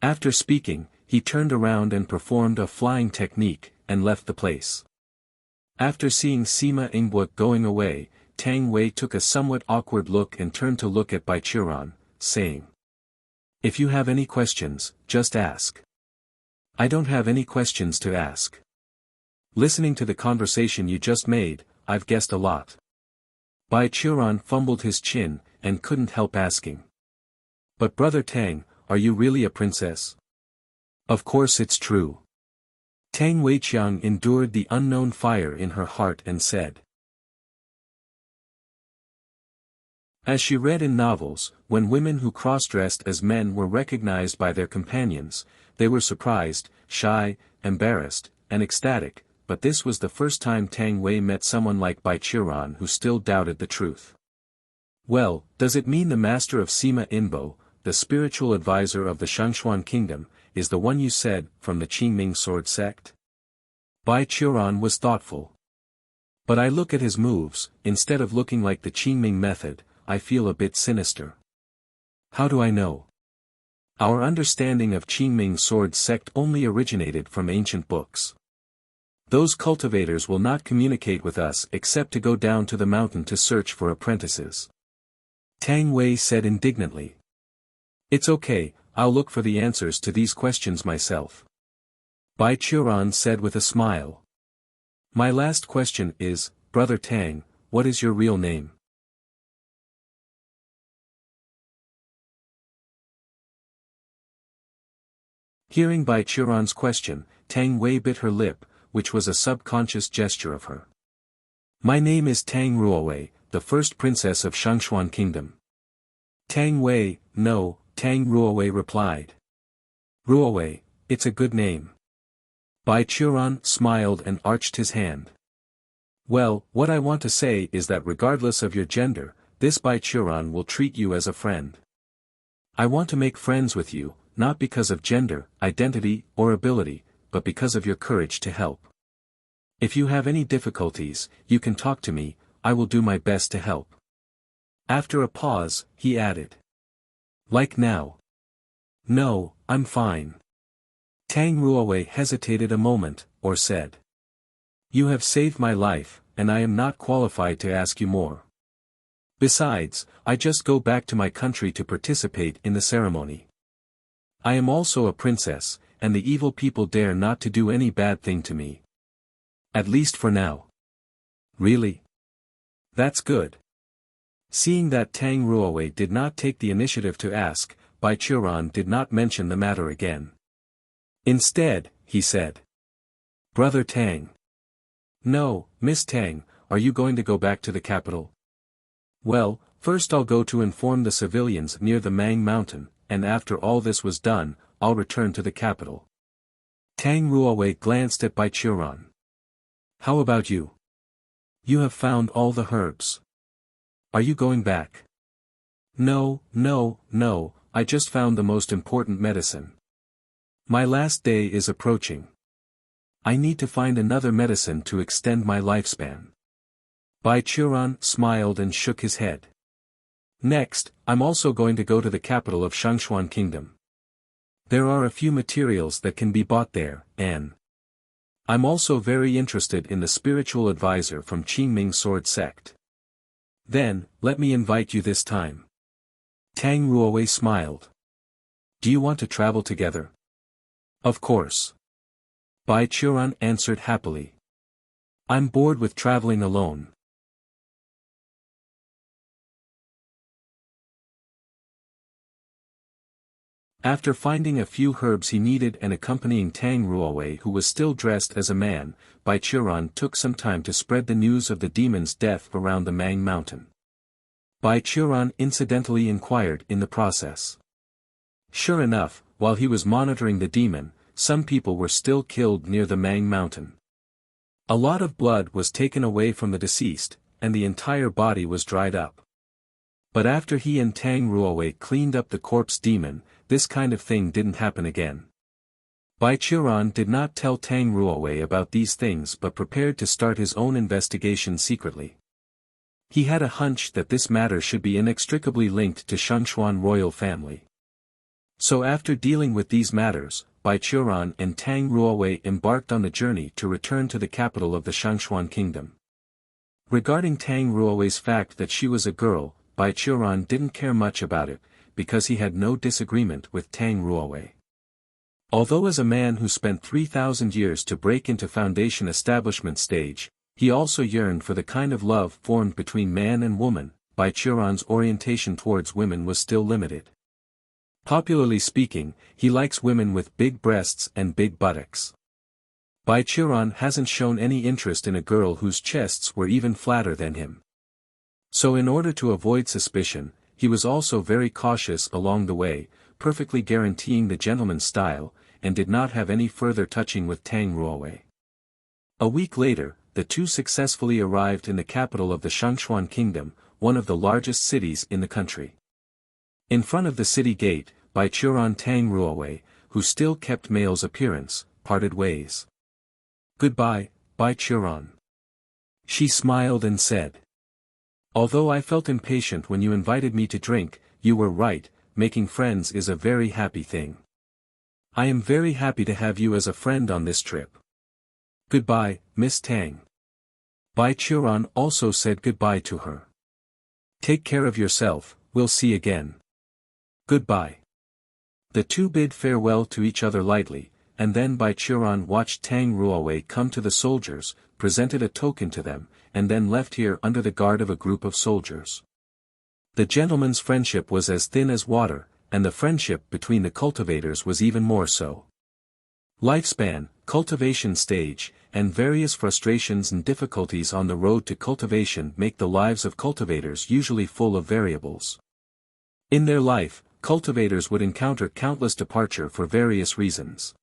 Speaker 1: After speaking, he turned around and performed a flying technique, and left the place. After seeing Sima Inbo going away, Tang Wei took a somewhat awkward look and turned to look at Bai Qiuran, saying. If you have any questions, just ask. I don't have any questions to ask. Listening to the conversation you just made, I've guessed a lot. Bai Qiuran fumbled his chin, and couldn't help asking. But Brother Tang, are you really a princess? Of course it's true. Tang Weiqiang endured the unknown fire in her heart and said. As she read in novels, when women who cross-dressed as men were recognized by their companions, they were surprised, shy, embarrassed, and ecstatic, but this was the first time Tang Wei met someone like Bai Qiuran who still doubted the truth. Well, does it mean the master of Sima Inbo, the spiritual advisor of the Shangxuan kingdom, is the one you said, from the Qingming sword sect? Bai Qiuran was thoughtful. But I look at his moves, instead of looking like the Qingming method, I feel a bit sinister. How do I know? Our understanding of Qingming sword sect only originated from ancient books. Those cultivators will not communicate with us except to go down to the mountain to search for apprentices. Tang Wei said indignantly. It's okay, I'll look for the answers to these questions myself. Bai Qiuran said with a smile. My last question is, Brother Tang, what is your real name? Hearing Bai Qiuran's question, Tang Wei bit her lip, which was a subconscious gesture of her. My name is Tang Ruowei, the first princess of Shangxuan Kingdom. Tang Wei, no, Tang Ruowei replied. Ruowei, it's a good name. Bai Qiuran smiled and arched his hand. Well, what I want to say is that regardless of your gender, this Bai Qiuran will treat you as a friend. I want to make friends with you, not because of gender, identity, or ability, but because of your courage to help. If you have any difficulties, you can talk to me, I will do my best to help. After a pause, he added. Like now? No, I'm fine. Tang Ruowei hesitated a moment, or said. You have saved my life, and I am not qualified to ask you more. Besides, I just go back to my country to participate in the ceremony. I am also a princess, and the evil people dare not to do any bad thing to me. At least for now. Really? That's good. Seeing that Tang Ruowei did not take the initiative to ask, Bai Qiuran did not mention the matter again. Instead, he said. Brother Tang. No, Miss Tang, are you going to go back to the capital? Well, first I'll go to inform the civilians near the Mang mountain, and after all this was done, I'll return to the capital. Tang Ruowei glanced at Baichuran. How about you? You have found all the herbs. Are you going back? No, I just found the most important medicine. My last day is approaching. I need to find another medicine to extend my lifespan. Baichuran smiled and shook his head. Next, I'm also going to go to the capital of Shangxuan Kingdom. There are a few materials that can be bought there, and I'm also very interested in the spiritual advisor from Qingming Sword Sect. Then, let me invite you this time. Tang Ruowei smiled. Do you want to travel together? Of course. Baichuran answered happily. I'm bored with traveling alone. After finding a few herbs he needed and accompanying Tang Ruowei who was still dressed as a man, Baichuran took some time to spread the news of the demon's death around the Mang mountain. Baichuran incidentally inquired in the process. Sure enough, while he was monitoring the demon, some people were still killed near the Mang mountain. A lot of blood was taken away from the deceased, and the entire body was dried up. But after he and Tang Ruowei cleaned up the corpse demon, this kind of thing didn't happen again. Baichuran did not tell Tang Ruowei about these things but prepared to start his own investigation secretly. He had a hunch that this matter should be inextricably linked to Shangxuan royal family. So after dealing with these matters, Baichuran and Tang Ruowei embarked on the journey to return to the capital of the Shangxuan kingdom. Regarding Tang Ruowei's fact that she was a girl, Baichuran didn't care much about it, because he had no disagreement with Tang Ruowei. Although as a man who spent 3,000 years to break into foundation establishment stage, he also yearned for the kind of love formed between man and woman. Baichuran's orientation towards women was still limited. Popularly speaking, he likes women with big breasts and big buttocks. Baichuran hasn't shown any interest in a girl whose chests were even flatter than him. So in order to avoid suspicion, he was also very cautious along the way, perfectly guaranteeing the gentleman's style, and did not have any further touching with Tang Ruowei. A week later, the two successfully arrived in the capital of the Shangxuan kingdom, one of the largest cities in the country. In front of the city gate, Baichuran Tang Ruowei, who still kept male's appearance, parted ways. Goodbye, Baichuran. She smiled and said. Although I felt impatient when you invited me to drink, you were right, making friends is a very happy thing. I am very happy to have you as a friend on this trip. Goodbye, Miss Tang. Baichuran also said goodbye to her. Take care of yourself, we'll see again. Goodbye. The two bid farewell to each other lightly, and then Baichuran watched Tang Ruowei come to the soldiers, presented a token to them, and then left here under the guard of a group of soldiers. The gentleman's friendship was as thin as water, and the friendship between the cultivators was even more so. Lifespan, cultivation stage, and various frustrations and difficulties on the road to cultivation make the lives of cultivators usually full of variables. In their life, cultivators would encounter countless departure for various reasons.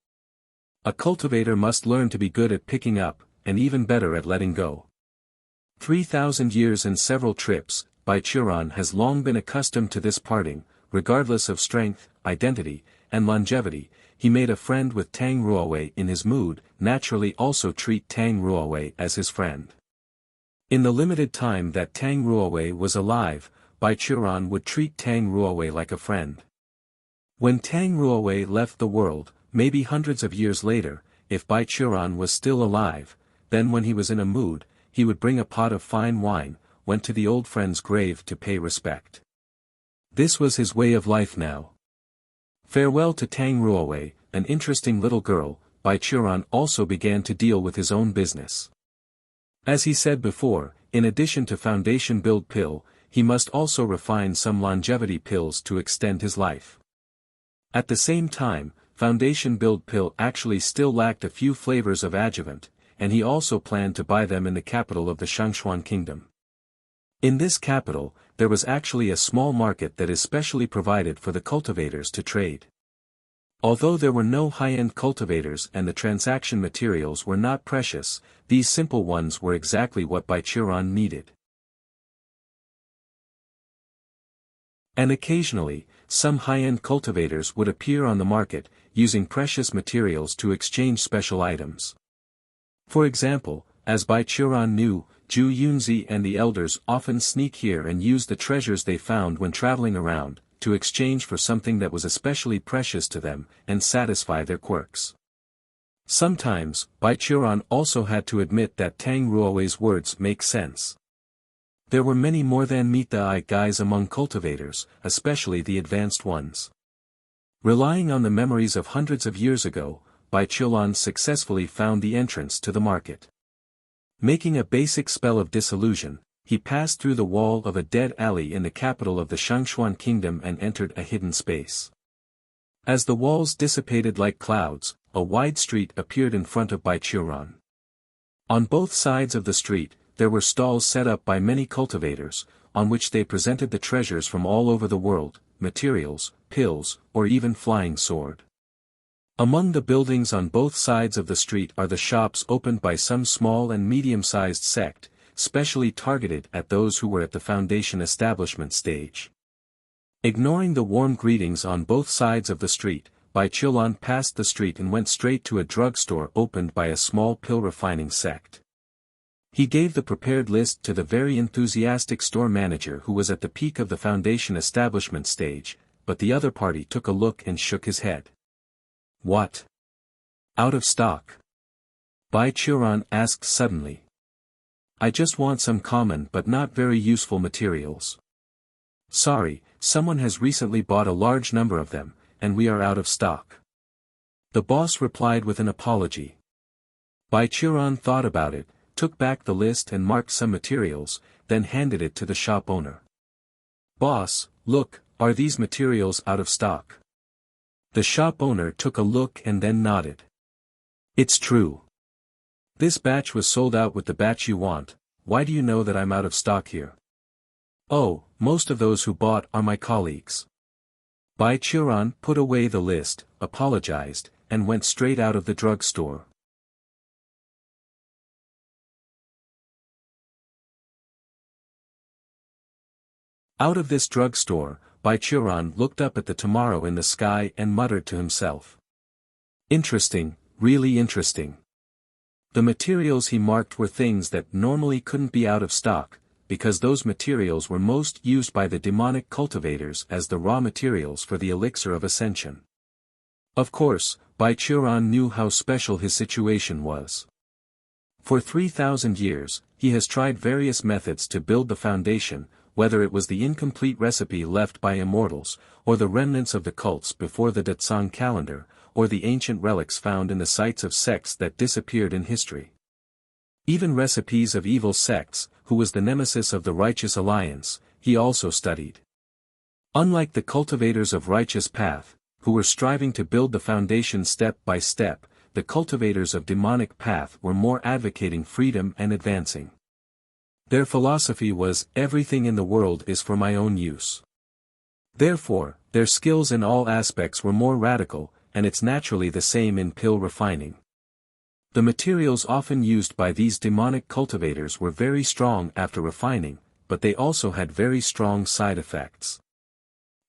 Speaker 1: A cultivator must learn to be good at picking up, and even better at letting go. 3,000 years and several trips, Baichuran has long been accustomed to this parting, regardless of strength, identity, and longevity. He made a friend with Tang Ruowei in his mood, naturally also treat Tang Ruowei as his friend. In the limited time that Tang Ruowei was alive, Baichuran would treat Tang Ruowei like a friend. When Tang Ruowei left the world, maybe hundreds of years later, if Baichuran was still alive, then when he was in a mood, he would bring a pot of fine wine, went to the old friend's grave to pay respect. This was his way of life now. Farewell to Tang Ruowei, an interesting little girl. Baichuran also began to deal with his own business. As he said before, in addition to foundation build pill, he must also refine some longevity pills to extend his life. At the same time, foundation build pill actually still lacked a few flavors of adjuvant, and he also planned to buy them in the capital of the Shangxuan kingdom. In this capital, there was actually a small market that is specially provided for the cultivators to trade. Although there were no high-end cultivators and the transaction materials were not precious, these simple ones were exactly what Baichuran needed. And occasionally, some high-end cultivators would appear on the market, using precious materials to exchange special items. For example, as Baichuran knew, Zhu Yunzi and the elders often sneak here and use the treasures they found when traveling around, to exchange for something that was especially precious to them, and satisfy their quirks. Sometimes, Baichuran also had to admit that Tang Ruowei's words make sense. There were many more than meet the eye guys among cultivators, especially the advanced ones. Relying on the memories of hundreds of years ago, Baichuran successfully found the entrance to the market. Making a basic spell of disillusion, he passed through the wall of a dead alley in the capital of the Shangxuan kingdom and entered a hidden space. As the walls dissipated like clouds, a wide street appeared in front of Baichuran. On both sides of the street, there were stalls set up by many cultivators, on which they presented the treasures from all over the world, materials, pills, or even flying sword. Among the buildings on both sides of the street are the shops opened by some small and medium-sized sect, specially targeted at those who were at the foundation establishment stage. Ignoring the warm greetings on both sides of the street, Baichuran passed the street and went straight to a drugstore opened by a small pill refining sect. He gave the prepared list to the very enthusiastic store manager who was at the peak of the foundation establishment stage, but the other party took a look and shook his head. What? Out of stock? Baichuran asked suddenly. I just want some common but not very useful materials. Sorry, someone has recently bought a large number of them, and we are out of stock. The boss replied with an apology. Baichuran thought about it, took back the list and marked some materials, then handed it to the shop owner. Boss, look, are these materials out of stock? The shop owner took a look and then nodded. It's true. This batch was sold out with the batch you want. Why do you know that I'm out of stock here? Oh, most of those who bought are my colleagues. Baichuran put away the list, apologized, and went straight out of the drugstore. Out of this drugstore, Baichuran looked up at the tomorrow in the sky and muttered to himself. Interesting, really interesting. The materials he marked were things that normally couldn't be out of stock, because those materials were most used by the demonic cultivators as the raw materials for the elixir of ascension. Of course, Baichuran knew how special his situation was. For 3,000 years, he has tried various methods to build the foundation, whether it was the incomplete recipe left by immortals, or the remnants of the cults before the Datsang calendar, or the ancient relics found in the sites of sects that disappeared in history. Even recipes of evil sects, who was the nemesis of the Righteous Alliance, he also studied. Unlike the cultivators of Righteous Path, who were striving to build the foundation step by step, the cultivators of Demonic Path were more advocating freedom and advancing. Their philosophy was, everything in the world is for my own use. Therefore, their skills in all aspects were more radical, and it's naturally the same in pill refining. The materials often used by these demonic cultivators were very strong after refining, but they also had very strong side effects.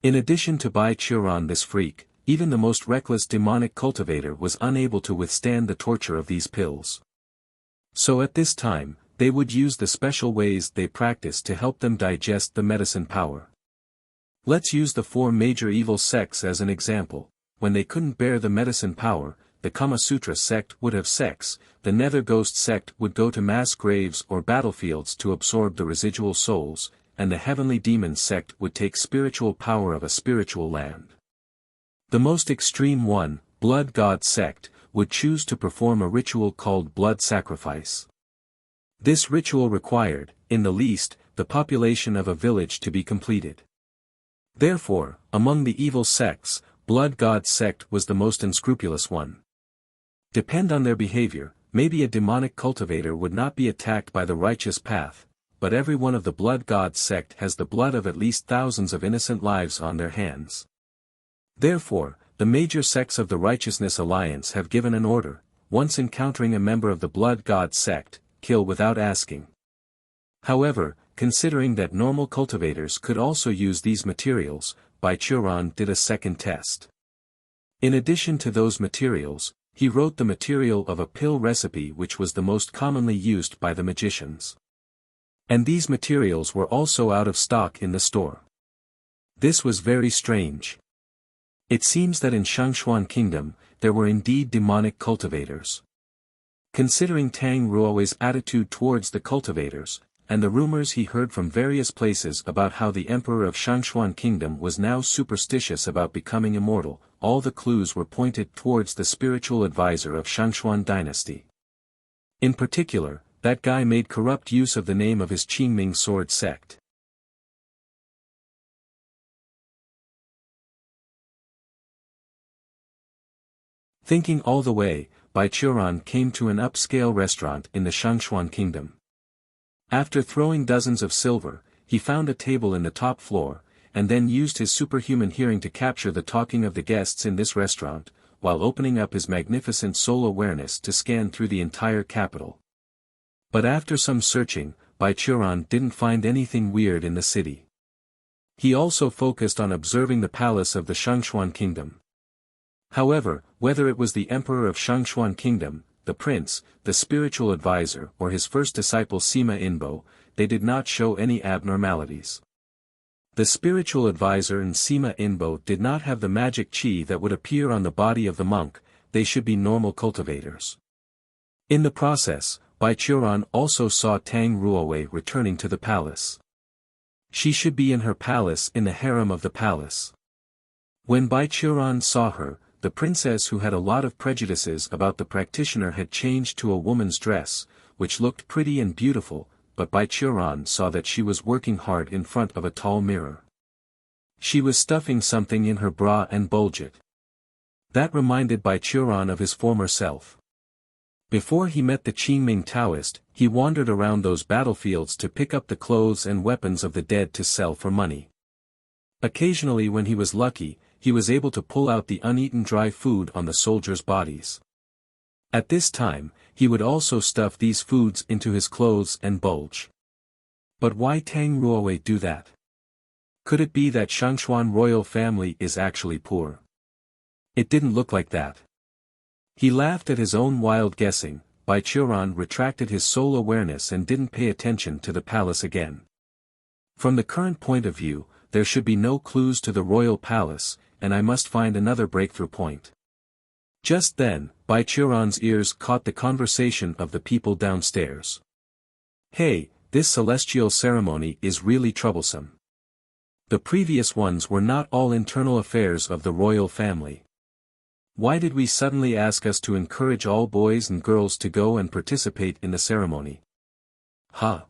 Speaker 1: In addition to Baichuran this freak, even the most reckless demonic cultivator was unable to withstand the torture of these pills. So at this time, they would use the special ways they practiced to help them digest the medicine power. Let's use the 4 major evil sects as an example. When they couldn't bear the medicine power, the Kama Sutra sect would have sex, the Nether Ghost sect would go to mass graves or battlefields to absorb the residual souls, and the Heavenly Demon sect would take spiritual power of a spiritual land. The most extreme one, Blood God sect, would choose to perform a ritual called blood sacrifice. This ritual required, in the least, the population of a village to be completed. Therefore, among the evil sects, Blood God sect was the most unscrupulous one. Depend on their behavior, maybe a demonic cultivator would not be attacked by the Righteous Path, but every one of the Blood God sect has the blood of at least thousands of innocent lives on their hands. Therefore, the major sects of the Righteousness Alliance have given an order, once encountering a member of the Blood God sect, kill without asking. However, considering that normal cultivators could also use these materials, Baichuran did a second test. In addition to those materials, he wrote the material of a pill recipe which was the most commonly used by the magicians. And these materials were also out of stock in the store. This was very strange. It seems that in Shangxuan Kingdom, there were indeed demonic cultivators. Considering Tang Ruo's attitude towards the cultivators, and the rumors he heard from various places about how the Emperor of Shangxuan Kingdom was now superstitious about becoming immortal, all the clues were pointed towards the spiritual advisor of Shangxuan dynasty. In particular, that guy made corrupt use of the name of his Qingming sword sect. Thinking all the way, Baichuran came to an upscale restaurant in the Shangxuan Kingdom. After throwing dozens of silver, he found a table in the top floor, and then used his superhuman hearing to capture the talking of the guests in this restaurant, while opening up his magnificent soul awareness to scan through the entire capital. But after some searching, Baichuran didn't find anything weird in the city. He also focused on observing the palace of the Shangxuan Kingdom. However, whether it was the Emperor of Shangxuan Kingdom, the prince, the spiritual advisor or his first disciple Sima Inbo, they did not show any abnormalities. The spiritual advisor and Sima Inbo did not have the magic qi that would appear on the body of the monk, they should be normal cultivators. In the process, Baichuran also saw Tang Ruowei returning to the palace. She should be in her palace in the harem of the palace. When Baichuran saw her, the princess who had a lot of prejudices about the practitioner had changed to a woman's dress, which looked pretty and beautiful, but Baichuran saw that she was working hard in front of a tall mirror. She was stuffing something in her bra and bulged it. That reminded Baichuran of his former self. Before he met the Qingming Taoist, he wandered around those battlefields to pick up the clothes and weapons of the dead to sell for money. Occasionally when he was lucky, he was able to pull out the uneaten dry food on the soldiers' bodies. At this time, he would also stuff these foods into his clothes and bulge. But why Tang Ruowei do that? Could it be that Shangxuan royal family is actually poor? It didn't look like that. He laughed at his own wild guessing. Baichuran retracted his soul awareness and didn't pay attention to the palace again. From the current point of view, there should be no clues to the royal palace, and I must find another breakthrough point. Just then, Baichuran's ears caught the conversation of the people downstairs. Hey, this celestial ceremony is really troublesome. The previous ones were not all internal affairs of the royal family. Why did we suddenly ask us to encourage all boys and girls to go and participate in the ceremony? Huh.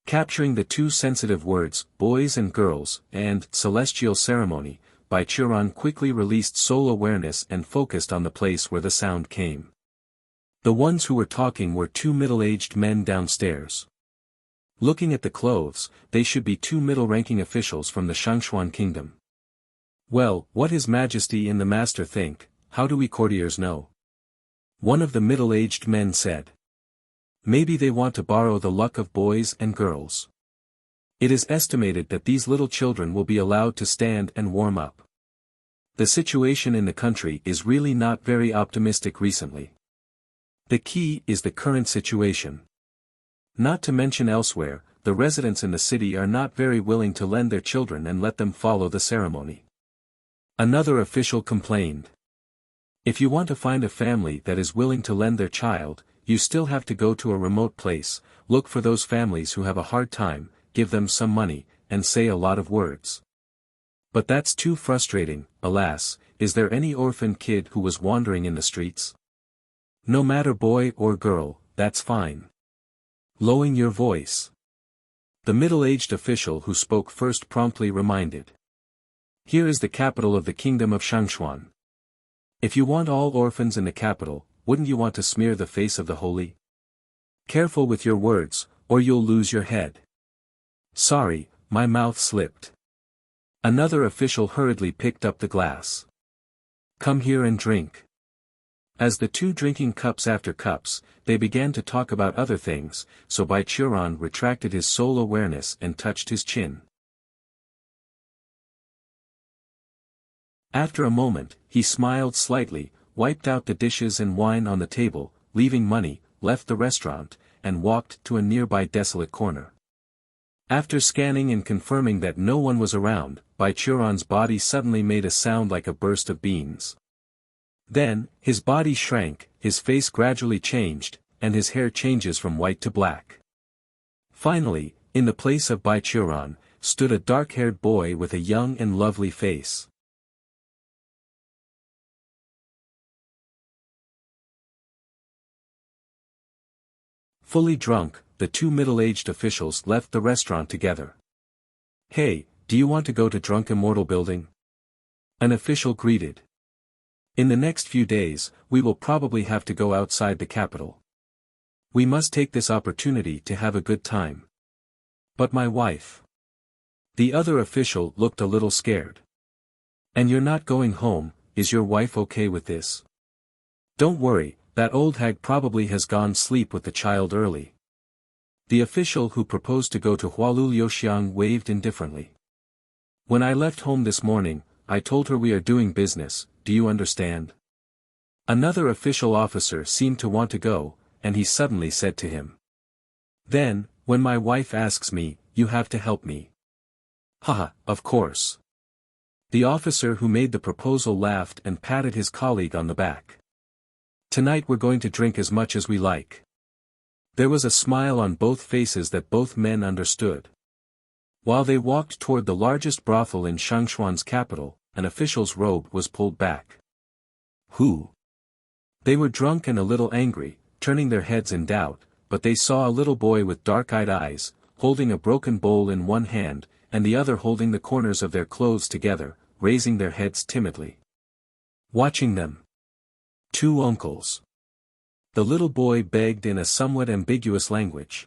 Speaker 1: Capturing the two sensitive words, boys and girls, and celestial ceremony, Baichuran quickly released soul awareness and focused on the place where the sound came. The ones who were talking were two middle-aged men downstairs. Looking at the clothes, they should be two middle-ranking officials from the Shangxuan Kingdom. Well, what His Majesty and the Master think, how do we courtiers know? One of the middle-aged men said. Maybe they want to borrow the luck of boys and girls. It is estimated that these little children will be allowed to stand and warm up. The situation in the country is really not very optimistic recently. The key is the current situation. Not to mention elsewhere, the residents in the city are not very willing to lend their children and let them follow the ceremony. Another official complained. If you want to find a family that is willing to lend their child, you still have to go to a remote place, look for those families who have a hard time, give them some money, and say a lot of words. But that's too frustrating, alas, is there any orphan kid who was wandering in the streets? No matter boy or girl, that's fine. Lowering your voice. The middle-aged official who spoke first promptly reminded. Here is the capital of the kingdom of Shangxuan. If you want all orphans in the capital, wouldn't you want to smear the face of the holy? Careful with your words, or you'll lose your head. Sorry, my mouth slipped. Another official hurriedly picked up the glass. Come here and drink. As the two drinking cups after cups, they began to talk about other things, so Betrothal retracted his soul awareness and touched his chin. After a moment, he smiled slightly, wiped out the dishes and wine on the table, leaving money, left the restaurant, and walked to a nearby desolate corner. After scanning and confirming that no one was around, Betrothal's body suddenly made a sound like a burst of beans. Then, his body shrank, his face gradually changed, and his hair changes from white to black. Finally, in the place of Betrothal, stood a dark-haired boy with a young and lovely face. Fully drunk, the two middle-aged officials left the restaurant together. "Hey, do you want to go to Drunk Immortal Building?" An official greeted. "In the next few days, we will probably have to go outside the capital. We must take this opportunity to have a good time." "But my wife." The other official looked a little scared. "And you're not going home, is your wife okay with this?" "Don't worry, that old hag probably has gone sleep with the child early." The official who proposed to go to Hualulioxiang waved indifferently. "When I left home this morning, I told her we are doing business, do you understand?" Another official officer seemed to want to go, and he suddenly said to him. "Then, when my wife asks me, you have to help me." "Haha, of course." The officer who made the proposal laughed and patted his colleague on the back. "Tonight we're going to drink as much as we like." There was a smile on both faces that both men understood. While they walked toward the largest brothel in Shangxuan's capital, an official's robe was pulled back. "Who?" They were drunk and a little angry, turning their heads in doubt, but they saw a little boy with dark-eyed eyes, holding a broken bowl in one hand, and the other holding the corners of their clothes together, raising their heads timidly. Watching them. Two uncles. The little boy begged in a somewhat ambiguous language.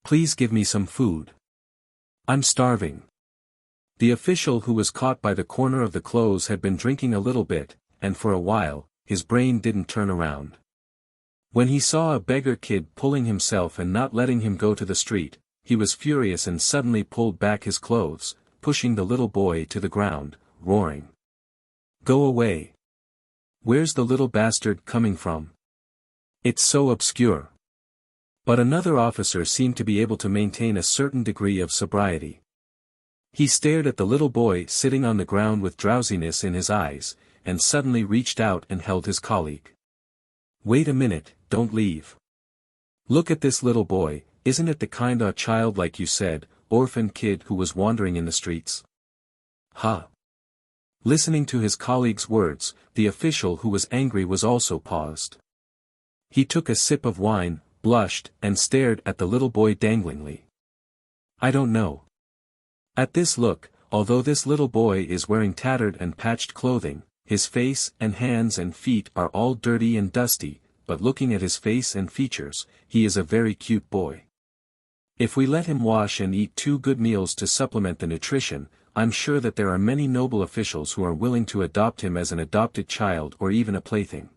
Speaker 1: "Please give me some food. I'm starving." The official who was caught by the corner of the clothes had been drinking a little bit, and for a while, his brain didn't turn around. When he saw a beggar kid pulling himself and not letting him go to the street, he was furious and suddenly pulled back his clothes, pushing the little boy to the ground, roaring. "Go away! Where's the little bastard coming from? It's so obscure." But another officer seemed to be able to maintain a certain degree of sobriety. He stared at the little boy sitting on the ground with drowsiness in his eyes, and suddenly reached out and held his colleague. "Wait a minute, don't leave. Look at this little boy, isn't it the kinda child like you said, orphan kid who was wandering in the streets?" "Huh." Listening to his colleague's words, the official who was angry was also paused. He took a sip of wine, blushed, and stared at the little boy danglingly. "I don't know." At this look, although this little boy is wearing tattered and patched clothing, his face and hands and feet are all dirty and dusty, but looking at his face and features, he is a very cute boy. If we let him wash and eat 2 good meals to supplement the nutrition, I'm sure that there are many noble officials who are willing to adopt him as an adopted child or even a plaything.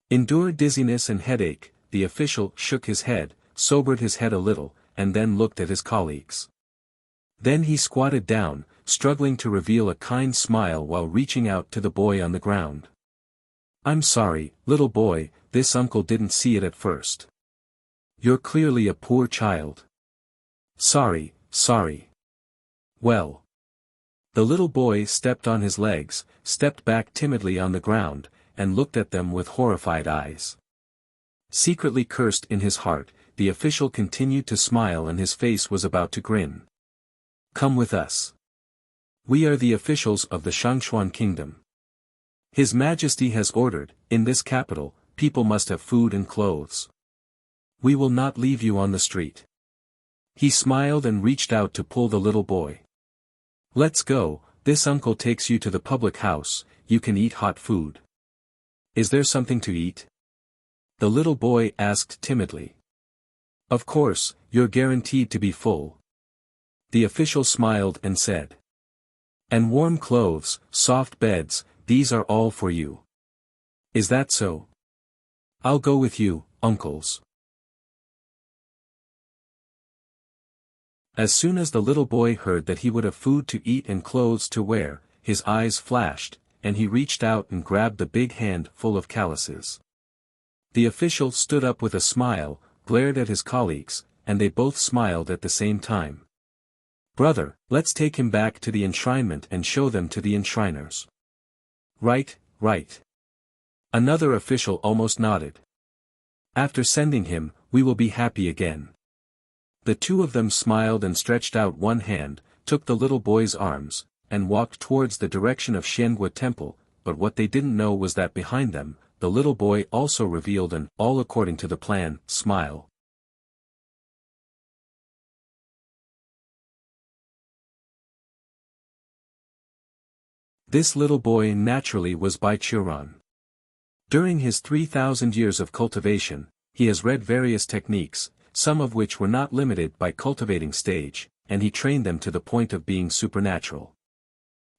Speaker 1: Endure dizziness and headache, the official shook his head, sobered his head a little, and then looked at his colleagues. Then he squatted down, struggling to reveal a kind smile while reaching out to the boy on the ground. "I'm sorry, little boy, this uncle didn't see it at first. You're clearly a poor child. Sorry. Well." The little boy stepped on his legs, stepped back timidly on the ground, and looked at them with horrified eyes. Secretly cursed in his heart, the official continued to smile and his face was about to grin. "Come with us. We are the officials of the Shangxuan kingdom. His Majesty has ordered, in this capital, people must have food and clothes. We will not leave you on the street." He smiled and reached out to pull the little boy. "Let's go, this uncle takes you to the public house, you can eat hot food." "Is there something to eat?" the little boy asked timidly. "Of course, you're guaranteed to be full." The official smiled and said. "And warm clothes, soft beds, these are all for you. Is that so? I'll go with you, uncles. As soon as the little boy heard that he would have food to eat and clothes to wear, his eyes flashed, and he reached out and grabbed the big hand full of calices. The official stood up with a smile, glared at his colleagues, and they both smiled at the same time. Brother, let's take him back to the enshrinement and show them to the enshriners. Right, right. Another official almost nodded. After sending him, we will be happy again. The two of them smiled and stretched out one hand, took the little boy's arms, and walked towards the direction of Shangxuan Temple, but what they didn't know was that behind them, the little boy also revealed an, all according to the plan, smile. This little boy naturally was Baichuran. During his 3,000 years of cultivation, he has read various techniques, some of which were not limited by cultivating stage, and he trained them to the point of being supernatural.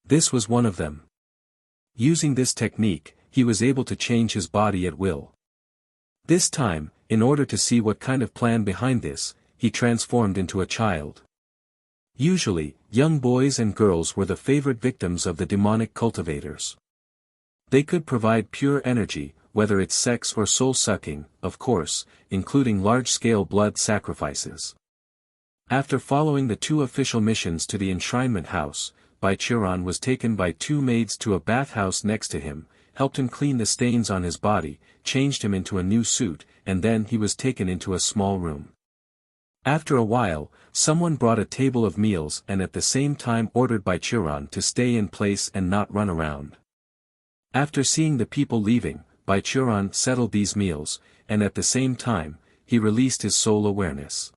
Speaker 1: This was one of them. Using this technique, he was able to change his body at will. This time, in order to see what kind of plan behind this, he transformed into a child. Usually, young boys and girls were the favorite victims of the demonic cultivators. They could provide pure energy, whether it's sex or soul-sucking, of course, including large-scale blood sacrifices. After following the two official missions to the enshrinement house, Baichuran was taken by two maids to a bathhouse next to him, helped him clean the stains on his body, changed him into a new suit, and then he was taken into a small room. After a while, someone brought a table of meals and at the same time ordered Baichuran to stay in place and not run around. After seeing the people leaving, Baichuran settled these meals, and at the same time, he released his soul awareness.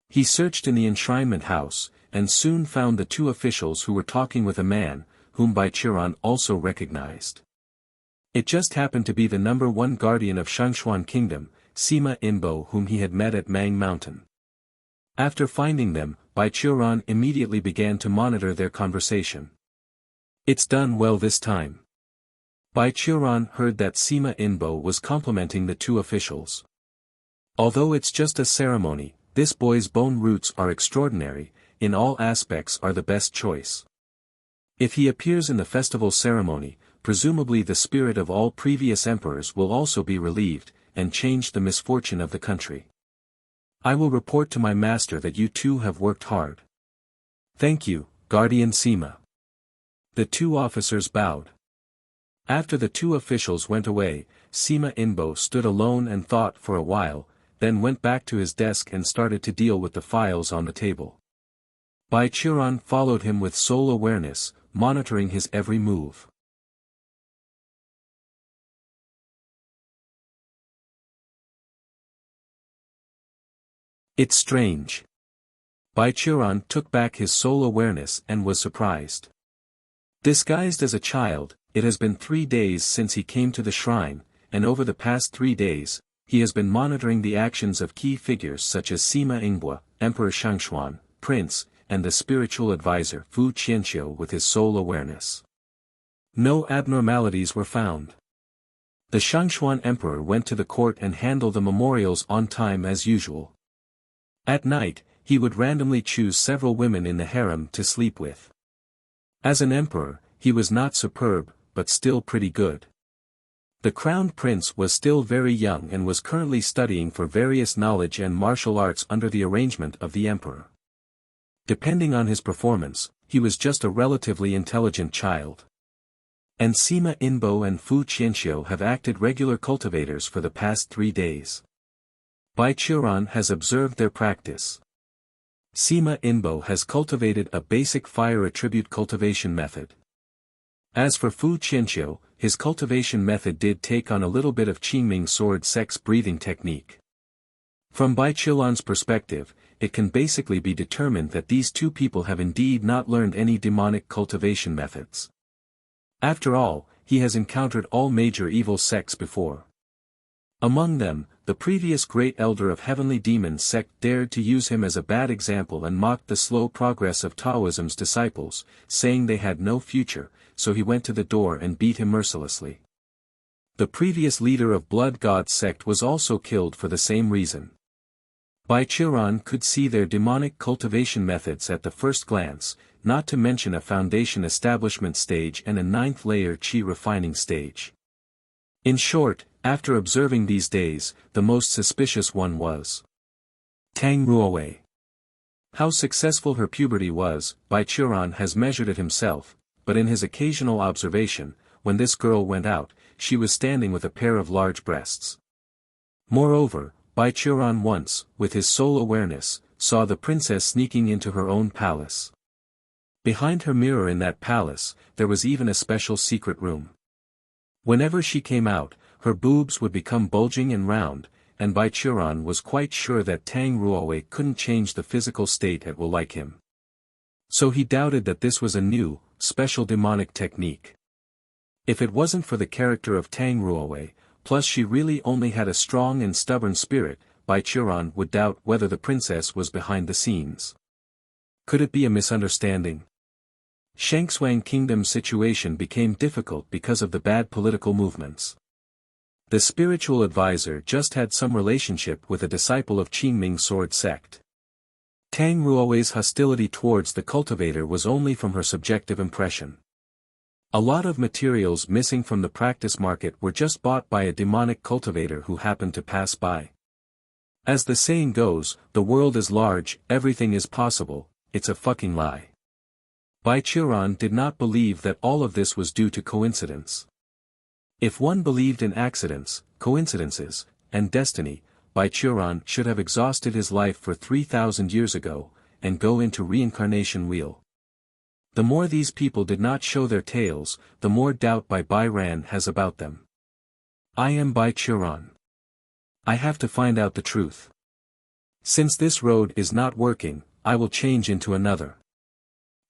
Speaker 1: He searched in the enshrinement house, and soon found the two officials who were talking with a man, whom Baichuran also recognized. It just happened to be the number one guardian of Shangxuan Kingdom, Sima Inbo, whom he had met at Mang Mountain. After finding them, Baichuran immediately began to monitor their conversation. It's done well this time. Baichuran heard that Sima Inbo was complimenting the two officials. Although it's just a ceremony, this boy's bone roots are extraordinary, in all aspects are the best choice. If he appears in the festival ceremony, presumably the spirit of all previous emperors will also be relieved, and change the misfortune of the country. I will report to my master that you two have worked hard. Thank you, Guardian Sima. The two officers bowed. After the two officials went away, Sima Inbo stood alone and thought for a while, then went back to his desk and started to deal with the files on the table. Baichuran followed him with soul awareness, monitoring his every move. It's strange. Baichuran took back his soul awareness and was surprised. Disguised as a child, it has been 3 days since he came to the shrine, and over the past 3 days, he has been monitoring the actions of key figures such as Sima Inbo, Emperor Shangxuan, Prince, and the spiritual advisor Fu Qianqiu with his soul awareness. No abnormalities were found. The Shangxuan Emperor went to the court and handled the memorials on time as usual. At night, he would randomly choose several women in the harem to sleep with. As an emperor, he was not superb, but still pretty good. The crowned prince was still very young and was currently studying for various knowledge and martial arts under the arrangement of the emperor. Depending on his performance, he was just a relatively intelligent child. And Sima Inbo and Fu Qianqiu have acted regular cultivators for the past 3 days. Baichuran has observed their practice. Sima Inbo has cultivated a basic fire attribute cultivation method. As for Fu Qianqiu, his cultivation method did take on a little bit of Qingming sword sex breathing technique. From Baichuran's perspective, it can basically be determined that these two people have indeed not learned any demonic cultivation methods. After all, he has encountered all major evil sects before. Among them, the previous great elder of heavenly demons sect dared to use him as a bad example and mocked the slow progress of Taoism's disciples, saying they had no future, so he went to the door and beat him mercilessly. The previous leader of Blood God's sect was also killed for the same reason. Baichuran could see their demonic cultivation methods at the first glance, not to mention a foundation establishment stage and a 9th layer qi refining stage. In short, after observing these days, the most suspicious one was Tang Ruowei. How successful her puberty was, Baichuran has measured it himself, but in his occasional observation, when this girl went out, she was standing with a pair of large breasts. Moreover, Baichuran once, with his sole awareness, saw the princess sneaking into her own palace. Behind her mirror in that palace, there was even a special secret room. Whenever she came out, her boobs would become bulging and round, and Baichuran was quite sure that Tang Ruowei couldn't change the physical state at will like him. So he doubted that this was a new, special demonic technique. If it wasn't for the character of Tang Ruowei, plus she really only had a strong and stubborn spirit, Baichuran would doubt whether the princess was behind the scenes. Could it be a misunderstanding? Shangxuan Kingdom's situation became difficult because of the bad political movements. The spiritual advisor just had some relationship with a disciple of Qingming sword sect. Tang Ruowei's hostility towards the cultivator was only from her subjective impression. A lot of materials missing from the practice market were just bought by a demonic cultivator who happened to pass by. As the saying goes, the world is large, everything is possible, it's a fucking lie. Baichuran did not believe that all of this was due to coincidence. If one believed in accidents, coincidences, and destiny, Baichuran should have exhausted his life for 3,000 years ago, and go into reincarnation wheel. The more these people did not show their tails, the more doubt Baichuran has about them. I am Baichuran. I have to find out the truth. Since this road is not working, I will change into another.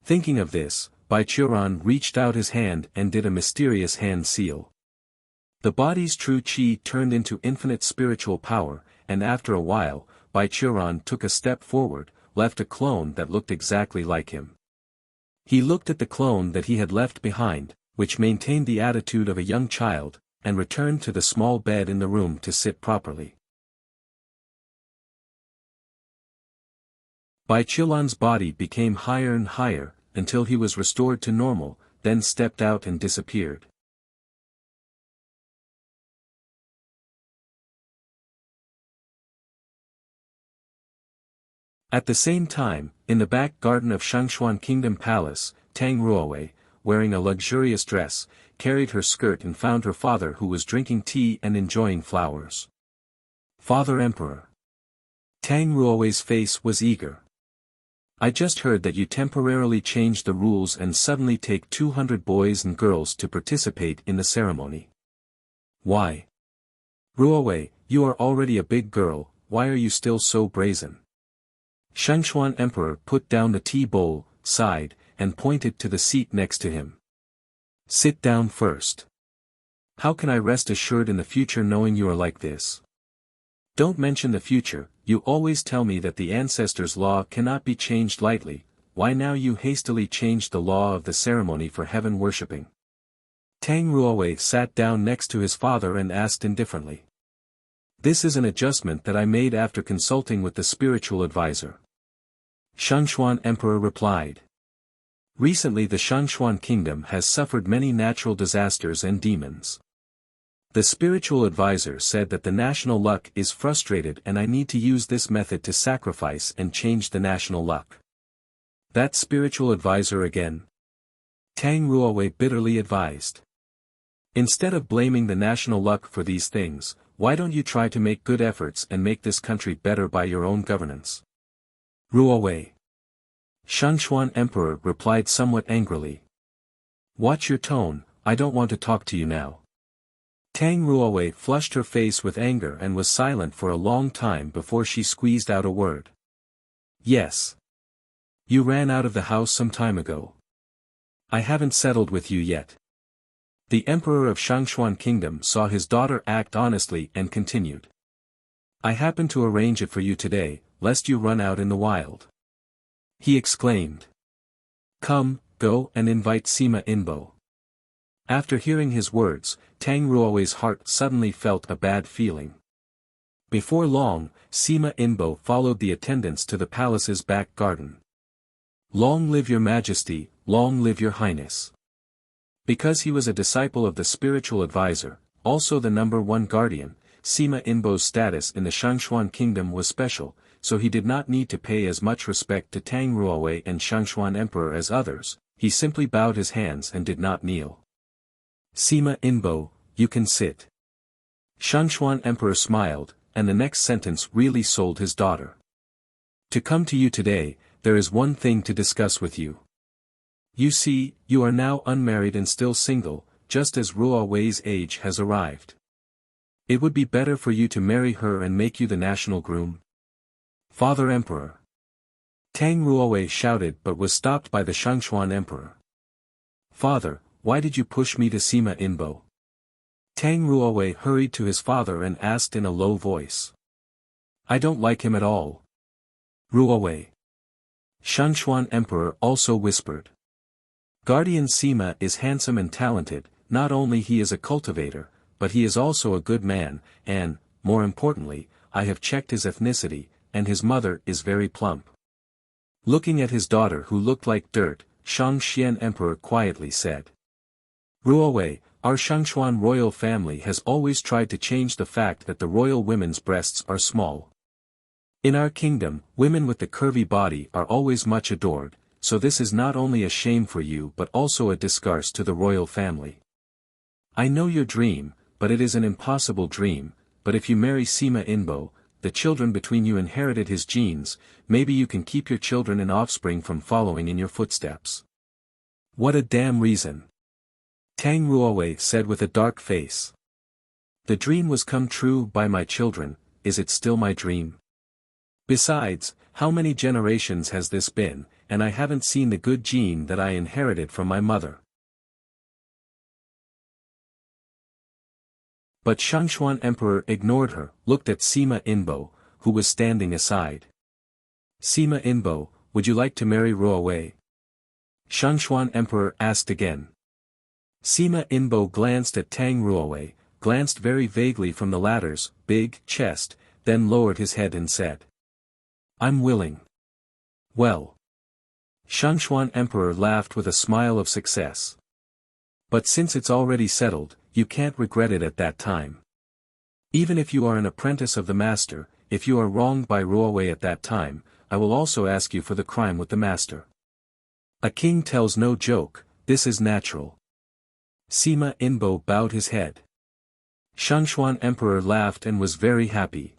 Speaker 1: Thinking of this, Baichuran reached out his hand and did a mysterious hand seal. The body's true qi turned into infinite spiritual power, and after a while, Baichuran took a step forward, left a clone that looked exactly like him. He looked at the clone that he had left behind, which maintained the attitude of a young child, and returned to the small bed in the room to sit properly. Baichuran's body became higher and higher, until he was restored to normal, then stepped out and disappeared. At the same time, in the back garden of Shangxuan Kingdom Palace, Tang Ruowei, wearing a luxurious dress, carried her skirt and found her father who was drinking tea and enjoying flowers. Father Emperor. Tang Ruowei's face was eager. I just heard that you temporarily changed the rules and suddenly take 200 boys and girls to participate in the ceremony. Why? Ruowei, you are already a big girl, why are you still so brazen? Shangxuan Emperor put down the tea bowl, sighed, and pointed to the seat next to him. Sit down first. How can I rest assured in the future knowing you are like this? Don't mention the future, you always tell me that the Ancestor's law cannot be changed lightly, why now you hastily changed the law of the ceremony for heaven worshipping? Tang Ruowei sat down next to his father and asked indifferently. This is an adjustment that I made after consulting with the spiritual advisor. Shangxuan Emperor replied. Recently the Shangxuan Kingdom has suffered many natural disasters and demons. The spiritual advisor said that the national luck is frustrated and I need to use this method to sacrifice and change the national luck. That spiritual advisor again? Tang Ruowei bitterly advised. Instead of blaming the national luck for these things, why don't you try to make good efforts and make this country better by your own governance? Ruowei. Shangxuan Emperor replied somewhat angrily. Watch your tone, I don't want to talk to you now. Tang Ruowei flushed her face with anger and was silent for a long time before she squeezed out a word. Yes. You ran out of the house some time ago. I haven't settled with you yet. The Emperor of Shangxuan Kingdom saw his daughter act honestly and continued. I happened to arrange it for you today, lest you run out in the wild. He exclaimed. Come, go and invite Sima Inbo. After hearing his words, Tang Ruowei's heart suddenly felt a bad feeling. Before long, Sima Inbo followed the attendants to the palace's back garden. Long live your majesty, long live your highness. Because he was a disciple of the spiritual advisor, also the number one guardian, Sima Inbo's status in the Shangxuan kingdom was special, so he did not need to pay as much respect to Tang Ruowei and Shangxuan emperor as others, he simply bowed his hands and did not kneel. Sima Inbo, you can sit. Shangxuan emperor smiled, and the next sentence really sold his daughter. To come to you today, there is one thing to discuss with you. You see, you are now unmarried and still single, just as Ruowei's age has arrived. It would be better for you to marry her and make you the national groom. Father Emperor. Tang Ruowei shouted but was stopped by the Shangxuan emperor. Father, why did you push me to Sima Inbo? Tang Ruowei hurried to his father and asked in a low voice. I don't like him at all. Ruowei. Shangxuan emperor also whispered. Guardian Sima is handsome and talented, not only he is a cultivator, but he is also a good man, and, more importantly, I have checked his ethnicity, and his mother is very plump. Looking at his daughter who looked like dirt, Shangxian emperor quietly said. Ruowei, our Shangxuan royal family has always tried to change the fact that the royal women's breasts are small. In our kingdom, women with the curvy body are always much adored, so this is not only a shame for you but also a disgrace to the royal family. I know your dream, but it is an impossible dream, but if you marry Sima Inbo, the children between you inherited his genes, maybe you can keep your children and offspring from following in your footsteps. What a damn reason. Tang Ruowei said with a dark face. The dream was come true by my children, is it still my dream? Besides, how many generations has this been, and I haven't seen the good gene that I inherited from my mother. But Shangxuan emperor ignored her, looked at Sima Inbo, who was standing aside. Sima Inbo, would you like to marry Ruowei? Shangxuan emperor asked again. Sima Inbo glanced at Tang Ruowei, glanced very vaguely from the latter's big chest, then lowered his head and said. I'm willing. Well. Shangxuan emperor laughed with a smile of success. But since it's already settled, you can't regret it at that time. Even if you are an apprentice of the master, if you are wronged by Ruowei at that time, I will also ask you for the crime with the master. A king tells no joke, this is natural. Sima Inbo bowed his head. Shangxuan emperor laughed and was very happy.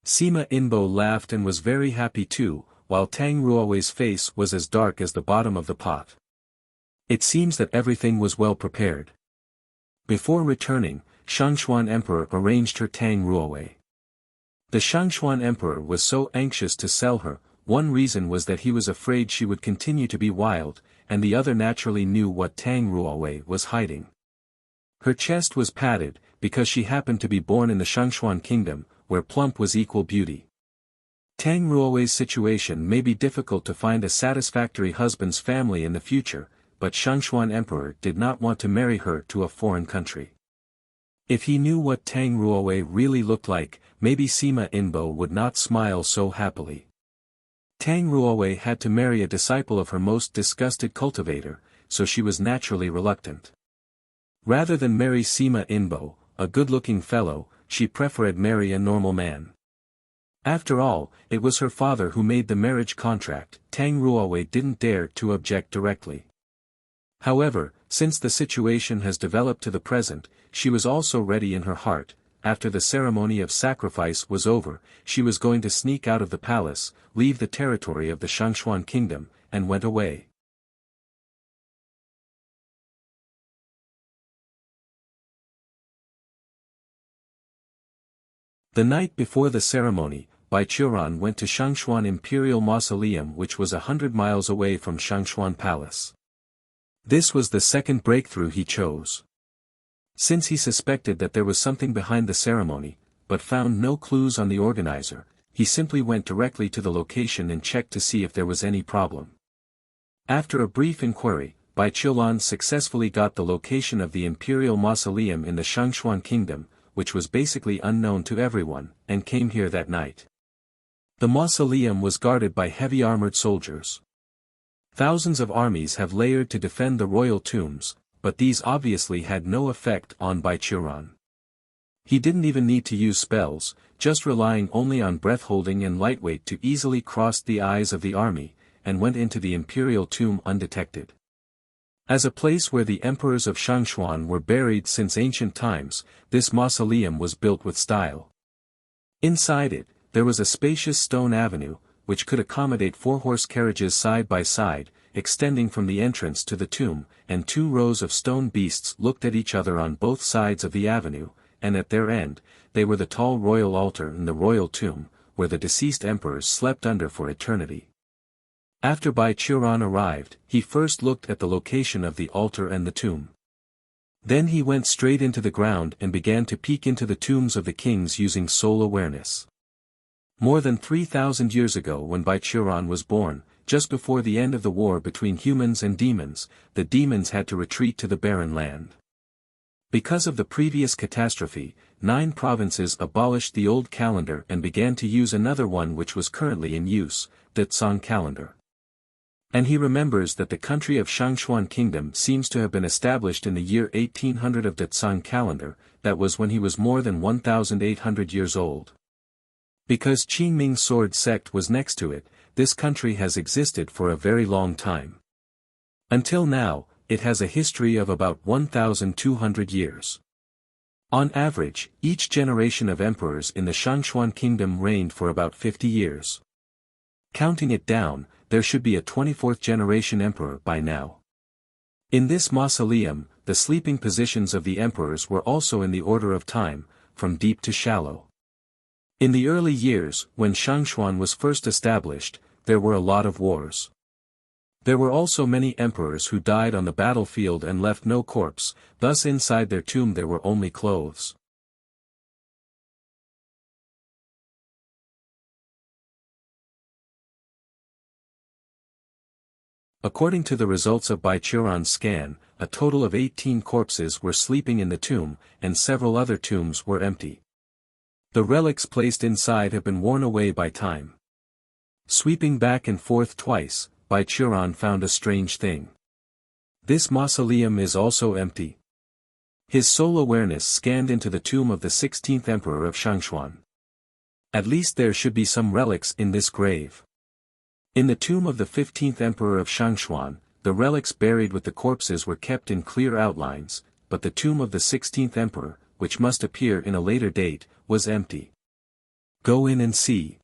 Speaker 1: Sima Inbo laughed and was very happy too, while Tang Ruowei's face was as dark as the bottom of the pot. It seems that everything was well prepared. Before returning, Shangxuan emperor arranged her Tang Ruowei. The Shangxuan emperor was so anxious to sell her, one reason was that he was afraid she would continue to be wild, and the other naturally knew what Tang Ruowei was hiding. Her chest was padded, because she happened to be born in the Shangxuan kingdom, where plump was equal beauty. Tang Ruowei's situation may be difficult to find a satisfactory husband's family in the future, but Shangxuan emperor did not want to marry her to a foreign country. If he knew what Tang Ruowei really looked like, maybe Sima Inbo would not smile so happily. Tang Ruowei had to marry a disciple of her most disgusted cultivator, so she was naturally reluctant. Rather than marry Sima Inbo, a good-looking fellow, she preferred marry a normal man. After all, it was her father who made the marriage contract. Tang Ruowei didn't dare to object directly. However, since the situation has developed to the present, she was also ready in her heart. After the ceremony of sacrifice was over, she was going to sneak out of the palace, leave the territory of the Shangxuan kingdom, and went away. The night before the ceremony, Bai Churan went to Shangxuan Imperial Mausoleum, which was 100 miles away from Shangxuan Palace. This was the second breakthrough he chose. Since he suspected that there was something behind the ceremony, but found no clues on the organizer, he simply went directly to the location and checked to see if there was any problem. After a brief inquiry, Baiqiulan successfully got the location of the Imperial Mausoleum in the Shangxuan kingdom, which was basically unknown to everyone, and came here that night. The mausoleum was guarded by heavy armored soldiers. Thousands of armies have layered to defend the royal tombs, but these obviously had no effect on Baiqiulan. He didn't even need to use spells, just relying only on breath-holding and lightweight to easily cross the eyes of the army, and went into the imperial tomb undetected. As a place where the emperors of Shangxuan were buried since ancient times, this mausoleum was built with style. Inside it, there was a spacious stone avenue, which could accommodate 4 horse carriages side by side, extending from the entrance to the tomb, and 2 rows of stone beasts looked at each other on both sides of the avenue, and at their end, they were the tall royal altar and the royal tomb, where the deceased emperors slept under for eternity. After Baiqiulan arrived, he first looked at the location of the altar and the tomb. Then he went straight into the ground and began to peek into the tombs of the kings using soul awareness. More than 3,000 years ago when Baiqiulan was born, just before the end of the war between humans and demons, the demons had to retreat to the barren land. Because of the previous catastrophe, 9 provinces abolished the old calendar and began to use another one which was currently in use, the Tsang calendar. And he remembers that the country of Shangxuan Kingdom seems to have been established in the year 1800 of the Tsang calendar, that was when he was more than 1,800 years old. Because Qingming sword sect was next to it, this country has existed for a very long time. Until now, it has a history of about 1,200 years. On average, each generation of emperors in the Shangxuan Kingdom reigned for about 50 years. Counting it down, there should be a 24th generation emperor by now. In this mausoleum, the sleeping positions of the emperors were also in the order of time, from deep to shallow. In the early years, when Shangxuan was first established, there were a lot of wars. There were also many emperors who died on the battlefield and left no corpse, thus inside their tomb there were only clothes. According to the results of Baiqiulan's scan, a total of 18 corpses were sleeping in the tomb, and several other tombs were empty. The relics placed inside have been worn away by time. Sweeping back and forth twice, Baiqiulan found a strange thing. This mausoleum is also empty. His soul awareness scanned into the tomb of the 16th emperor of Shangxuan. At least there should be some relics in this grave. In the tomb of the 15th emperor of Shangxuan, the relics buried with the corpses were kept in clear outlines, but the tomb of the 16th emperor, which must appear in a later date, was empty. Go in and see.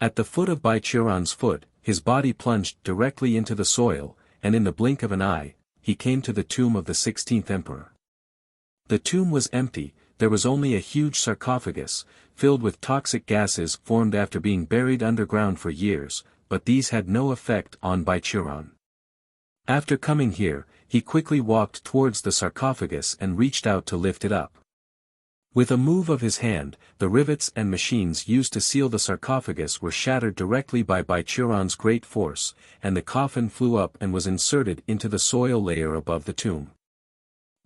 Speaker 1: At the foot of Baiqiulan's foot, his body plunged directly into the soil, and in the blink of an eye, he came to the tomb of the 16th emperor. The tomb was empty, there was only a huge sarcophagus, filled with toxic gases formed after being buried underground for years, but these had no effect on Baiqiulan. After coming here, he quickly walked towards the sarcophagus and reached out to lift it up. With a move of his hand, the rivets and machines used to seal the sarcophagus were shattered directly by Baiqiulan's great force, and the coffin flew up and was inserted into the soil layer above the tomb.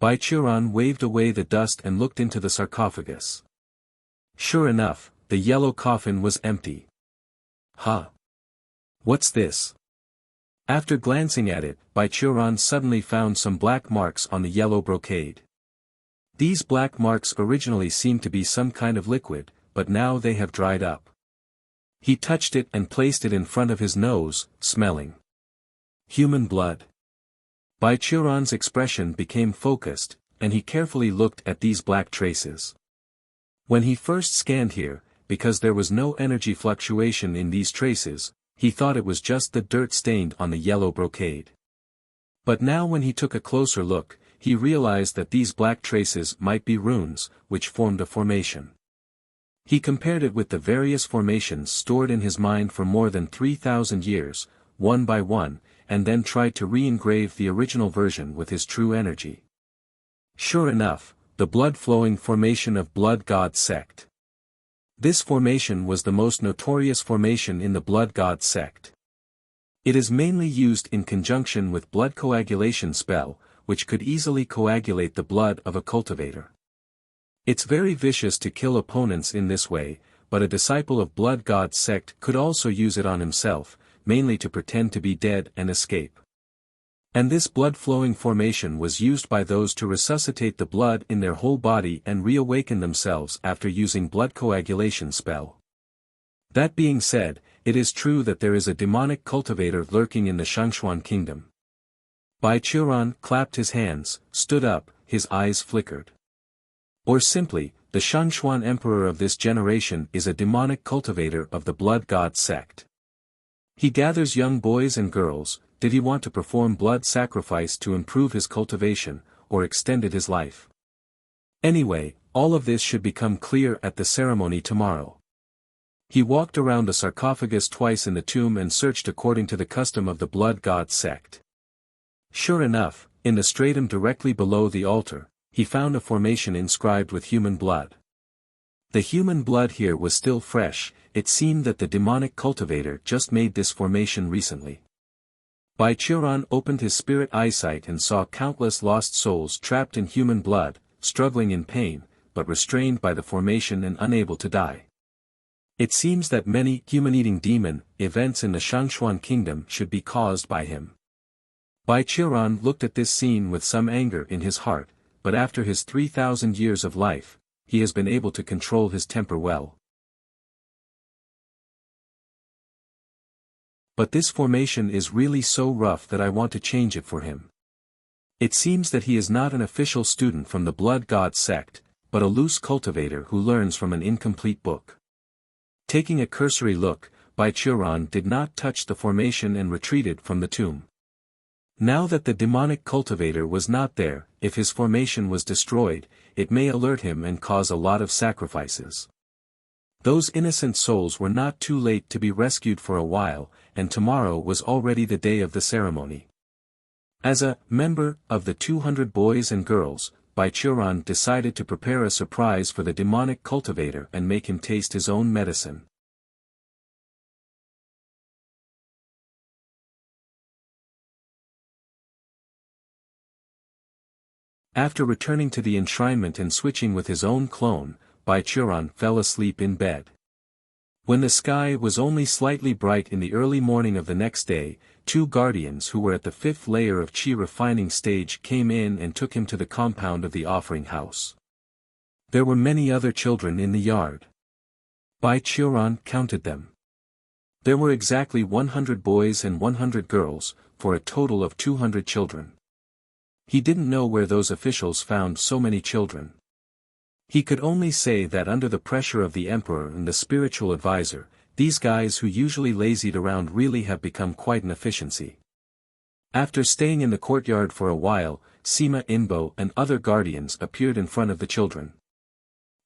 Speaker 1: Baiqiulan waved away the dust and looked into the sarcophagus. Sure enough, the yellow coffin was empty. Huh! What's this? After glancing at it, Baiqiulan suddenly found some black marks on the yellow brocade. These black marks originally seemed to be some kind of liquid, but now they have dried up. He touched it and placed it in front of his nose, smelling. Human blood. Baiqiulan's expression became focused, and he carefully looked at these black traces. When he first scanned here, because there was no energy fluctuation in these traces, he thought it was just the dirt stained on the yellow brocade. But now when he took a closer look, he realized that these black traces might be runes, which formed a formation. He compared it with the various formations stored in his mind for more than 3,000 years, one by one, and then tried to re-engrave the original version with his true energy. Sure enough, the blood-flowing formation of Blood God sect. This formation was the most notorious formation in the Blood God sect. It is mainly used in conjunction with blood coagulation spell, which could easily coagulate the blood of a cultivator. It's very vicious to kill opponents in this way, but a disciple of Blood God sect could also use it on himself, mainly to pretend to be dead and escape. And this blood-flowing formation was used by those to resuscitate the blood in their whole body and reawaken themselves after using blood coagulation spell. That being said, it is true that there is a demonic cultivator lurking in the Shangxuan kingdom. Bai Qiuran clapped his hands, stood up, his eyes flickered. Or simply, the Shangxuan emperor of this generation is a demonic cultivator of the Blood God sect. He gathers young boys and girls. Did he want to perform blood sacrifice to improve his cultivation, or extended his life? Anyway, all of this should become clear at the ceremony tomorrow. He walked around the sarcophagus twice in the tomb and searched according to the custom of the Blood God sect. Sure enough, in the stratum directly below the altar, he found a formation inscribed with human blood. The human blood here was still fresh. It seemed that the demonic cultivator just made this formation recently. Bai Qiuran opened his spirit eyesight and saw countless lost souls trapped in human blood, struggling in pain, but restrained by the formation and unable to die. It seems that many human-eating demon events in the Shangxuan kingdom should be caused by him. Bai Qiuran looked at this scene with some anger in his heart, but after his 3,000 years of life, he has been able to control his temper well. But this formation is really so rough that I want to change it for him. It seems that he is not an official student from the Blood God sect, but a loose cultivator who learns from an incomplete book. Taking a cursory look, Bai Qiuran did not touch the formation and retreated from the tomb. Now that the demonic cultivator was not there, if his formation was destroyed, it may alert him and cause a lot of sacrifices. Those innocent souls were not too late to be rescued for a while, and tomorrow was already the day of the ceremony. As a member of the 200 boys and girls, Bai Qiuran decided to prepare a surprise for the demonic cultivator and make him taste his own medicine. After returning to the enshrinement and switching with his own clone, Bai Qiuran fell asleep in bed. When the sky was only slightly bright in the early morning of the next day, two guardians who were at the 5th layer of qi refining stage came in and took him to the compound of the offering house. There were many other children in the yard. Bai Qiuran counted them. There were exactly 100 boys and 100 girls, for a total of 200 children. He didn't know where those officials found so many children. He could only say that under the pressure of the emperor and the spiritual advisor, these guys who usually lazied around really have become quite an efficiency. After staying in the courtyard for a while, Sima Inbo and other guardians appeared in front of the children.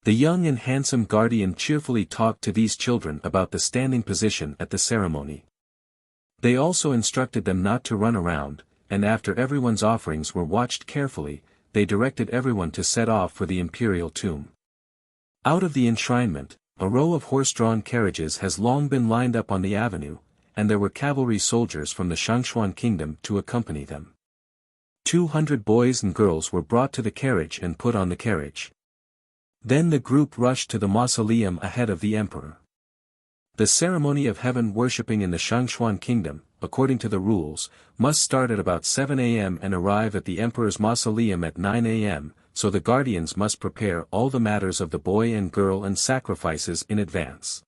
Speaker 1: The young and handsome guardian cheerfully talked to these children about the standing position at the ceremony. They also instructed them not to run around, and after everyone's offerings were watched carefully, they directed everyone to set off for the Imperial tomb. Out of the enshrinement, a row of horse-drawn carriages has long been lined up on the avenue, and there were cavalry soldiers from the Shangxuan kingdom to accompany them. 200 boys and girls were brought to the carriage and put on the carriage. Then the group rushed to the mausoleum ahead of the emperor. The ceremony of heaven worshipping in the Shangxuan kingdom, according to the rules, must start at about 7 a.m. and arrive at the emperor's mausoleum at 9 a.m., so the guardians must prepare all the matters of the boy and girl and sacrifices in advance.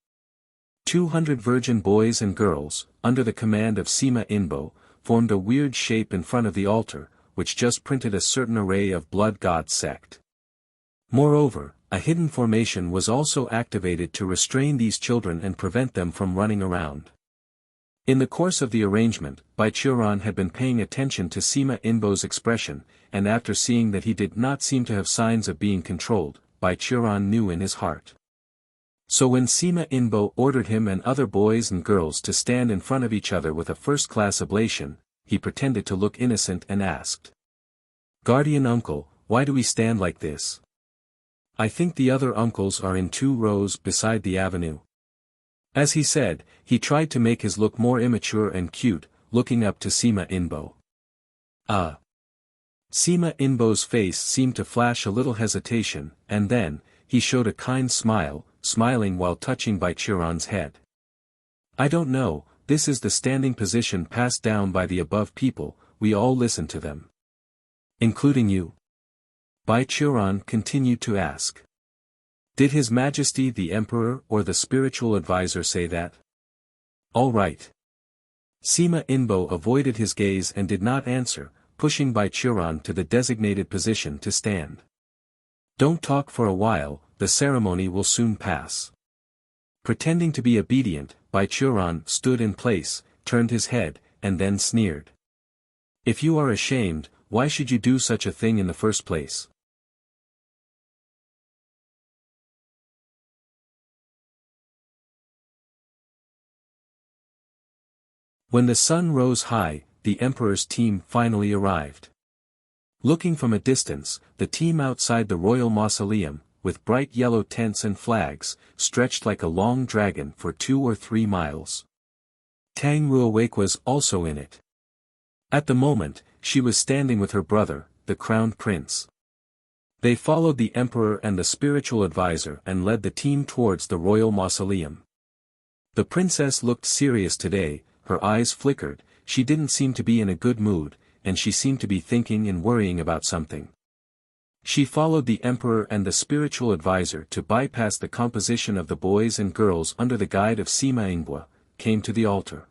Speaker 1: 200 virgin boys and girls, under the command of Sima Inbo, formed a weird shape in front of the altar, which just printed a certain array of Blood God sect. Moreover, a hidden formation was also activated to restrain these children and prevent them from running around. In the course of the arrangement, Bai Qiuran had been paying attention to Sima Inbo's expression, and after seeing that he did not seem to have signs of being controlled, Bai Qiuran knew in his heart. So when Sima Inbo ordered him and other boys and girls to stand in front of each other with a first-class oblation, he pretended to look innocent and asked, "Guardian uncle, why do we stand like this? I think the other uncles are in 2 rows beside the avenue." As he said, he tried to make his look more immature and cute, looking up to Sima Inbo. Ah! Sima Inbo's face seemed to flash a little hesitation, and then, he showed a kind smile, smiling while touching Baichuran's head. I don't know, this is the standing position passed down by the above people, we all listen to them. Including you? Baichuran continued to ask. Did His Majesty the Emperor or the spiritual advisor say that? All right. Sima Inbo avoided his gaze and did not answer, pushing Baichuran to the designated position to stand. Don't talk for a while, the ceremony will soon pass. Pretending to be obedient, Baichuran stood in place, turned his head, and then sneered. If you are ashamed, why should you do such a thing in the first place? When the sun rose high, the Emperor's team finally arrived. Looking from a distance, the team outside the royal mausoleum, with bright yellow tents and flags, stretched like a long dragon for 2 or 3 miles. Tang Ruowake was also in it. At the moment, she was standing with her brother, the crowned prince. They followed the emperor and the spiritual advisor and led the team towards the royal mausoleum. The princess looked serious today, her eyes flickered, she didn't seem to be in a good mood, and she seemed to be thinking and worrying about something. She followed the emperor and the spiritual advisor to bypass the composition of the boys and girls under the guide of Sima Ingbo, came to the altar.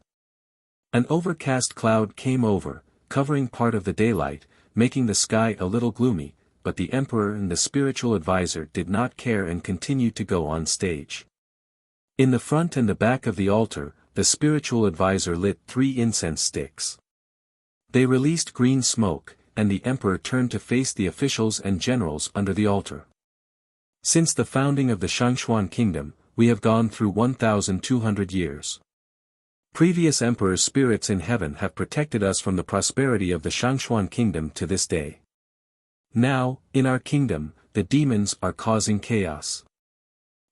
Speaker 1: An overcast cloud came over, covering part of the daylight, making the sky a little gloomy, but the emperor and the spiritual advisor did not care and continued to go on stage. In the front and the back of the altar, the spiritual advisor lit 3 incense sticks. They released green smoke, and the emperor turned to face the officials and generals under the altar. Since the founding of the Shangxuan kingdom, we have gone through 1,200 years. Previous emperors' spirits in heaven have protected us from the prosperity of the Shangxuan kingdom to this day. Now, in our kingdom, the demons are causing chaos.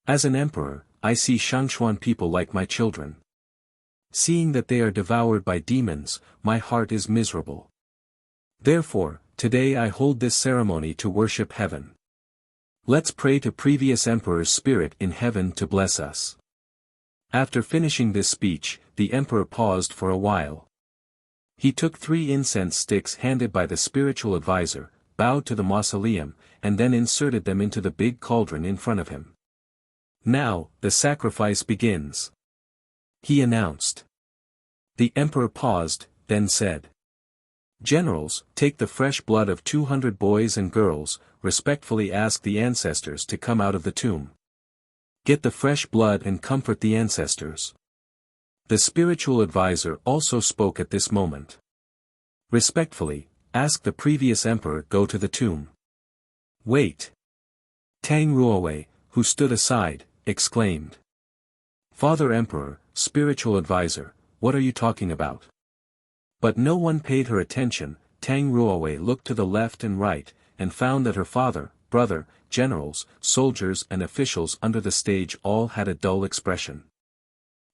Speaker 1: As an emperor, I see Shangxuan people like my children. Seeing that they are devoured by demons, my heart is miserable. Therefore, today I hold this ceremony to worship heaven. Let's pray to previous emperor's spirit in heaven to bless us. After finishing this speech, the emperor paused for a while. He took 3 incense sticks handed by the spiritual advisor, bowed to the mausoleum, and then inserted them into the big cauldron in front of him. Now, the sacrifice begins. He announced. The emperor paused, then said. Generals, take the fresh blood of 200 boys and girls, respectfully ask the ancestors to come out of the tomb. Get the fresh blood and comfort the ancestors. The spiritual advisor also spoke at this moment. Respectfully, ask the previous emperor go to the tomb. Wait. Tang Ruowei, who stood aside, exclaimed. Father Emperor, spiritual advisor, what are you talking about? But no one paid her attention. Tang Ruowei looked to the left and right, and found that her father, brother, generals, soldiers and officials under the stage all had a dull expression.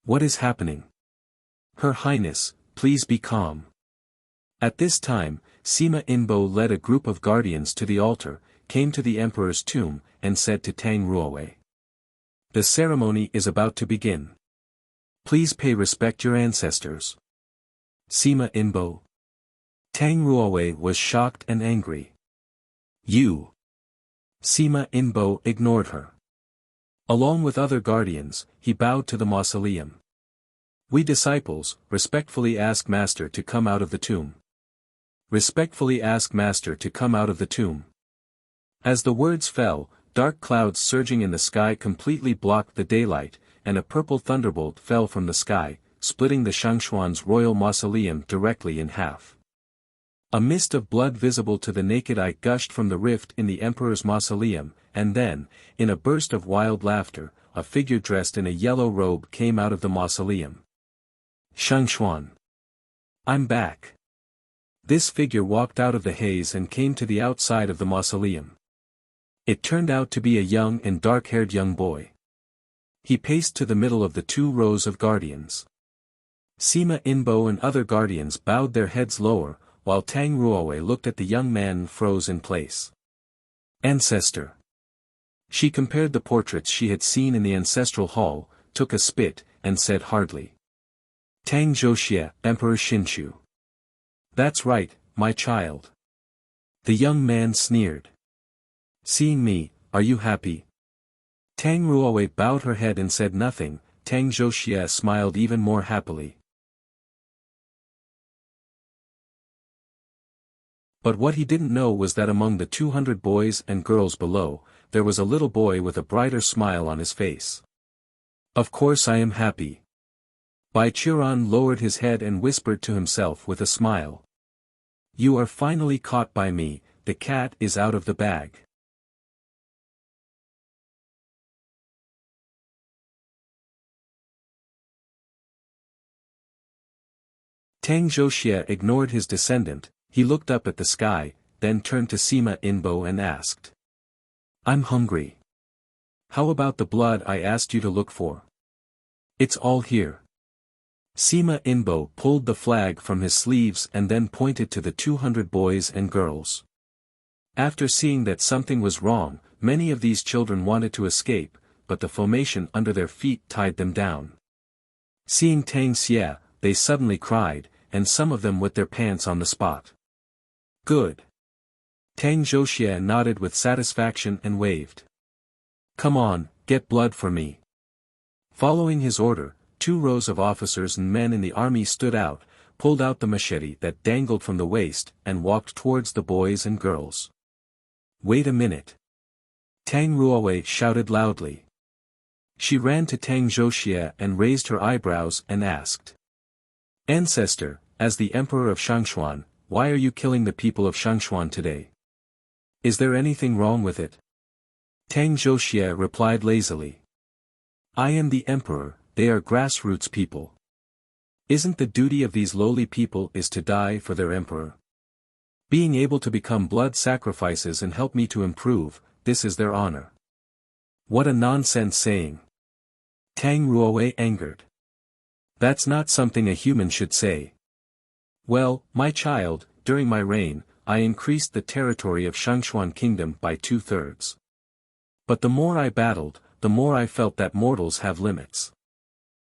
Speaker 1: What is happening? Her Highness, please be calm. At this time, Sima Inbo led a group of guardians to the altar, came to the emperor's tomb, and said to Tang Ruowei. The ceremony is about to begin. Please pay respect your ancestors. Sima Inbo. Tang Ruowei was shocked and angry. You. Sima Inbo ignored her. Along with other guardians, he bowed to the mausoleum. We disciples, respectfully ask Master to come out of the tomb. Respectfully ask Master to come out of the tomb. As the words fell, dark clouds surging in the sky completely blocked the daylight, and a purple thunderbolt fell from the sky, splitting the Shangxuan's royal mausoleum directly in half. A mist of blood visible to the naked eye gushed from the rift in the emperor's mausoleum, and then, in a burst of wild laughter, a figure dressed in a yellow robe came out of the mausoleum. Shangxuan. I'm back. This figure walked out of the haze and came to the outside of the mausoleum. It turned out to be a young and dark-haired young boy. He paced to the middle of the 2 rows of guardians. Sima Inbo and other guardians bowed their heads lower, while Tang Ruowei looked at the young man and froze in place. Ancestor. She compared the portraits she had seen in the ancestral hall, took a spit, and said hardly. Tang Zhouxie, Emperor Xinshu. That's right, my child. The young man sneered. Seeing me, are you happy? Tang Ruowei bowed her head and said nothing. Tang Zhouxie smiled even more happily. But what he didn't know was that among the 200 boys and girls below, there was a little boy with a brighter smile on his face. Of course I am happy. Bai Qiran lowered his head and whispered to himself with a smile. You are finally caught by me, the cat is out of the bag. Tang Zhouxie ignored his descendant. He looked up at the sky, then turned to Sima Inbo and asked. I'm hungry. How about the blood I asked you to look for? It's all here. Sima Inbo pulled the flag from his sleeves and then pointed to the 200 boys and girls. After seeing that something was wrong, many of these children wanted to escape, but the formation under their feet tied them down. Seeing Tang Xie, they suddenly cried, and some of them wet their pants on the spot. Good. Tang Zhouxie nodded with satisfaction and waved. Come on, get blood for me. Following his order, 2 rows of officers and men in the army stood out, pulled out the machete that dangled from the waist, and walked towards the boys and girls. Wait a minute. Tang Ruowei shouted loudly. She ran to Tang Zhouxie and raised her eyebrows and asked. Ancestor, as the Emperor of Shangxuan, why are you killing the people of Shangxuan today? Is there anything wrong with it? Tang Zhouxie replied lazily. I am the Emperor, they are grassroots people. Isn't the duty of these lowly people is to die for their Emperor? Being able to become blood sacrifices and help me to improve, this is their honor. What a nonsense saying. Tang Ruowei angered. That's not something a human should say. Well, my child, during my reign, I increased the territory of Shangxuan kingdom by 2/3. But the more I battled, the more I felt that mortals have limits.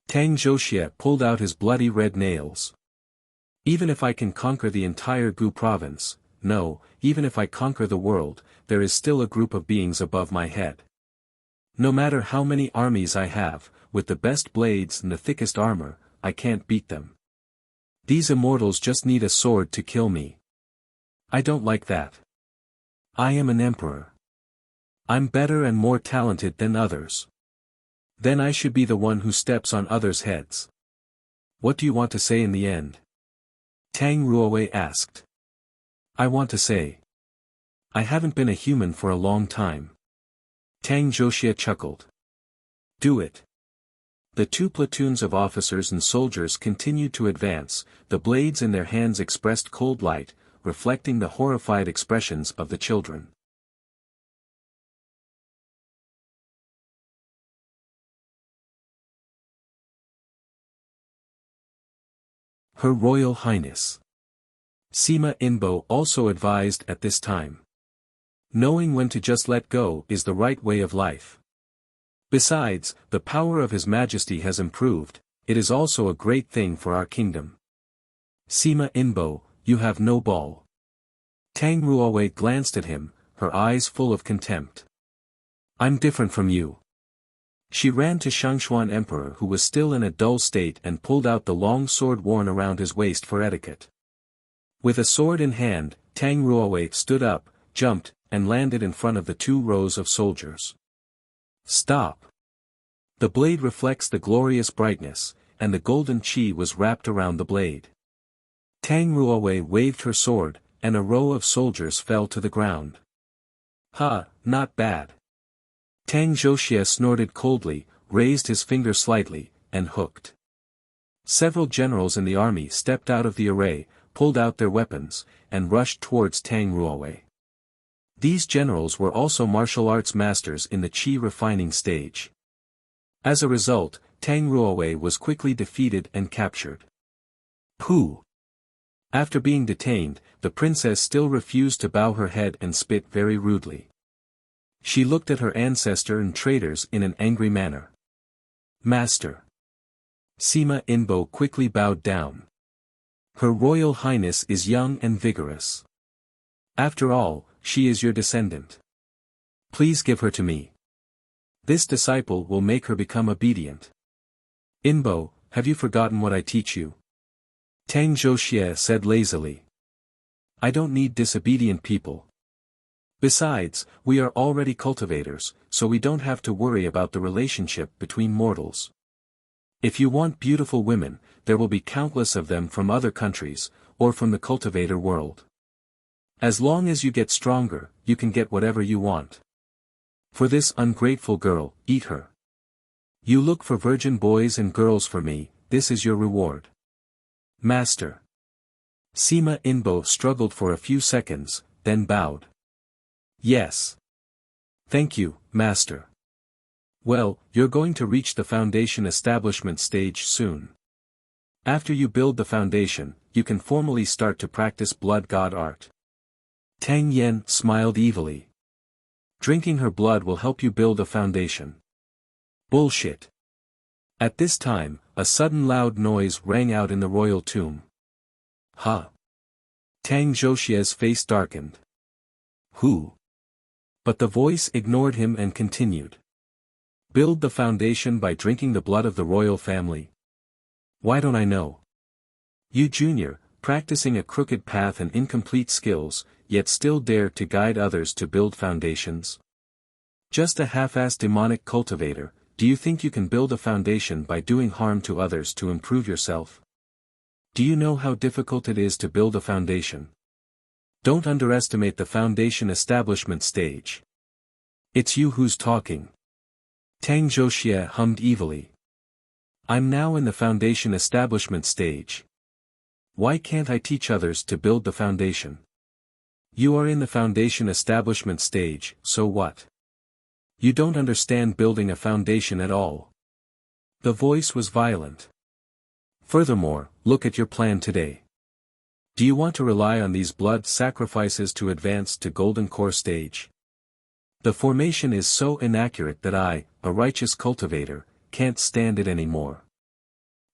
Speaker 1: Tang Zhouxie pulled out his bloody red nails. Even if I can conquer the entire Gu province, no, even if I conquer the world, there is still a group of beings above my head. No matter how many armies I have, with the best blades and the thickest armor, I can't beat them. These immortals just need a sword to kill me. I don't like that. I am an emperor. I'm better and more talented than others. Then I should be the one who steps on others' heads. What do you want to say in the end? Tang Ruowei asked. I want to say. I haven't been a human for a long time. Tang Zhouxie chuckled. Do it. The 2 platoons of officers and soldiers continued to advance, the blades in their hands expressed cold light, reflecting the horrified expressions of the children. Her Royal Highness. Sima Inbo also advised at this time. Knowing when to just let go is the right way of life. Besides, the power of His Majesty has improved, it is also a great thing for our kingdom. Sima Inbo, you have no ball. Tang Ruowei glanced at him, her eyes full of contempt. I'm different from you. She ran to Shangxuan Emperor who was still in a dull state and pulled out the long sword worn around his waist for etiquette. With a sword in hand, Tang Ruowei stood up, jumped, and landed in front of the 2 rows of soldiers. Stop! The blade reflects the glorious brightness, and the golden chi was wrapped around the blade. Tang Ruowei waved her sword, and a row of soldiers fell to the ground. Ha, not bad. Tang Zhouxie snorted coldly, raised his finger slightly, and hooked. Several generals in the army stepped out of the array, pulled out their weapons, and rushed towards Tang Ruowei. These generals were also martial arts masters in the chi refining stage. As a result, Tang Ruowei was quickly defeated and captured. Pooh! After being detained, the princess still refused to bow her head and spit very rudely. She looked at her ancestor and traitors in an angry manner. Master. Sima Inbo quickly bowed down. Her Royal Highness is young and vigorous. After all, she is your descendant. Please give her to me. This disciple will make her become obedient. Inbo, have you forgotten what I teach you? Tang Zhouxie said lazily. I don't need disobedient people. Besides, we are already cultivators, so we don't have to worry about the relationship between mortals. If you want beautiful women, there will be countless of them from other countries, or from the cultivator world. As long as you get stronger, you can get whatever you want. For this ungrateful girl, eat her. You look for virgin boys and girls for me, this is your reward. Master. Sima Inbo struggled for a few seconds, then bowed. Yes. Thank you, Master. Well, you're going to reach the foundation establishment stage soon. After you build the foundation, you can formally start to practice blood god art. Tang Yen smiled evilly. Drinking her blood will help you build a foundation. Bullshit. At this time, a sudden loud noise rang out in the royal tomb. Huh? Tang Zhouxie's face darkened. Who? But the voice ignored him and continued. Build the foundation by drinking the blood of the royal family. Why don't I know? You junior, practicing a crooked path and incomplete skills, yet still dare to guide others to build foundations? Just a half-assed demonic cultivator, do you think you can build a foundation by doing harm to others to improve yourself? Do you know how difficult it is to build a foundation? Don't underestimate the foundation establishment stage. It's you who's talking. Tang Zhouxie hummed evilly. I'm now in the foundation establishment stage. Why can't I teach others to build the foundation? You are in the foundation establishment stage, so what? You don't understand building a foundation at all. The voice was violent. Furthermore, look at your plan today. Do you want to rely on these blood sacrifices to advance to Golden Core stage? The formation is so inaccurate that I, a righteous cultivator, can't stand it anymore.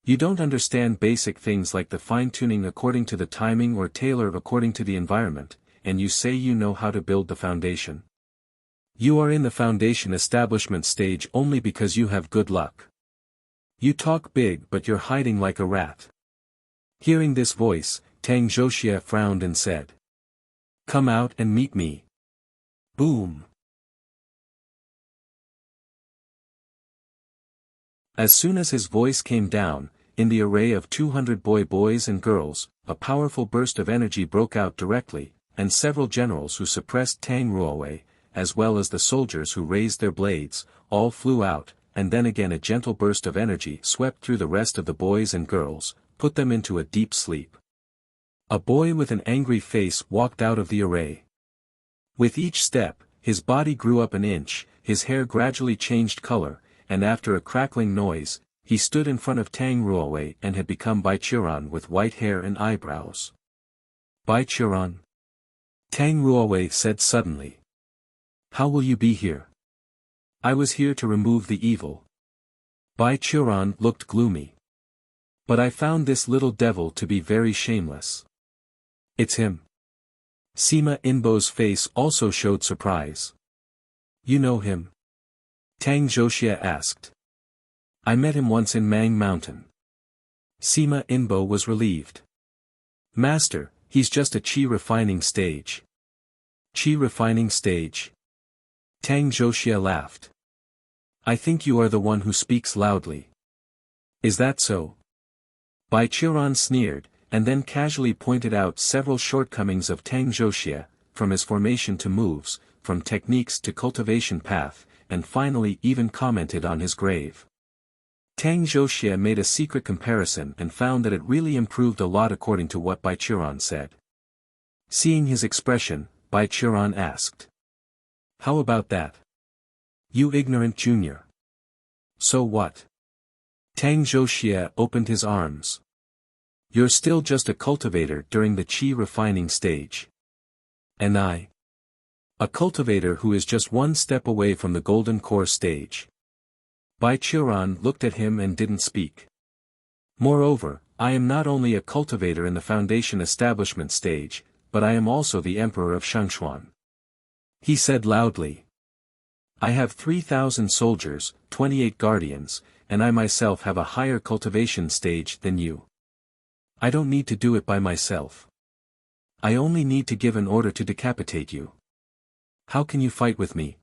Speaker 1: You don't understand basic things like the fine-tuning according to the timing or tailor according to the environment, and you say you know how to build the foundation. You are in the foundation establishment stage only because you have good luck. You talk big but you're hiding like a rat. Hearing this voice, Tang Zhouxie frowned and said. Come out and meet me. Boom. As soon as his voice came down, in the array of 200 boys and girls, a powerful burst of energy broke out directly, and several generals who suppressed Tang Ruowei, as well as the soldiers who raised their blades, all flew out, and then again a gentle burst of energy swept through the rest of the boys and girls, put them into a deep sleep. A boy with an angry face walked out of the array. With each step, his body grew up an inch, his hair gradually changed color, and after a crackling noise, he stood in front of Tang Ruowei and had become Baichuran with white hair and eyebrows. Baichuran? Tang Ruowei said suddenly. How will you be here? I was here to remove the evil. Baichuran looked gloomy. But I found this little devil to be very shameless. It's him. Sima Inbo's face also showed surprise. You know him? Tang Zhouxie asked. I met him once in Mang Mountain. Sima Inbo was relieved. Master, he's just a qi refining stage. Qi refining stage? Tang Zhouxie laughed. I think you are the one who speaks loudly. Is that so? Baichuran sneered, and then casually pointed out several shortcomings of Tang Zhouxie, from his formation to moves, from techniques to cultivation path, and finally even commented on his grave. Tang Zhouxie made a secret comparison and found that it really improved a lot according to what Baichuran said. Seeing his expression, Baichuran asked. How about that? You ignorant junior. So what? Tang Zhouxie opened his arms. You're still just a cultivator during the chi refining stage. And I? A cultivator who is just one step away from the golden core stage. Bai Qiuran looked at him and didn't speak. Moreover, I am not only a cultivator in the foundation establishment stage, but I am also the emperor of Shangxuan. He said loudly. I have 3,000 soldiers, 28 guardians, and I myself have a higher cultivation stage than you. I don't need to do it by myself. I only need to give an order to decapitate you. How can you fight with me?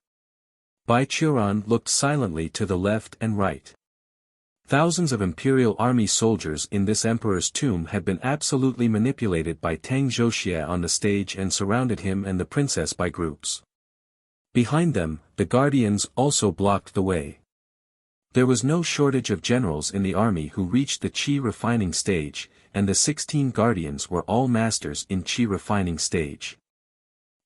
Speaker 1: Bai Qiuran looked silently to the left and right. Thousands of Imperial army soldiers in this emperor's tomb had been absolutely manipulated by Tang Zhoxie on the stage and surrounded him and the princess by groups. Behind them, the guardians also blocked the way. There was no shortage of generals in the army who reached the chi refining stage, and the 16 guardians were all masters in chi refining stage.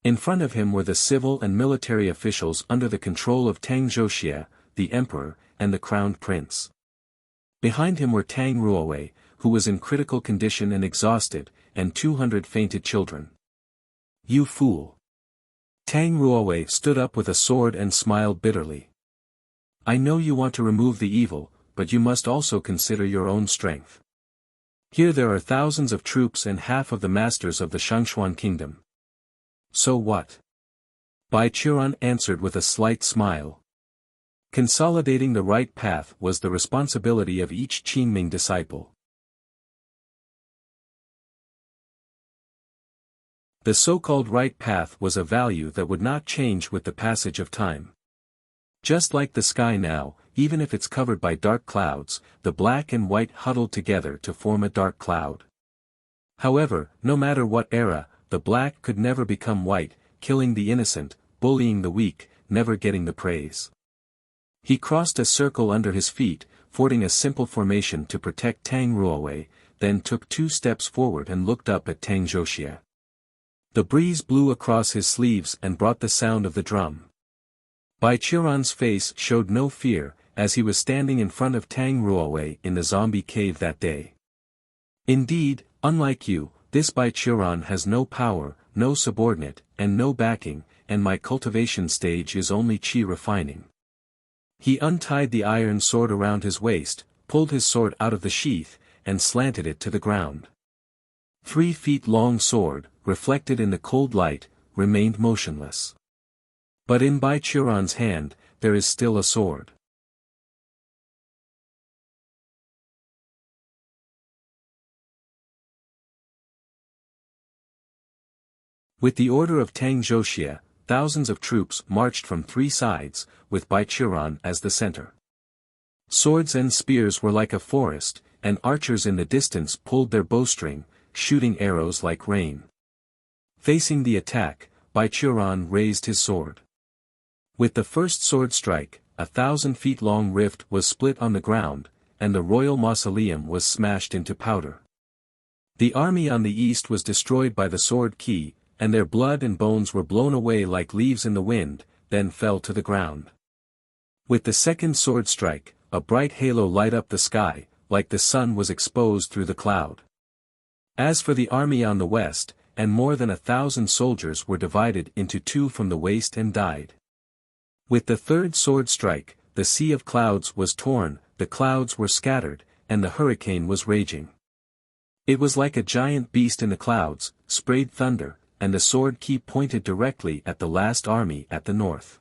Speaker 1: In front of him were the civil and military officials under the control of Tang Zhoxie, the emperor, and the crowned prince. Behind him were Tang Ruowei, who was in critical condition and exhausted, and 200 fainted children. You fool! Tang Ruowei stood up with a sword and smiled bitterly. I know you want to remove the evil, but you must also consider your own strength. Here there are thousands of troops and half of the masters of the Shangxuan kingdom. So what? Bai Qiuran answered with a slight smile. Consolidating the right path was the responsibility of each Qingming disciple. The so-called right path was a value that would not change with the passage of time. Just like the sky now, even if it's covered by dark clouds, the black and white huddled together to form a dark cloud. However, no matter what era, the black could never become white, killing the innocent, bullying the weak, never getting the praise. He crossed a circle under his feet, fording a simple formation to protect Tang Ruowei, then took 2 steps forward and looked up at Tang Zhoxie. The breeze blew across his sleeves and brought the sound of the drum. Bai Qiuran's face showed no fear, as he was standing in front of Tang Ruowei in the zombie cave that day. Indeed, unlike you, this Bai Qiuran has no power, no subordinate, and no backing, and my cultivation stage is only chi refining. He untied the iron sword around his waist, pulled his sword out of the sheath, and slanted it to the ground. 3 feet long sword, reflected in the cold light, remained motionless. But in Bai Qiuran's hand, there is still a sword. With the order of Tang Zhoxie, thousands of troops marched from 3 sides, with Bai Qiuran as the center. Swords and spears were like a forest, and archers in the distance pulled their bowstring, shooting arrows like rain. Facing the attack, Bai Qiuran raised his sword. With the first sword strike, 1,000 feet long rift was split on the ground, and the royal mausoleum was smashed into powder. The army on the east was destroyed by the sword ki, and their blood and bones were blown away like leaves in the wind, then fell to the ground. With the second sword strike, a bright halo light up the sky, like the sun was exposed through the cloud. As for the army on the west, and more than 1,000 soldiers were divided into 2 from the waist and died. With the third sword strike, the sea of clouds was torn, the clouds were scattered, and the hurricane was raging. It was like a giant beast in the clouds, sprayed thunder, and the sword ki pointed directly at the last army at the north.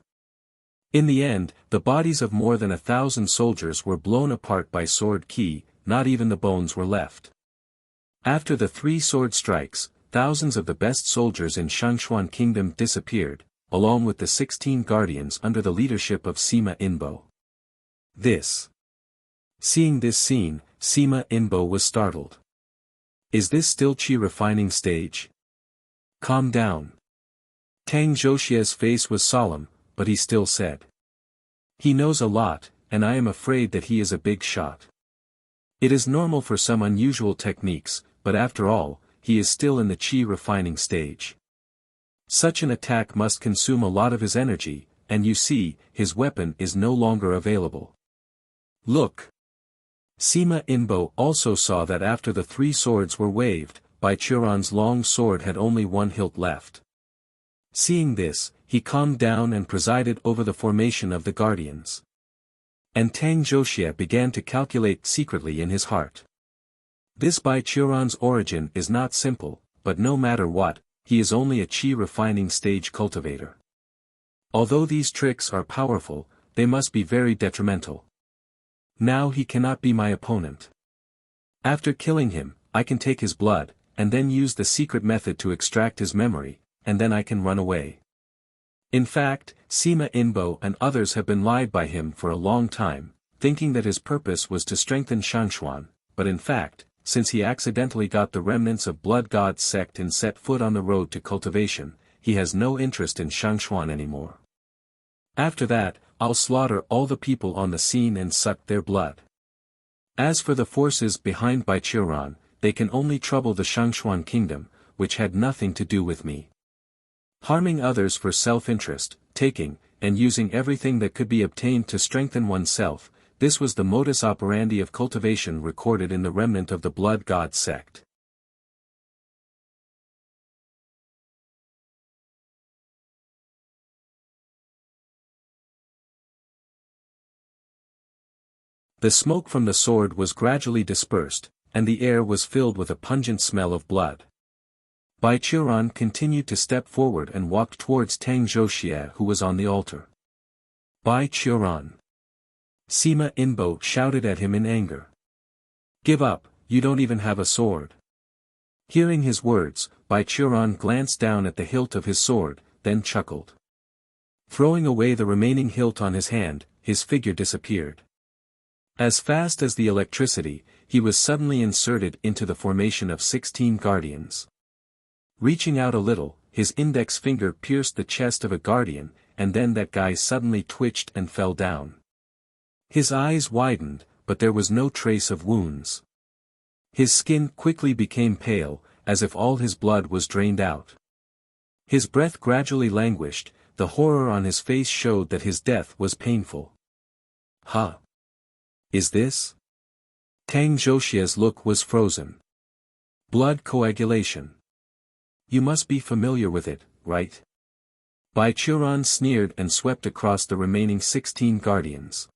Speaker 1: In the end, the bodies of more than 1,000 soldiers were blown apart by sword ki, not even the bones were left. After the 3 sword strikes, thousands of the best soldiers in Shangxuan kingdom disappeared, along with the 16 guardians under the leadership of Sima Inbo. Seeing this scene, Sima Inbo was startled. Is this still chi refining stage? Calm down. Tang Zhoxie's face was solemn, but he still said. He knows a lot, and I am afraid that he is a big shot. It is normal for some unusual techniques, but after all, he is still in the chi refining stage. Such an attack must consume a lot of his energy, and you see, his weapon is no longer available. Look! Sima Inbo also saw that after the three swords were waved, Bai Churan's long sword had only one hilt left. Seeing this, he calmed down and presided over the formation of the guardians. And Tang Zhoxia began to calculate secretly in his heart. This Bai Churan's origin is not simple, but no matter what, he is only a qi refining stage cultivator. Although these tricks are powerful, they must be very detrimental. Now he cannot be my opponent. After killing him, I can take his blood, and then use the secret method to extract his memory, and then I can run away. In fact, Sima Inbo and others have been lied by him for a long time, thinking that his purpose was to strengthen Shangxuan, but in fact, since he accidentally got the remnants of Blood God's sect and set foot on the road to cultivation, he has no interest in Shangxuan anymore. After that, I'll slaughter all the people on the scene and suck their blood. As for the forces behind Bai Churan, they can only trouble the Shangxuan kingdom, which had nothing to do with me. Harming others for self-interest, taking, and using everything that could be obtained to strengthen oneself, this was the modus operandi of cultivation recorded in the remnant of the Blood God sect. The smoke from the sword was gradually dispersed, and the air was filled with a pungent smell of blood. Bai Churan continued to step forward and walked towards Tang Zhoxia who was on the altar. Bai Churan. Sima Inbo shouted at him in anger. Give up, you don't even have a sword. Hearing his words, Bai Churan glanced down at the hilt of his sword, then chuckled. Throwing away the remaining hilt on his hand, his figure disappeared. As fast as the electricity, he was suddenly inserted into the formation of 16 guardians. Reaching out a little, his index finger pierced the chest of a guardian, and then that guy suddenly twitched and fell down. His eyes widened, but there was no trace of wounds. His skin quickly became pale, as if all his blood was drained out. His breath gradually languished, the horror on his face showed that his death was painful. Huh? Is this? Tang Zhoxia's look was frozen. Blood coagulation. You must be familiar with it, right? Bai Churan sneered and swept across the remaining 16 guardians.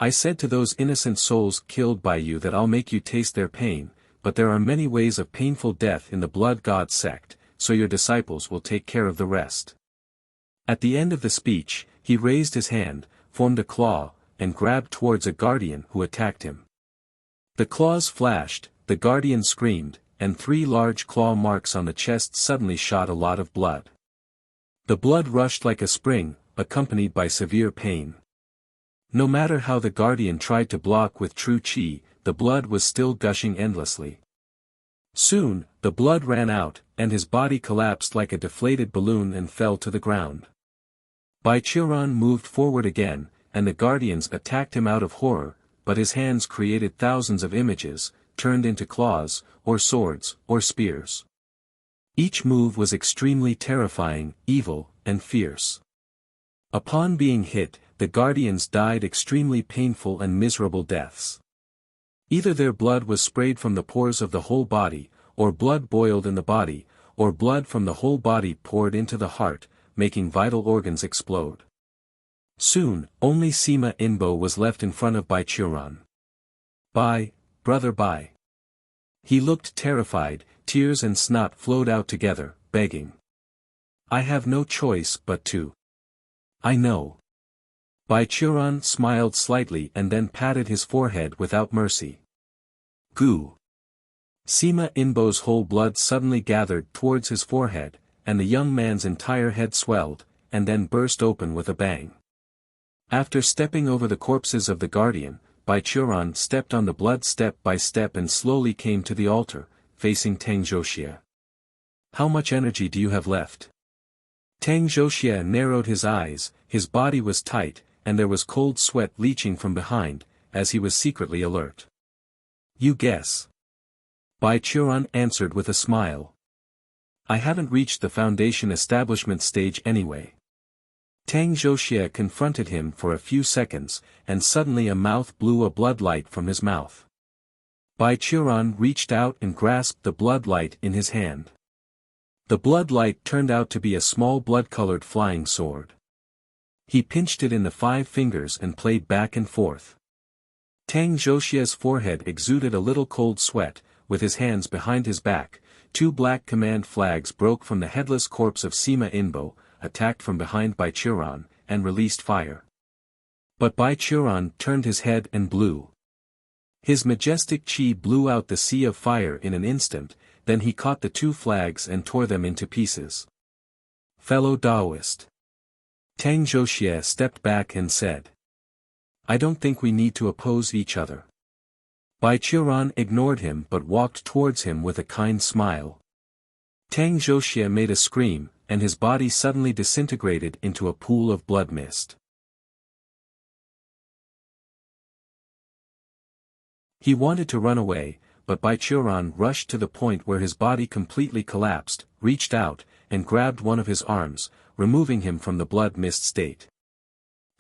Speaker 1: I said to those innocent souls killed by you that I'll make you taste their pain, but there are many ways of painful death in the Blood God sect, so your disciples will take care of the rest. At the end of the speech, he raised his hand, formed a claw, and grabbed towards a guardian who attacked him. The claws flashed, the guardian screamed, and 3 large claw marks on the chest suddenly shot a lot of blood. The blood rushed like a spring, accompanied by severe pain. No matter how the guardian tried to block with true qi, the blood was still gushing endlessly. Soon, the blood ran out, and his body collapsed like a deflated balloon and fell to the ground. Bai Churan moved forward again, and the guardians attacked him out of horror, but his hands created thousands of images, turned into claws, or swords, or spears. Each move was extremely terrifying, evil, and fierce. Upon being hit, the guardians died extremely painful and miserable deaths. Either their blood was sprayed from the pores of the whole body, or blood boiled in the body, or blood from the whole body poured into the heart, making vital organs explode. Soon, only Sima Inbo was left in front of Bai Churan. Bai, brother Bai. He looked terrified, tears and snot flowed out together, begging. I have no choice but to. I know. Bai Churan smiled slightly and then patted his forehead without mercy. Goo. Sima Inbo's whole blood suddenly gathered towards his forehead, and the young man's entire head swelled, and then burst open with a bang. After stepping over the corpses of the guardian, Bai Churan stepped on the blood step by step and slowly came to the altar, facing Tang Zhoxia. How much energy do you have left? Tang Zhoxia narrowed his eyes, his body was tight, and there was cold sweat leaching from behind, as he was secretly alert. You guess. Bai Churan answered with a smile. I haven't reached the foundation establishment stage anyway. Tang Zhoxie confronted him for a few seconds, and suddenly a mouth blew a blood light from his mouth. Bai Qiuran reached out and grasped the blood light in his hand. The blood light turned out to be a small blood-colored flying sword. He pinched it in the 5 fingers and played back and forth. Tang Zhoxie's forehead exuded a little cold sweat. With his hands behind his back, 2 black command flags broke from the headless corpse of Sima Inbo, attacked from behind Bai Qiuran, and released fire. But Bai Qiuran turned his head and blew. His majestic chi blew out the sea of fire in an instant, then he caught the 2 flags and tore them into pieces. Fellow Taoist. Tang Zhoxie stepped back and said, I don't think we need to oppose each other. Bai Qiuran ignored him but walked towards him with a kind smile. Tang Zhoxie made a scream, and his body suddenly disintegrated into a pool of blood mist. He wanted to run away, but Bai Qiuran rushed to the point where his body completely collapsed, reached out, and grabbed one of his arms, removing him from the blood mist state.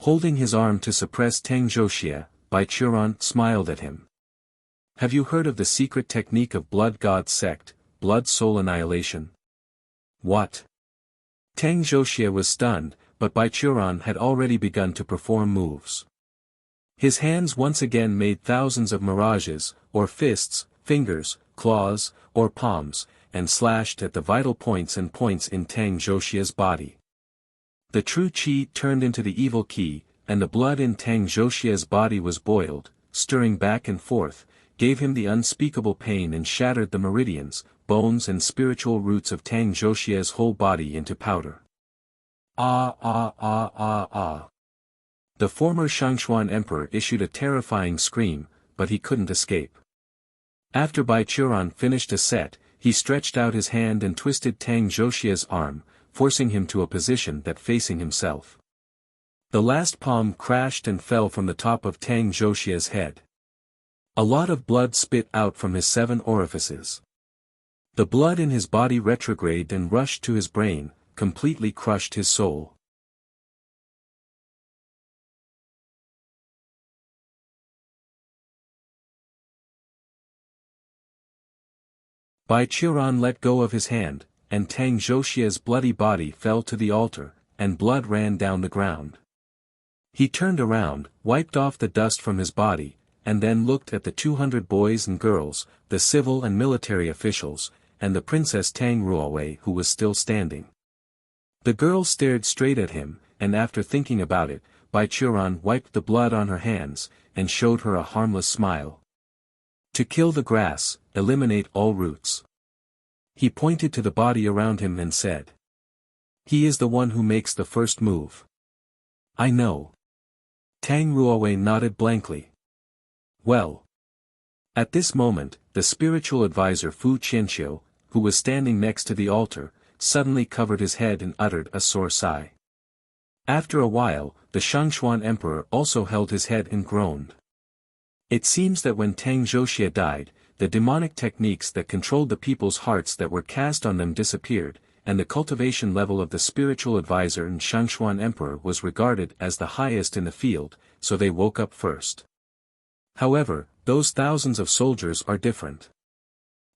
Speaker 1: Holding his arm to suppress Tang Zhoxie, Bai Qiuran smiled at him. Have you heard of the secret technique of Blood God sect, blood-soul annihilation? What? Tang Zhoxie was stunned, but Bai Qiuran had already begun to perform moves. His hands once again made thousands of mirages, or fists, fingers, claws, or palms, and slashed at the vital points in Tang Zhoxie's body. The true qi turned into the evil qi, and the blood in Tang Zhoxie's body was boiled, stirring back and forth, gave him the unspeakable pain and shattered the meridians, bones and spiritual roots of Tang Zhoxie's whole body into powder. Ah ah ah ah ah. The former Shangxuan emperor issued a terrifying scream, but he couldn't escape. After Bai Qiuran finished a set, he stretched out his hand and twisted Tang Zhoxie's arm, forcing him to a position that facing himself. The last palm crashed and fell from the top of Tang Zhoxie's head. A lot of blood spit out from his 7 orifices. The blood in his body retrograded and rushed to his brain, completely crushed his soul. Bai Qiuran let go of his hand, and Tang Zhoxie's bloody body fell to the altar, and blood ran down the ground. He turned around, wiped off the dust from his body, and then looked at the 200 boys and girls, the civil and military officials, and the Princess Tang Ruowei who was still standing. The girl stared straight at him, and after thinking about it, Bai Qiuran wiped the blood on her hands, and showed her a harmless smile. To kill the grass, eliminate all roots. He pointed to the body around him and said. He is the one who makes the first move. I know. Tang Ruowei nodded blankly. Well. At this moment, the spiritual advisor Fu Qianqiu, who was standing next to the altar, suddenly covered his head and uttered a sore sigh. After a while, the Shangxuan emperor also held his head and groaned. It seems that when Tang Zhoxie died, the demonic techniques that controlled the people's hearts that were cast on them disappeared, and the cultivation level of the spiritual advisor and Shangxuan emperor was regarded as the highest in the field, so they woke up first. However, those thousands of soldiers are different.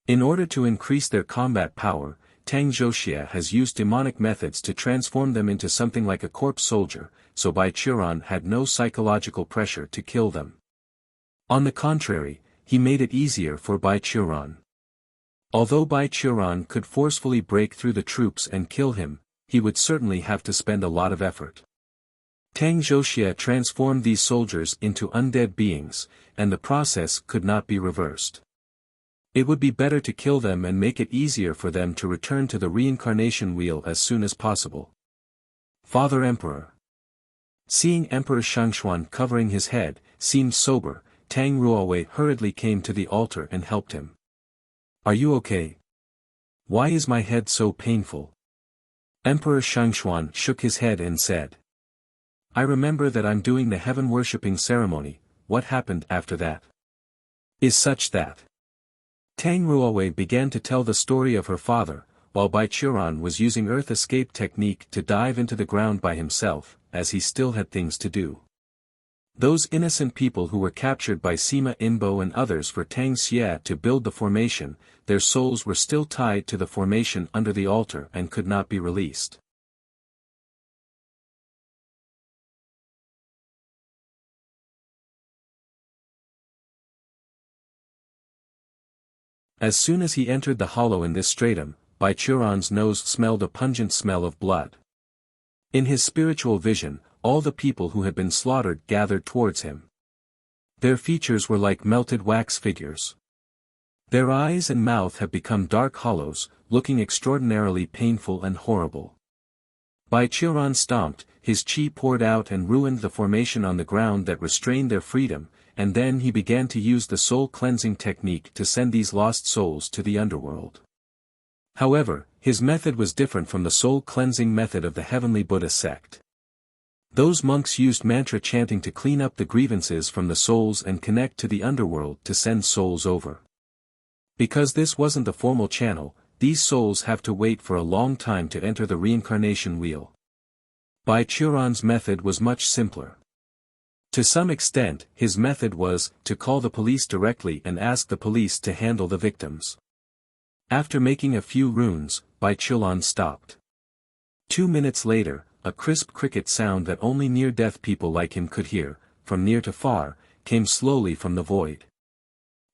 Speaker 1: In order to increase their combat power, Tang Zhoxie has used demonic methods to transform them into something like a corpse soldier, so Bai Qiuran had no psychological pressure to kill them. On the contrary, he made it easier for Bai Qiuran. Although Bai Qiuran could forcefully break through the troops and kill him, he would certainly have to spend a lot of effort. Tang Zhoxie transformed these soldiers into undead beings, and the process could not be reversed. It would be better to kill them and make it easier for them to return to the reincarnation wheel as soon as possible. Father Emperor. Seeing Emperor Shangxuan covering his head, seemed sober, Tang Ruowei hurriedly came to the altar and helped him. Are you okay? Why is my head so painful? Emperor Shangxuan shook his head and said. I remember that I'm doing the heaven-worshipping ceremony. What happened after that? Is such that. Tang Ruowei began to tell the story of her father, while Bai Churan was using earth escape technique to dive into the ground by himself, as he still had things to do. Those innocent people who were captured by Sima Inbo and others for Tang Xie to build the formation, their souls were still tied to the formation under the altar and could not be released. As soon as he entered the hollow in this stratum, Bai Churan's nose smelled a pungent smell of blood. In his spiritual vision, all the people who had been slaughtered gathered towards him. Their features were like melted wax figures. Their eyes and mouth had become dark hollows, looking extraordinarily painful and horrible. Bai Churan stomped, his chi poured out and ruined the formation on the ground that restrained their freedom, and then he began to use the soul cleansing technique to send these lost souls to the underworld. However, his method was different from the soul cleansing method of the Heavenly Buddha sect. Those monks used mantra chanting to clean up the grievances from the souls and connect to the underworld to send souls over. Because this wasn't the formal channel, these souls have to wait for a long time to enter the reincarnation wheel. Bai Churan's method was much simpler. To some extent, his method was to call the police directly and ask the police to handle the victims. After making a few runes, Bai Churan stopped. 2 minutes later, a crisp cricket sound that only near-death people like him could hear, from near to far, came slowly from the void.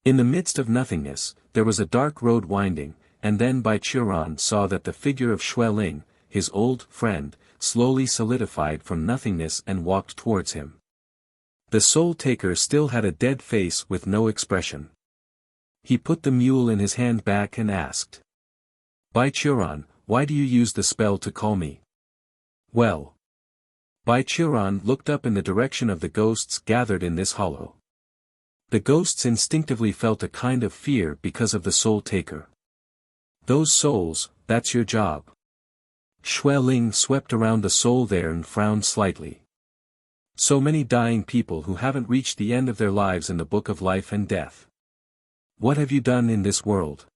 Speaker 1: In the midst of nothingness, there was a dark road winding, and then Bai Churan saw that the figure of Xue Ling, his old friend, slowly solidified from nothingness and walked towards him. The soul taker still had a dead face with no expression. He put the mule in his hand back and asked. Bai Churan, why do you use the spell to call me? Well. Bai Churan looked up in the direction of the ghosts gathered in this hollow. The ghosts instinctively felt a kind of fear because of the soul taker. Those souls, that's your job. Xue Ling swept around the soul there and frowned slightly. So many dying people who haven't reached the end of their lives in the book of life and death. What have you done in this world?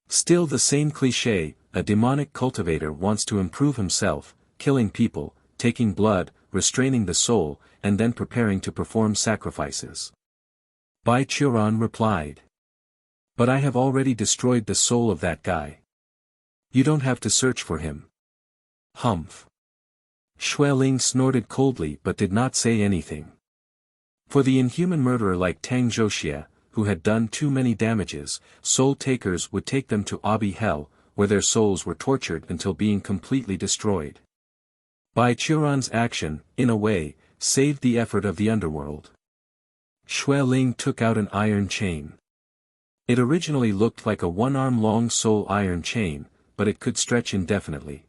Speaker 1: Still the same cliché, a demonic cultivator wants to improve himself, killing people, taking blood, restraining the soul, and then preparing to perform sacrifices. Bai Churan replied. But I have already destroyed the soul of that guy. You don't have to search for him. Humph. Xue Ling snorted coldly but did not say anything. For the inhuman murderer like Tang Zhoxia, who had done too many damages, soul takers would take them to Abi Hell, where their souls were tortured until being completely destroyed. Bai Churan's action, in a way, saved the effort of the underworld. Xue Ling took out an iron chain. It originally looked like a one-arm-long soul iron chain, but it could stretch indefinitely.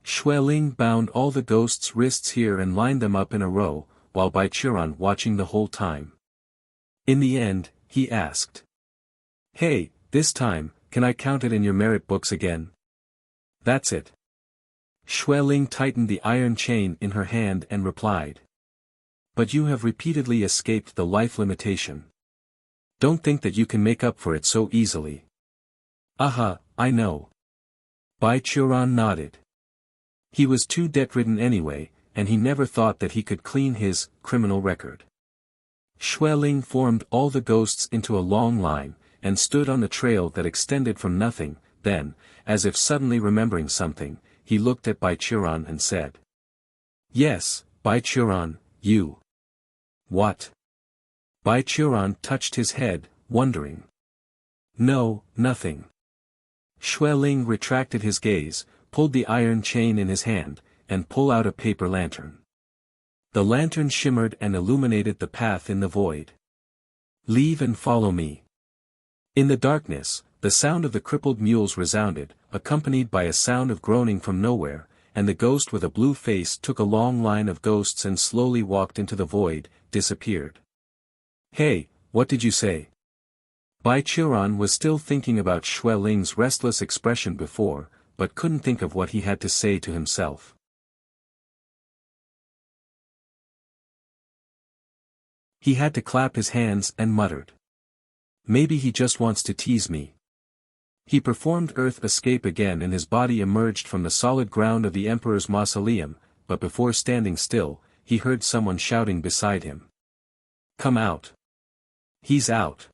Speaker 1: Xue Ling bound all the ghosts' wrists here and lined them up in a row, while Bai Churan watching the whole time. In the end, he asked. Hey, this time, can I count it in your merit books again? That's it. Xue Ling tightened the iron chain in her hand and replied. But you have repeatedly escaped the life limitation. Don't think that you can make up for it so easily. Aha, I know. Bai Churan nodded. He was too debt-ridden anyway, and he never thought that he could clean his criminal record. Xue Ling formed all the ghosts into a long line, and stood on the trail that extended from nothing. Then, as if suddenly remembering something, he looked at Bai Churan and said. Yes, Bai Churan, you. What? Bai Churan touched his head, wondering. No, nothing. Xue Ling retracted his gaze, pulled the iron chain in his hand, and pulled out a paper lantern. The lantern shimmered and illuminated the path in the void. Leave and follow me. In the darkness, the sound of the crippled mules resounded, accompanied by a sound of groaning from nowhere, and the ghost with a blue face took a long line of ghosts and slowly walked into the void, disappeared. Hey, what did you say? Bai Churan was still thinking about Xue Ling's restless expression before, but couldn't think of what he had to say to himself. He had to clap his hands and muttered. Maybe he just wants to tease me. He performed earth escape again and his body emerged from the solid ground of the Emperor's mausoleum, but before standing still, he heard someone shouting beside him. "Come out! He's out!"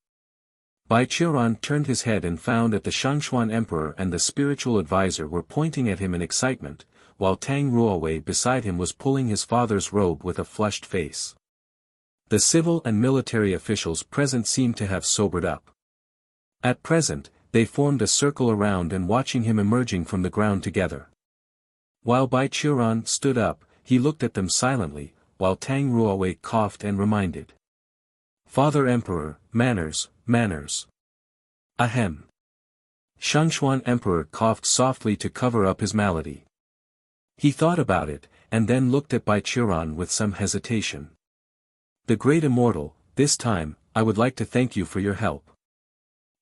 Speaker 1: Baichuran turned his head and found that the Shangxuan Emperor and the spiritual advisor were pointing at him in excitement, while Tang Ruowei beside him was pulling his father's robe with a flushed face. The civil and military officials present seemed to have sobered up. At present, they formed a circle around and watching him emerging from the ground together. While Baichuran stood up, he looked at them silently, while Tang Ruowei coughed and reminded. "Father Emperor, manners, manners. Ahem." Shangxuan Emperor coughed softly to cover up his malady. He thought about it, and then looked at Baichuran with some hesitation. "The great immortal, this time, I would like to thank you for your help.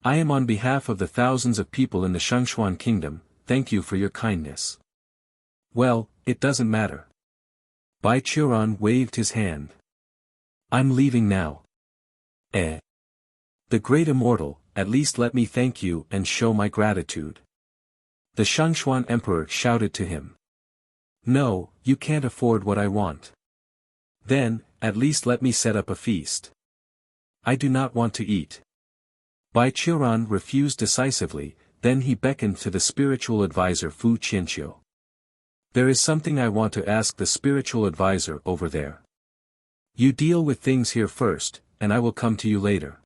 Speaker 1: I am on behalf of the thousands of people in the Shangxuan kingdom, thank you for your kindness." "Well, it doesn't matter." Baichuran waved his hand. "I'm leaving now." "The great immortal, at least let me thank you and show my gratitude." The Shangxuan Emperor shouted to him. "No, you can't afford what I want." "Then, at least let me set up a feast." "I do not want to eat." Baichuran refused decisively, then he beckoned to the spiritual advisor Fu Qianqiu. "There is something I want to ask the spiritual advisor over there. You deal with things here first, and I will come to you later."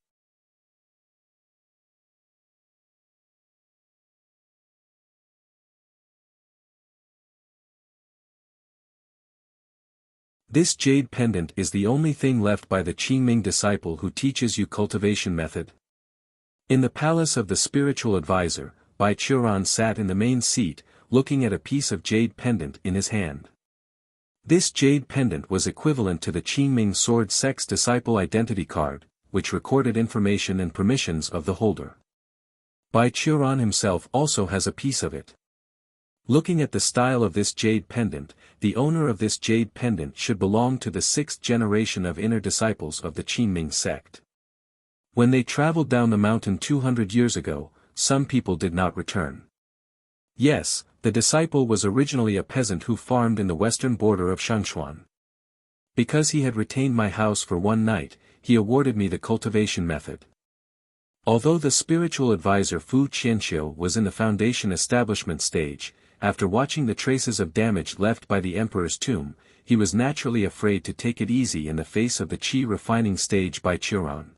Speaker 1: This jade pendant is the only thing left by the Qingming disciple who teaches you cultivation method. In the palace of the spiritual advisor, Baichuran sat in the main seat, looking at a piece of jade pendant in his hand. This jade pendant was equivalent to the Qingming sword sect's disciple identity card, which recorded information and permissions of the holder. Baichuran himself also has a piece of it. Looking at the style of this jade pendant, the owner of this jade pendant should belong to the 6th generation of inner disciples of the Qingming sect. When they traveled down the mountain 200 years ago, some people did not return. Yes, the disciple was originally a peasant who farmed in the western border of Shangxuan. Because he had retained my house for one night, he awarded me the cultivation method. Although the spiritual advisor Fu Qianqiu was in the foundation establishment stage, after watching the traces of damage left by the emperor's tomb, he was naturally afraid to take it easy in the face of the qi refining stage by Chiron.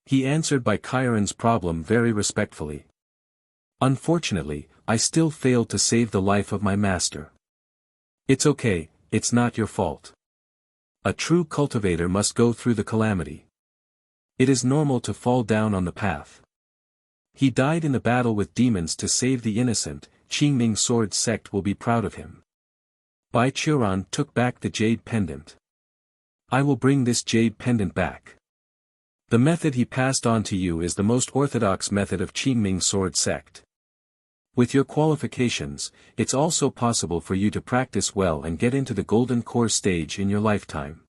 Speaker 1: He answered Baichuran's problem very respectfully. "Unfortunately, I still failed to save the life of my master." "It's okay, it's not your fault. A true cultivator must go through the calamity. It is normal to fall down on the path. He died in the battle with demons to save the innocent, Qingming sword sect will be proud of him." Baichuran took back the jade pendant. "I will bring this jade pendant back. The method he passed on to you is the most orthodox method of Qingming sword sect. With your qualifications, it's also possible for you to practice well and get into the golden core stage in your lifetime."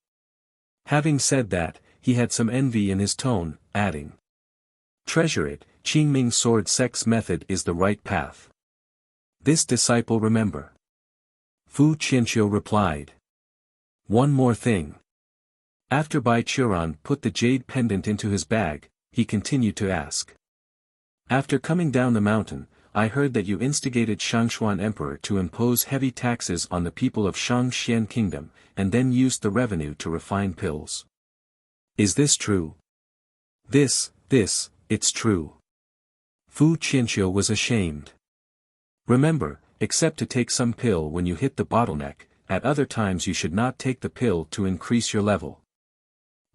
Speaker 1: Having said that, he had some envy in his tone, adding, "Treasure it, Qingming sword sect's method is the right path. This disciple remember." Fu Qianqiu replied. "One more thing." After Baichuran put the jade pendant into his bag, he continued to ask. "After coming down the mountain, I heard that you instigated Shangxuan Emperor to impose heavy taxes on the people of Shangxian Kingdom, and then used the revenue to refine pills. Is this true?" It's true." Fu Qianqiu was ashamed. "Remember, except to take some pill when you hit the bottleneck, at other times you should not take the pill to increase your level.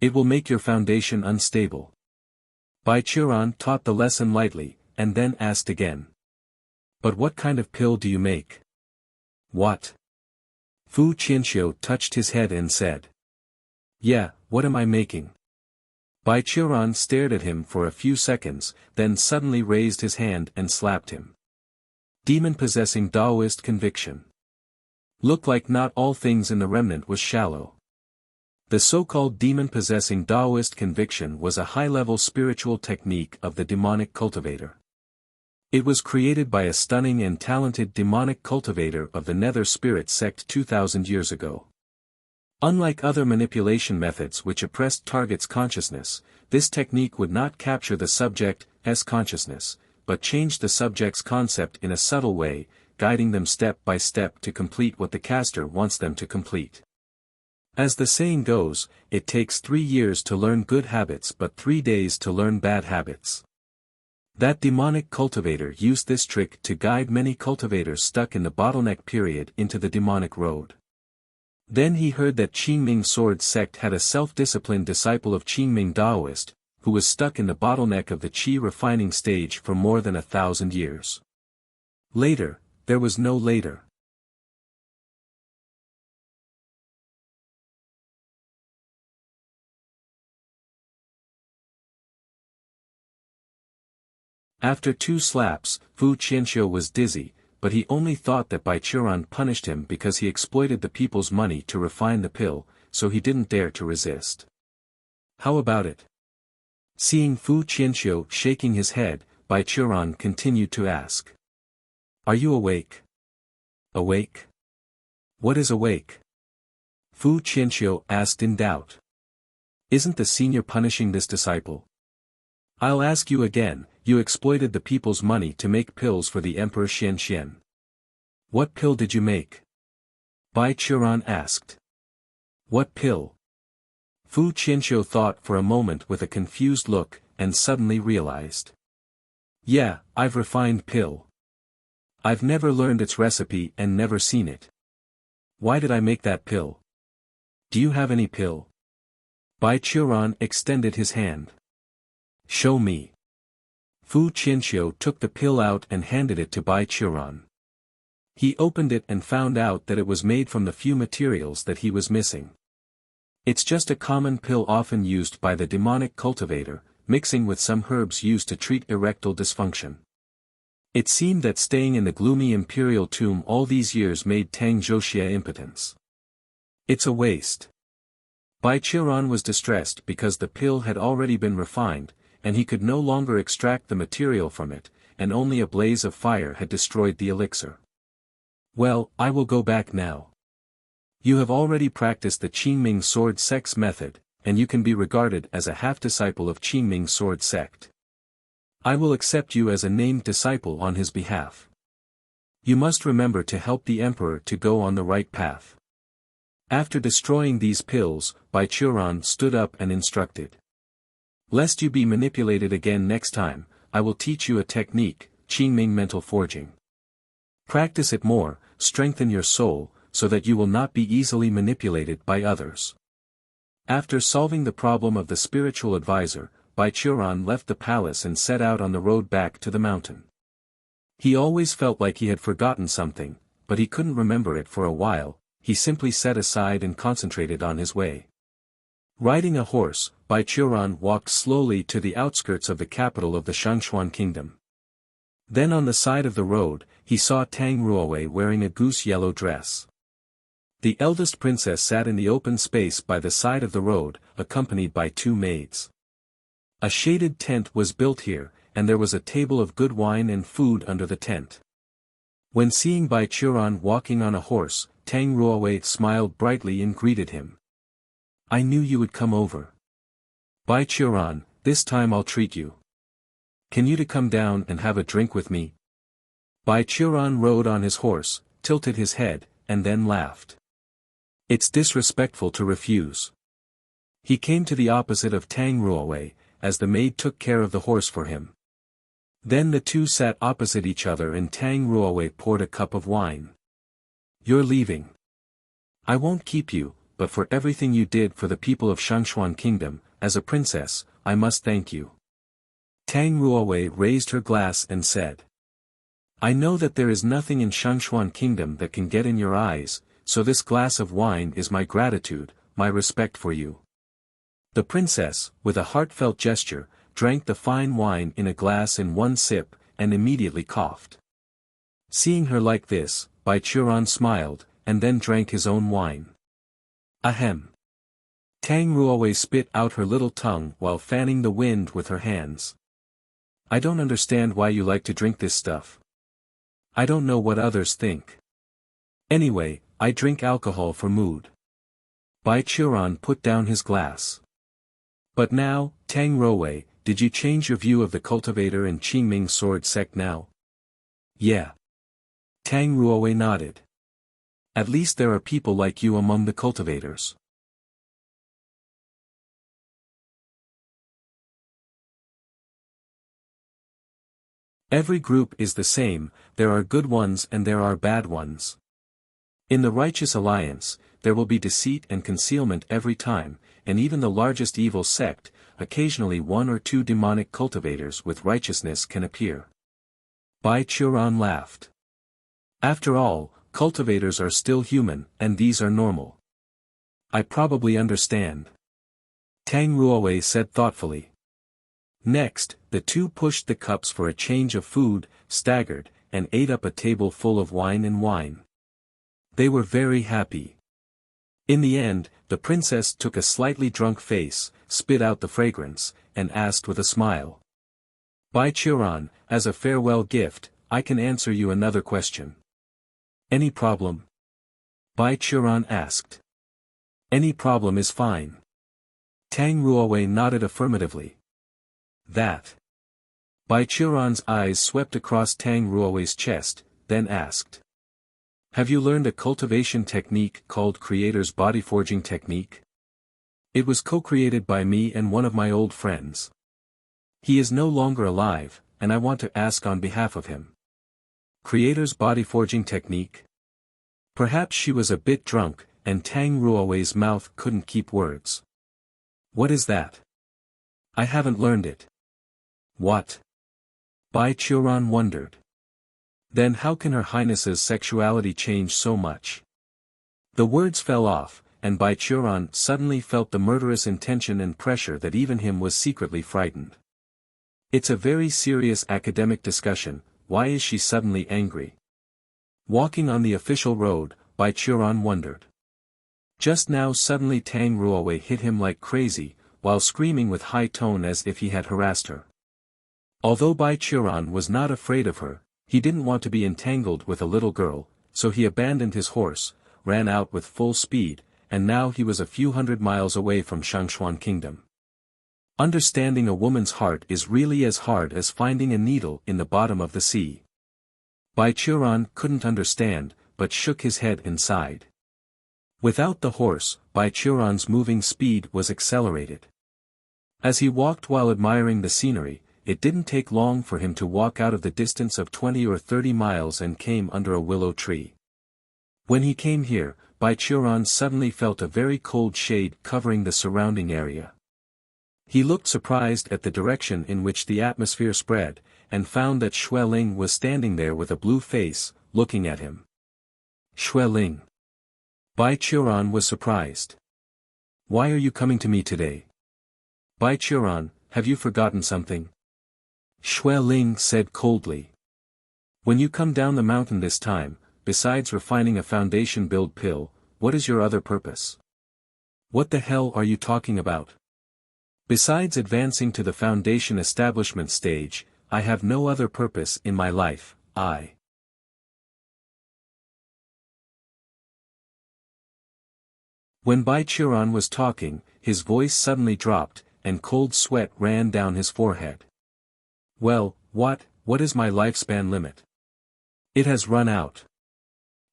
Speaker 1: It will make your foundation unstable." Baichuran taught the lesson lightly, and then asked again. "But what kind of pill do you make?" "What?" Fu Qianqiu touched his head and said. "Yeah, what am I making?" Baichuran stared at him for a few seconds, then suddenly raised his hand and slapped him. "Demon-possessing Taoist conviction. Looked like not all things in the remnant was shallow." The so-called demon-possessing Taoist conviction was a high-level spiritual technique of the demonic cultivator. It was created by a stunning and talented demonic cultivator of the Nether Spirit sect 2000 years ago. Unlike other manipulation methods which oppressed targets' consciousness, this technique would not capture the subject's consciousness, but change the subject's concept in a subtle way, guiding them step by step to complete what the caster wants them to complete. As the saying goes, it takes 3 years to learn good habits but 3 days to learn bad habits. That demonic cultivator used this trick to guide many cultivators stuck in the bottleneck period into the demonic road. Then he heard that Qingming Sword sect had a self-disciplined disciple of Qingming Daoist, who was stuck in the bottleneck of the Qi refining stage for more than 1,000 years. Later, there was no later. After 2 slaps, Fu Qianxiu was dizzy, but he only thought that Bai Qiuran punished him because he exploited the people's money to refine the pill, so he didn't dare to resist. How about it? Seeing Fu Qianxiu shaking his head, Bai Qiuran continued to ask. Are you awake? Awake? What is awake? Fu Qianxiu asked in doubt. Isn't the senior punishing this disciple? I'll ask you again, you exploited the people's money to make pills for the Emperor Xianxian. What pill did you make? Bai Qiuran asked. What pill? Fu Qianxiu thought for a moment with a confused look, and suddenly realized. Yeah, I've refined pill. I've never learned its recipe and never seen it. Why did I make that pill? Do you have any pill? Bai Qiuran extended his hand. Show me. Fu Qianxiu took the pill out and handed it to Bai Qiuran. He opened it and found out that it was made from the few materials that he was missing. It's just a common pill often used by the demonic cultivator, mixing with some herbs used to treat erectile dysfunction. It seemed that staying in the gloomy Imperial tomb all these years made Tang Zhoxia impotent. It's a waste. Bai Qiuran was distressed because the pill had already been refined, and he could no longer extract the material from it, and only a blaze of fire had destroyed the elixir. Well, I will go back now. You have already practiced the Qingming Sword Sect's method, and you can be regarded as a half-disciple of Qingming Sword Sect. I will accept you as a named disciple on his behalf. You must remember to help the Emperor to go on the right path. After destroying these pills, Bai Qiuran stood up and instructed. Lest you be manipulated again next time, I will teach you a technique, Qingming Mental Forging. Practice it more, strengthen your soul, so that you will not be easily manipulated by others. After solving the problem of the spiritual advisor, Bai Qiuran left the palace and set out on the road back to the mountain. He always felt like he had forgotten something, but he couldn't remember it for a while. He simply set aside and concentrated on his way. Riding a horse, Bai Qiuran walked slowly to the outskirts of the capital of the Shangxuan kingdom. Then on the side of the road, he saw Tang Ruowei wearing a goose-yellow dress. The eldest princess sat in the open space by the side of the road, accompanied by 2 maids. A shaded tent was built here, and there was a table of good wine and food under the tent. When seeing Bai Qiuran walking on a horse, Tang Ruowei smiled brightly and greeted him. I knew you would come over. Bai Qiuran, this time I'll treat you. Can you to come down and have a drink with me? Bai Qiuran rode on his horse, tilted his head, and then laughed. It's disrespectful to refuse. He came to the opposite of Tang Ruowei, as the maid took care of the horse for him. Then the two sat opposite each other and Tang Ruowei poured a cup of wine. You're leaving. I won't keep you, but for everything you did for the people of Shangxuan Kingdom, as a princess, I must thank you. Tang Ruowei raised her glass and said. I know that there is nothing in Shangxuan Kingdom that can get in your eyes, so this glass of wine is my gratitude, my respect for you. The princess, with a heartfelt gesture, drank the fine wine in a glass in one sip, and immediately coughed. Seeing her like this, Bai Qiuran smiled, and then drank his own wine. Ahem. Tang Ruowei spit out her little tongue while fanning the wind with her hands. I don't understand why you like to drink this stuff. I don't know what others think. Anyway, I drink alcohol for mood. Bai Qiuran put down his glass. But now, Tang Ruowei, did you change your view of the Cultivator and Qingming sword sect now? Yeah. Tang Ruowei nodded. At least there are people like you among the cultivators. Every group is the same, there are good ones and there are bad ones. In the righteous alliance, there will be deceit and concealment every time, and even the largest evil sect, occasionally one or two demonic cultivators with righteousness can appear. Bai Qiuran laughed. After all, cultivators are still human, and these are normal. I probably understand. Tang Ruowei said thoughtfully. Next, the two pushed the cups for a change of food, staggered, and ate up a table full of wine. They were very happy. In the end, the princess took a slightly drunk face, spit out the fragrance, and asked with a smile. Bai Qiuran, as a farewell gift, I can answer you another question. Any problem? Bai Qiuran asked. Any problem is fine. Tang Ruowei nodded affirmatively. That. Bai Qiuran's eyes swept across Tang Ruowei's chest, then asked. Have you learned a cultivation technique called Creator's Body Forging Technique? It was co-created by me and one of my old friends. He is no longer alive, and I want to ask on behalf of him. Creator's Body Forging Technique? Perhaps she was a bit drunk, and Tang Ruowei's mouth couldn't keep words. What is that? I haven't learned it. What? Bai Qiuran wondered. Then how can Her Highness's sexuality change so much? The words fell off, and Bai Qiuran suddenly felt the murderous intention and pressure that even him was secretly frightened. It's a very serious academic discussion, why is she suddenly angry? Walking on the official road, Bai Qiuran wondered. Just now suddenly Tang Ruowei hit him like crazy, while screaming with high tone as if he had harassed her. Although Bai Qiuran was not afraid of her, he didn't want to be entangled with a little girl, so he abandoned his horse, ran out with full speed, and now he was a few hundred miles away from Shangxuan Kingdom. Understanding a woman's heart is really as hard as finding a needle in the bottom of the sea. Bai Qiuran couldn't understand, but shook his head and sighed. Without the horse, Bai Qiuran's moving speed was accelerated. As he walked while admiring the scenery, it didn't take long for him to walk out of the distance of 20 or 30 miles and came under a willow tree. When he came here, Bai Qiuran suddenly felt a very cold shade covering the surrounding area. He looked surprised at the direction in which the atmosphere spread, and found that Xue Ling was standing there with a blue face, looking at him. Xue Ling. Bai Qiuran was surprised. Why are you coming to me today? Bai Qiuran, have you forgotten something? Xue Ling said coldly. When you come down the mountain this time, besides refining a foundation build pill, what is your other purpose? What the hell are you talking about? Besides advancing to the foundation establishment stage, I have no other purpose in my life. When Bai Qiuran was talking, his voice suddenly dropped, and cold sweat ran down his forehead. Well, what is my lifespan limit? It has run out.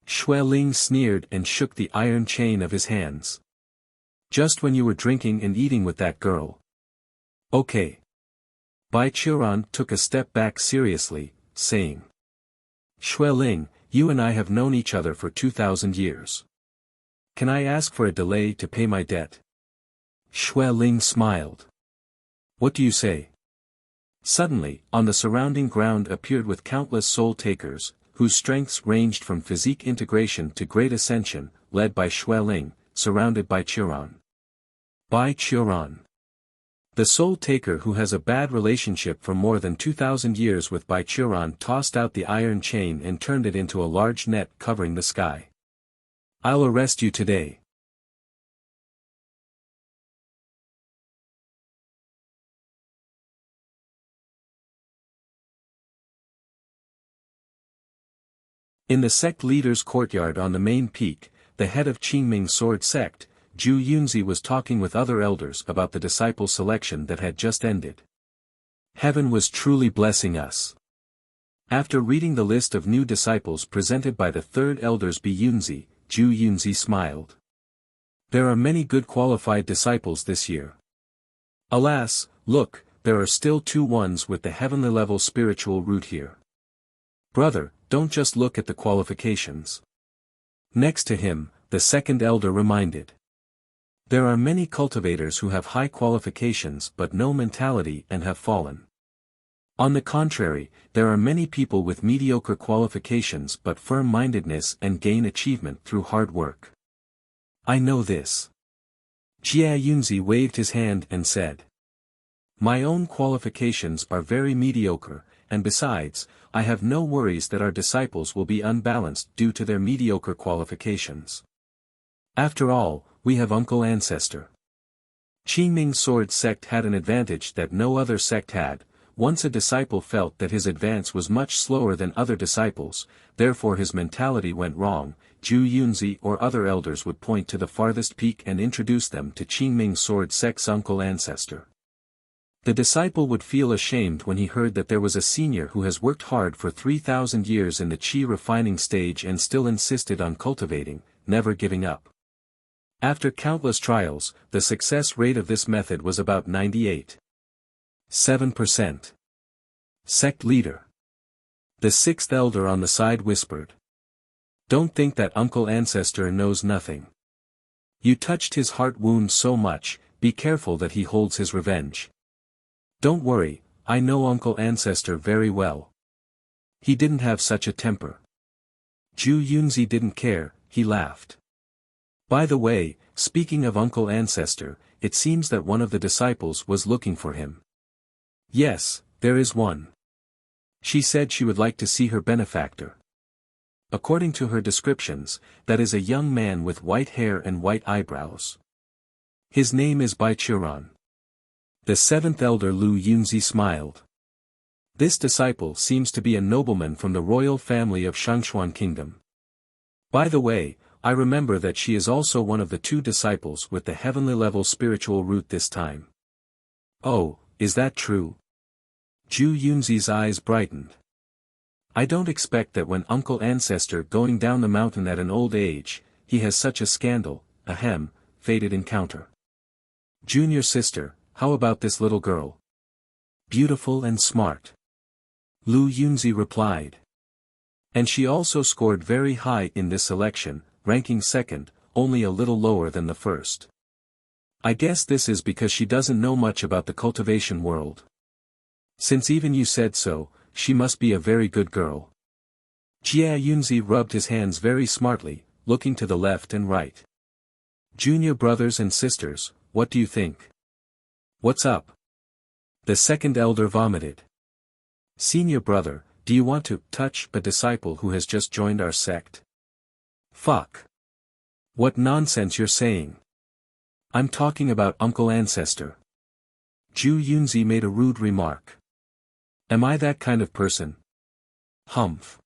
Speaker 1: Xue Ling sneered and shook the iron chain of his hands. Just when you were drinking and eating with that girl. Okay. Bai Qiuran took a step back seriously, saying. Xue Ling, you and I have known each other for 2,000 years. Can I ask for a delay to pay my debt? Xue Ling smiled. What do you say? Suddenly, on the surrounding ground appeared with countless soul-takers, whose strengths ranged from physique integration to great ascension, led by Xue Ling, surrounded by Qiuran. Bai Qiuran. The soul-taker who has a bad relationship for more than 2,000 years with Bai Qiuran tossed out the iron chain and turned it into a large net covering the sky. I'll arrest you today. In the sect leader's courtyard on the main peak, the head of Qingming sword sect, Zhu Yunzi was talking with other elders about the disciple selection that had just ended. Heaven was truly blessing us. After reading the list of new disciples presented by the third elder's Bi Yunzi, Zhu Yunzi smiled. There are many good qualified disciples this year. Alas, look, there are still 2 ones with the heavenly level spiritual root here. Brother, don't just look at the qualifications. Next to him, the second elder reminded. There are many cultivators who have high qualifications but no mentality and have fallen. On the contrary, there are many people with mediocre qualifications but firm-mindedness and gain achievement through hard work. I know this. Jia Yunzi waved his hand and said. My own qualifications are very mediocre, and besides, I have no worries that our disciples will be unbalanced due to their mediocre qualifications. After all, we have Uncle Ancestor. Qingming sword sect had an advantage that no other sect had. Once a disciple felt that his advance was much slower than other disciples, therefore his mentality went wrong, Zhu Yunzi or other elders would point to the farthest peak and introduce them to Qingming sword sect's Uncle Ancestor. The disciple would feel ashamed when he heard that there was a senior who has worked hard for 3,000 years in the qi refining stage and still insisted on cultivating, never giving up. After countless trials, the success rate of this method was about 98.7%. Sect leader. The sixth elder on the side whispered. Don't think that Uncle Ancestor knows nothing. You touched his heart wound so much, be careful that he holds his revenge. Don't worry, I know Uncle Ancestor very well. He didn't have such a temper. Zhu Yunzi didn't care, he laughed. By the way, speaking of Uncle Ancestor, it seems that one of the disciples was looking for him. Yes, there is one. She said she would like to see her benefactor. According to her descriptions, that is a young man with white hair and white eyebrows. His name is Bai Churan. The seventh elder Lu Yunzi smiled. This disciple seems to be a nobleman from the royal family of Shangxuan kingdom. By the way, I remember that she is also one of the 2 disciples with the heavenly level spiritual root this time. Oh, is that true? Zhu Yunzi's eyes brightened. I don't expect that when Uncle Ancestor going down the mountain at an old age, he has such a scandal, fated encounter. Junior sister, how about this little girl? Beautiful and smart. Lu Yunzi replied. And she also scored very high in this selection, ranking second, only a little lower than the first. I guess this is because she doesn't know much about the cultivation world. Since even you said so, she must be a very good girl. Jia Yunzi rubbed his hands very smartly, looking to the left and right. Junior brothers and sisters, what do you think? What's up? The second elder vomited. Senior brother, do you want to touch a disciple who has just joined our sect? Fuck. What nonsense you're saying. I'm talking about Uncle Ancestor. Zhu Yunzi made a rude remark. Am I that kind of person? Humph.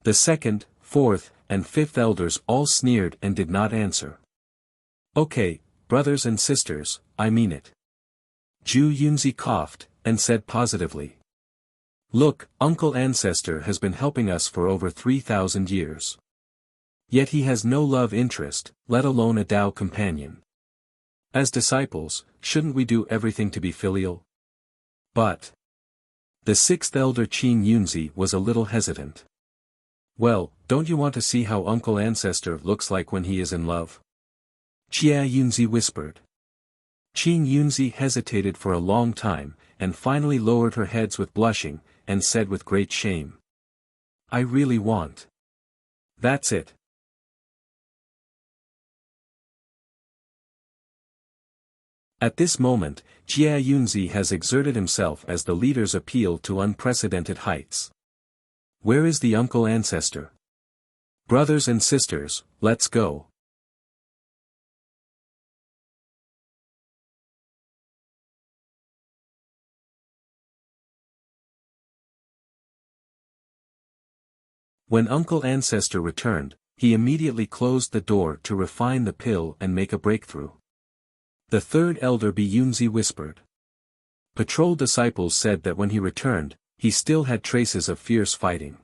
Speaker 1: The second, fourth, and fifth elders all sneered and did not answer. Okay, brothers and sisters, I mean it. Zhu Yunzi coughed, and said positively. Look, Uncle Ancestor has been helping us for over 3,000 years. Yet he has no love interest, let alone a Tao companion. As disciples, shouldn't we do everything to be filial? But the sixth elder Qin Yunzi was a little hesitant. Well, don't you want to see how Uncle Ancestor looks like when he is in love? Jia Yunzi whispered. Qin Yunzi hesitated for a long time, and finally lowered her heads with blushing, and said with great shame. I really want. That's it. At this moment, Jia Yunzi has exerted himself as the leader's appeal to unprecedented heights. Where is the Uncle Ancestor? Brothers and sisters, let's go. When Uncle Ancestor returned, he immediately closed the door to refine the pill and make a breakthrough. The third elder Yunzi whispered. Patrol disciples said that when he returned, he still had traces of fierce fighting.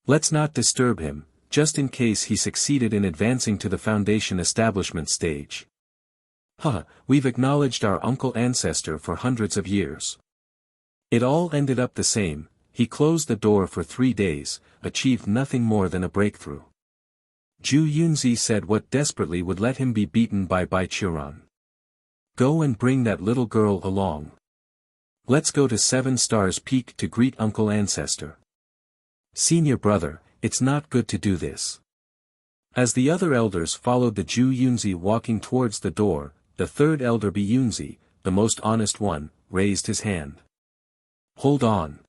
Speaker 1: Let's not disturb him, just in case he succeeded in advancing to the Foundation establishment stage. We've acknowledged our Uncle Ancestor for hundreds of years. It all ended up the same. He closed the door for 3 days, achieved nothing more than a breakthrough. Zhu Yunzi said what desperately would let him be beaten by Baichuran. Go and bring that little girl along. Let's go to 7 Stars Peak to greet Uncle Ancestor. Senior brother, it's not good to do this. As the other elders followed the Zhu Yunzi walking towards the door, the third elder Yunzi, the most honest one, raised his hand. Hold on.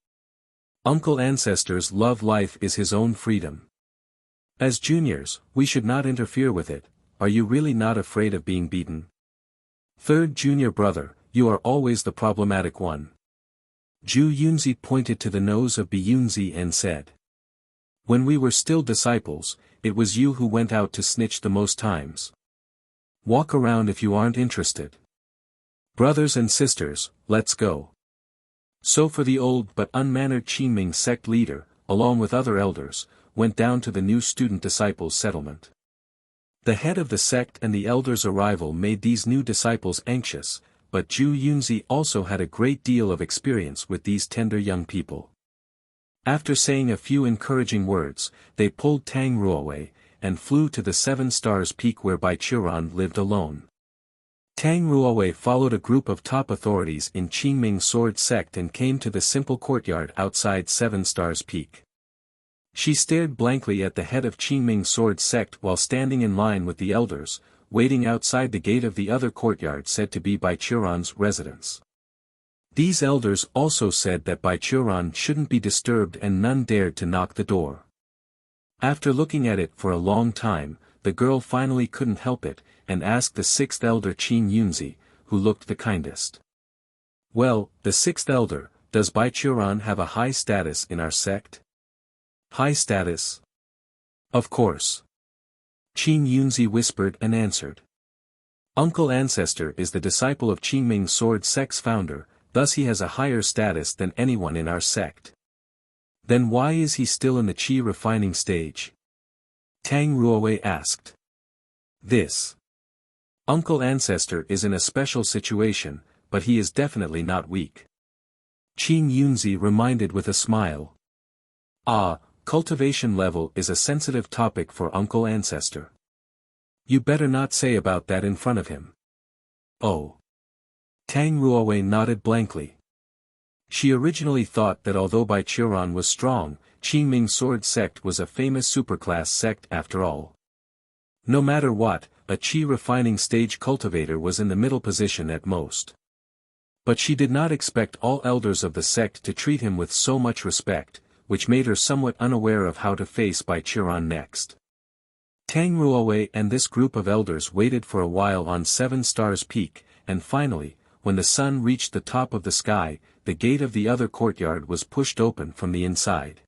Speaker 1: Uncle Ancestor's love life is his own freedom. As juniors, we should not interfere with it. Are you really not afraid of being beaten? Third junior brother, you are always the problematic one. Zhu Yunzi pointed to the nose of Yunzi and said. When we were still disciples, it was you who went out to snitch the most times. Walk around if you aren't interested. Brothers and sisters, let's go. So for the old but unmannered Qingming sect leader, along with other elders, went down to the new student disciples' settlement. The head of the sect and the elders' arrival made these new disciples anxious, but Zhu Yunzi also had a great deal of experience with these tender young people. After saying a few encouraging words, they pulled Tang Ruowei, and flew to the 7 Stars Peak where Baichuran lived alone. Tang Ruowei followed a group of top authorities in Qingming Sword Sect and came to the simple courtyard outside 7 Stars Peak. She stared blankly at the head of Qingming Sword Sect while standing in line with the elders, waiting outside the gate of the other courtyard said to be Baichuran's residence. These elders also said that Baichuran shouldn't be disturbed and none dared to knock the door. After looking at it for a long time, the girl finally couldn't help it, and asked the 6th elder Qin Yunzi, who looked the kindest. Well, the 6th elder, does Baichuran have a high status in our sect? High status? Of course. Qin Yunzi whispered and answered. Uncle Ancestor is the disciple of Qingming Sword Sect's founder, thus he has a higher status than anyone in our sect. Then why is he still in the qi refining stage? Tang Ruowei asked. This. Uncle Ancestor is in a special situation, but he is definitely not weak. Qin Yunzi reminded with a smile. Cultivation level is a sensitive topic for Uncle Ancestor. You better not say about that in front of him. Oh. Tang Ruowei nodded blankly. She originally thought that although Baichuran was strong, Qingming Sword Sect was a famous superclass sect after all. No matter what, a qi refining stage cultivator was in the middle position at most. But she did not expect all elders of the sect to treat him with so much respect, which made her somewhat unaware of how to face Baichuran next. Tang Ruowei and this group of elders waited for a while on 7 Stars Peak, and finally, when the sun reached the top of the sky, the gate of the other courtyard was pushed open from the inside.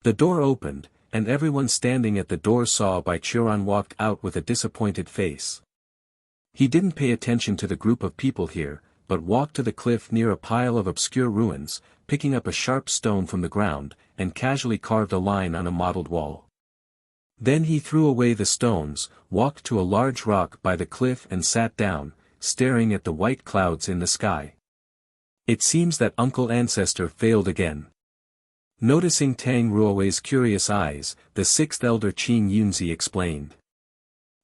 Speaker 1: The door opened, and everyone standing at the door saw Baichuran walked out with a disappointed face. He didn't pay attention to the group of people here, but walked to the cliff near a pile of obscure ruins, picking up a sharp stone from the ground, and casually carved a line on a mottled wall. Then he threw away the stones, walked to a large rock by the cliff and sat down, staring at the white clouds in the sky. It seems that Uncle Ancestor failed again. Noticing Tang Ruowei's curious eyes, the 6th elder Qin Yunzi explained.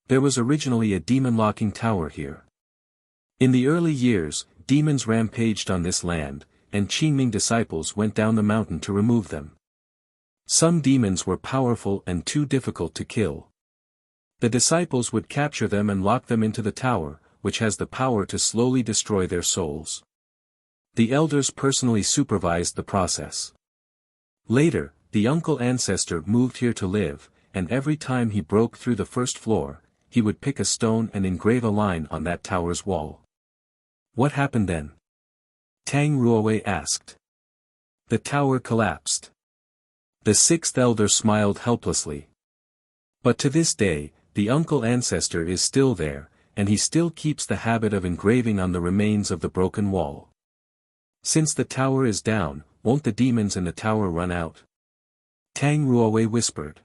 Speaker 1: There was originally a demon-locking tower here. In the early years, demons rampaged on this land, and Qingming disciples went down the mountain to remove them. Some demons were powerful and too difficult to kill. The disciples would capture them and lock them into the tower, which has the power to slowly destroy their souls. The elders personally supervised the process. Later, the Uncle Ancestor moved here to live, and every time he broke through the first floor, he would pick a stone and engrave a line on that tower's wall. What happened then? Tang Ruowei asked. The tower collapsed. The sixth elder smiled helplessly. But to this day, the uncle ancestor is still there, and he still keeps the habit of engraving on the remains of the broken wall. Since the tower is down, won't the demons in the tower run out? Tang Ruowei whispered.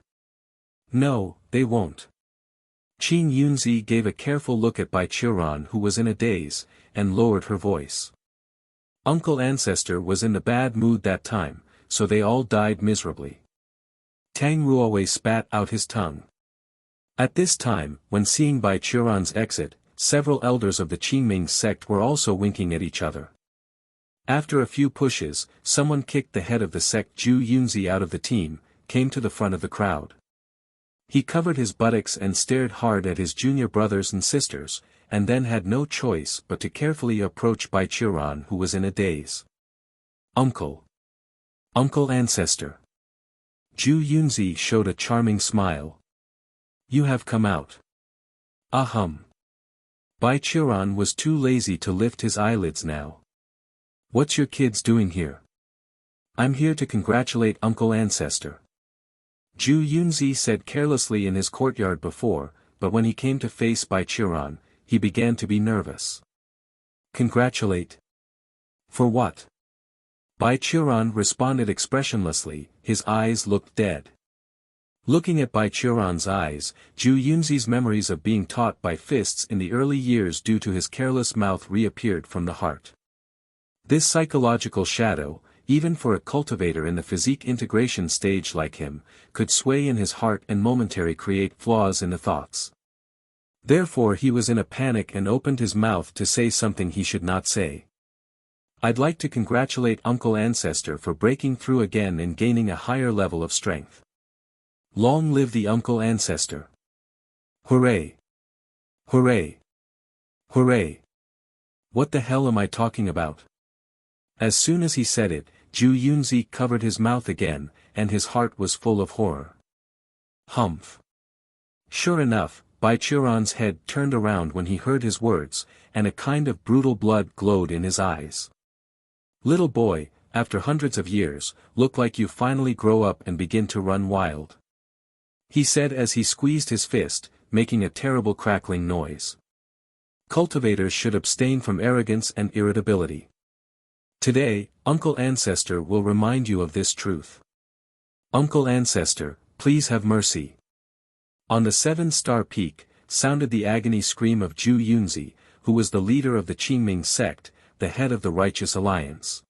Speaker 1: No, they won't. Qin Yunzi gave a careful look at Bai Qiuran, who was in a daze, and lowered her voice. Uncle Ancestor was in the bad mood that time, so they all died miserably. Tang Ruowei spat out his tongue. At this time, when seeing Bai Qiuran's exit, several elders of the Qingming sect were also winking at each other. After a few pushes, someone kicked the head of the sect Zhu Yunzi out of the team, came to the front of the crowd. He covered his buttocks and stared hard at his junior brothers and sisters, and then had no choice but to carefully approach Bai Qiuran, who was in a daze. Uncle. Uncle Ancestor. Zhu Yunzi showed a charming smile. You have come out. Ahum. Bai Qiuran was too lazy to lift his eyelids now. What's your kids doing here? I'm here to congratulate Uncle Ancestor. Zhu Yunzi said carelessly in his courtyard before, but when he came to face Bai Qiuran, he began to be nervous. Congratulate? For what? Bai Qiuran responded expressionlessly, his eyes looked dead. Looking at Bai Qiuran's eyes, Zhu Yunzi's memories of being taught by fists in the early years due to his careless mouth reappeared from the heart. This psychological shadow, even for a cultivator in the physique integration stage like him, could sway in his heart and momentarily create flaws in the thoughts. Therefore he was in a panic and opened his mouth to say something he should not say. I'd like to congratulate Uncle Ancestor for breaking through again and gaining a higher level of strength. Long live the Uncle Ancestor! Hooray! Hooray! Hooray! What the hell am I talking about? As soon as he said it, Zhu Yunzi covered his mouth again, and his heart was full of horror. Humph! Sure enough, Bai Qiuran's head turned around when he heard his words, and a kind of brutal blood glowed in his eyes. Little boy, after hundreds of years, look like you finally grow up and begin to run wild. He said as he squeezed his fist, making a terrible crackling noise. Cultivators should abstain from arrogance and irritability. Today, Uncle Ancestor will remind you of this truth. Uncle Ancestor, please have mercy. On the 7-star peak, sounded the agony scream of Zhu Yunzi, who was the leader of the Qingming sect, the head of the Righteous Alliance.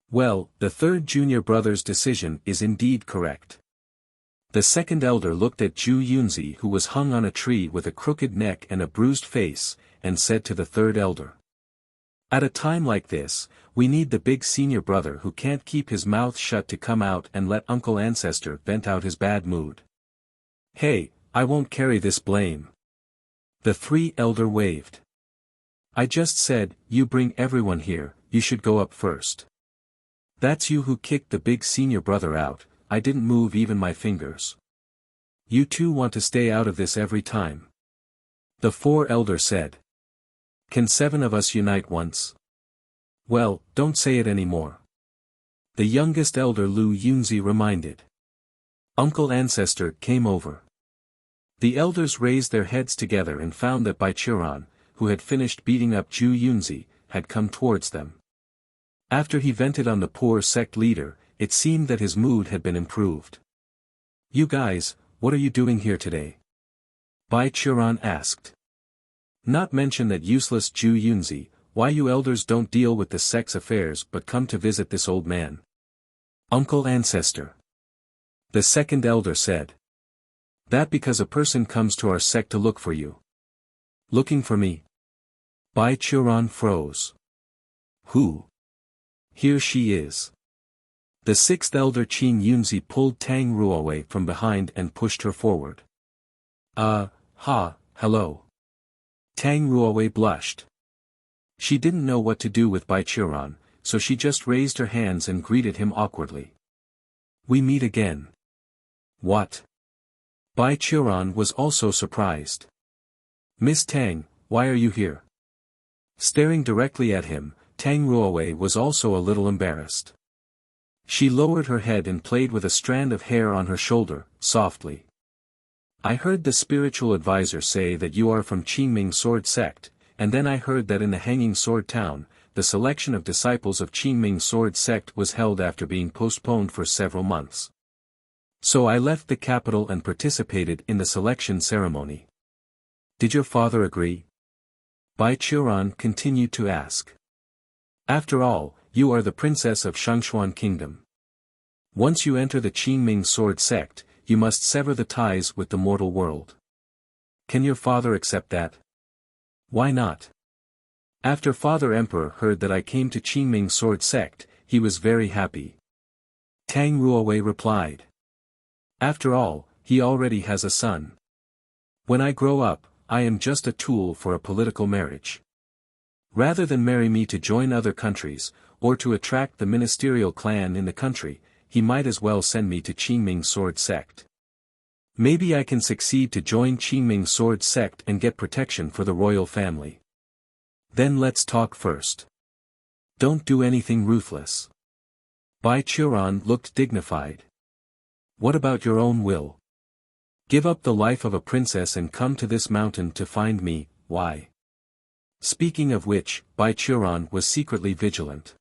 Speaker 1: Well, the third junior brother's decision is indeed correct. The second elder looked at Zhu Yunzi, who was hung on a tree with a crooked neck and a bruised face, and said to the third elder. At a time like this, we need the big senior brother who can't keep his mouth shut to come out and let Uncle Ancestor vent out his bad mood. Hey, I won't carry this blame. The three elder waved. I just said, you bring everyone here, you should go up first. That's you who kicked the big senior brother out, I didn't move even my fingers. You two want to stay out of this every time. The four elder said. Can 7 of us unite once? Well, don't say it anymore. The youngest elder Lu Yunzi reminded. Uncle Ancestor came over. The elders raised their heads together and found that Bai Qiuran, who had finished beating up Zhu Yunzi, had come towards them. After he vented on the poor sect leader, it seemed that his mood had been improved. You guys, what are you doing here today? Bai Qiuran asked. Not mention that useless Zhu Yunzi, why you elders don't deal with the sect's affairs but come to visit this old man. Uncle Ancestor. The second elder said. That because a person comes to our sect to look for you. Looking for me? Bai Qiuran froze. Who? Here she is. The sixth elder Qin Yunzi pulled Tang Ruowei from behind and pushed her forward. Hello. Tang Ruowei blushed. She didn't know what to do with Baichuran, so she just raised her hands and greeted him awkwardly. "We meet again." "What?" Baichuran was also surprised. "Miss Tang, why are you here?" Staring directly at him, Tang Ruowei was also a little embarrassed. She lowered her head and played with a strand of hair on her shoulder, softly. "I heard the spiritual advisor say that you are from Qingming Sword Sect, and then I heard that in the Hanging Sword Town, the selection of disciples of Qingming Sword Sect was held after being postponed for several months. So I left the capital and participated in the selection ceremony." "Did your father agree?" Baichuran continued to ask. "After all, you are the princess of Shangxuan Kingdom. Once you enter the Qingming Sword Sect, you must sever the ties with the mortal world. Can your father accept that?" "Why not? After Father Emperor heard that I came to Qingming Sword Sect, he was very happy." Tang Ruowei replied. "After all, he already has a son. When I grow up, I am just a tool for a political marriage. Rather than marry me to join other countries, or to attract the ministerial clan in the country, he might as well send me to Qingming Sword Sect. Maybe I can succeed to join Qingming Sword Sect and get protection for the royal family. Then let's talk first. Don't do anything ruthless." Baichuran looked dignified. "What about your own will? Give up the life of a princess and come to this mountain to find me, why?" Speaking of which, Baichuran was secretly vigilant.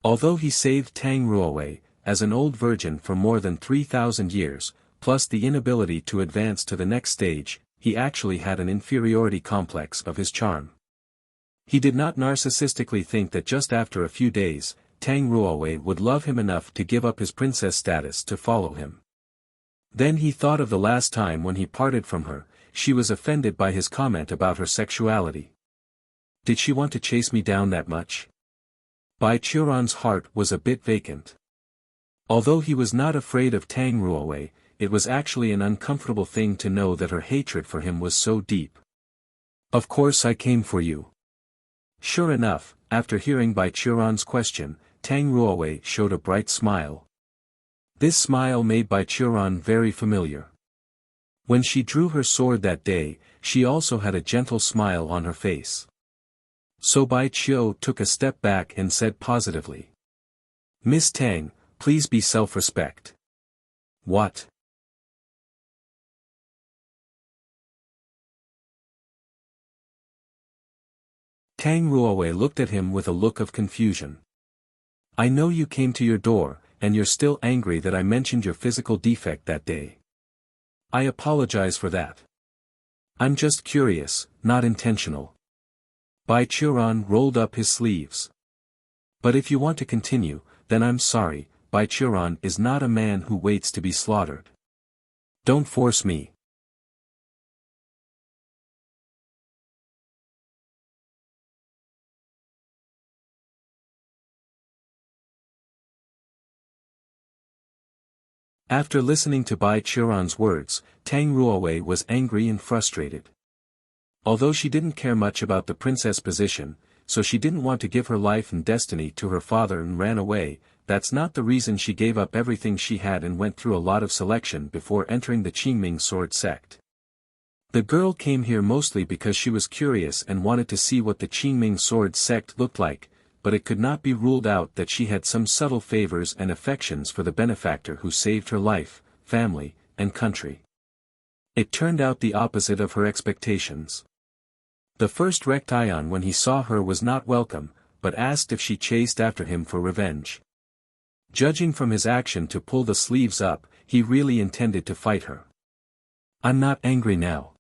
Speaker 1: Although he saved Tang Ruowei, as an old virgin for more than 3,000 years, plus the inability to advance to the next stage, he actually had an inferiority complex of his charm. He did not narcissistically think that just after a few days, Tang Ruowei would love him enough to give up his princess status to follow him. Then he thought of the last time when he parted from her. She was offended by his comment about her sexuality. Did she want to chase me down that much? Baichuran's heart was a bit vacant. Although he was not afraid of Tang Ruowei, it was actually an uncomfortable thing to know that her hatred for him was so deep. "Of course I came for you." Sure enough, after hearing Baichuran's question, Tang Ruowei showed a bright smile. This smile made Baichuran very familiar. When she drew her sword that day, she also had a gentle smile on her face. So Baichuo took a step back and said positively. "Miss Tang, please be self-respect." "What?" Tang Ruowei looked at him with a look of confusion. "I know you came to your door, and you're still angry that I mentioned your physical defect that day. I apologize for that. I'm just curious, not intentional." Baichuran rolled up his sleeves. "But if you want to continue, then I'm sorry, Baichuran is not a man who waits to be slaughtered. Don't force me." After listening to Baichuran's words, Tang Ruowei was angry and frustrated. Although she didn't care much about the princess position, so she didn't want to give her life and destiny to her father and ran away, that's not the reason she gave up everything she had and went through a lot of selection before entering the Qingming Sword Sect. The girl came here mostly because she was curious and wanted to see what the Qingming Sword Sect looked like, but it could not be ruled out that she had some subtle favors and affections for the benefactor who saved her life, family, and country. It turned out the opposite of her expectations. The first Rectian when he saw her was not welcome, but asked if she chased after him for revenge. Judging from his action to pull the sleeves up, he really intended to fight her. "I'm not angry now."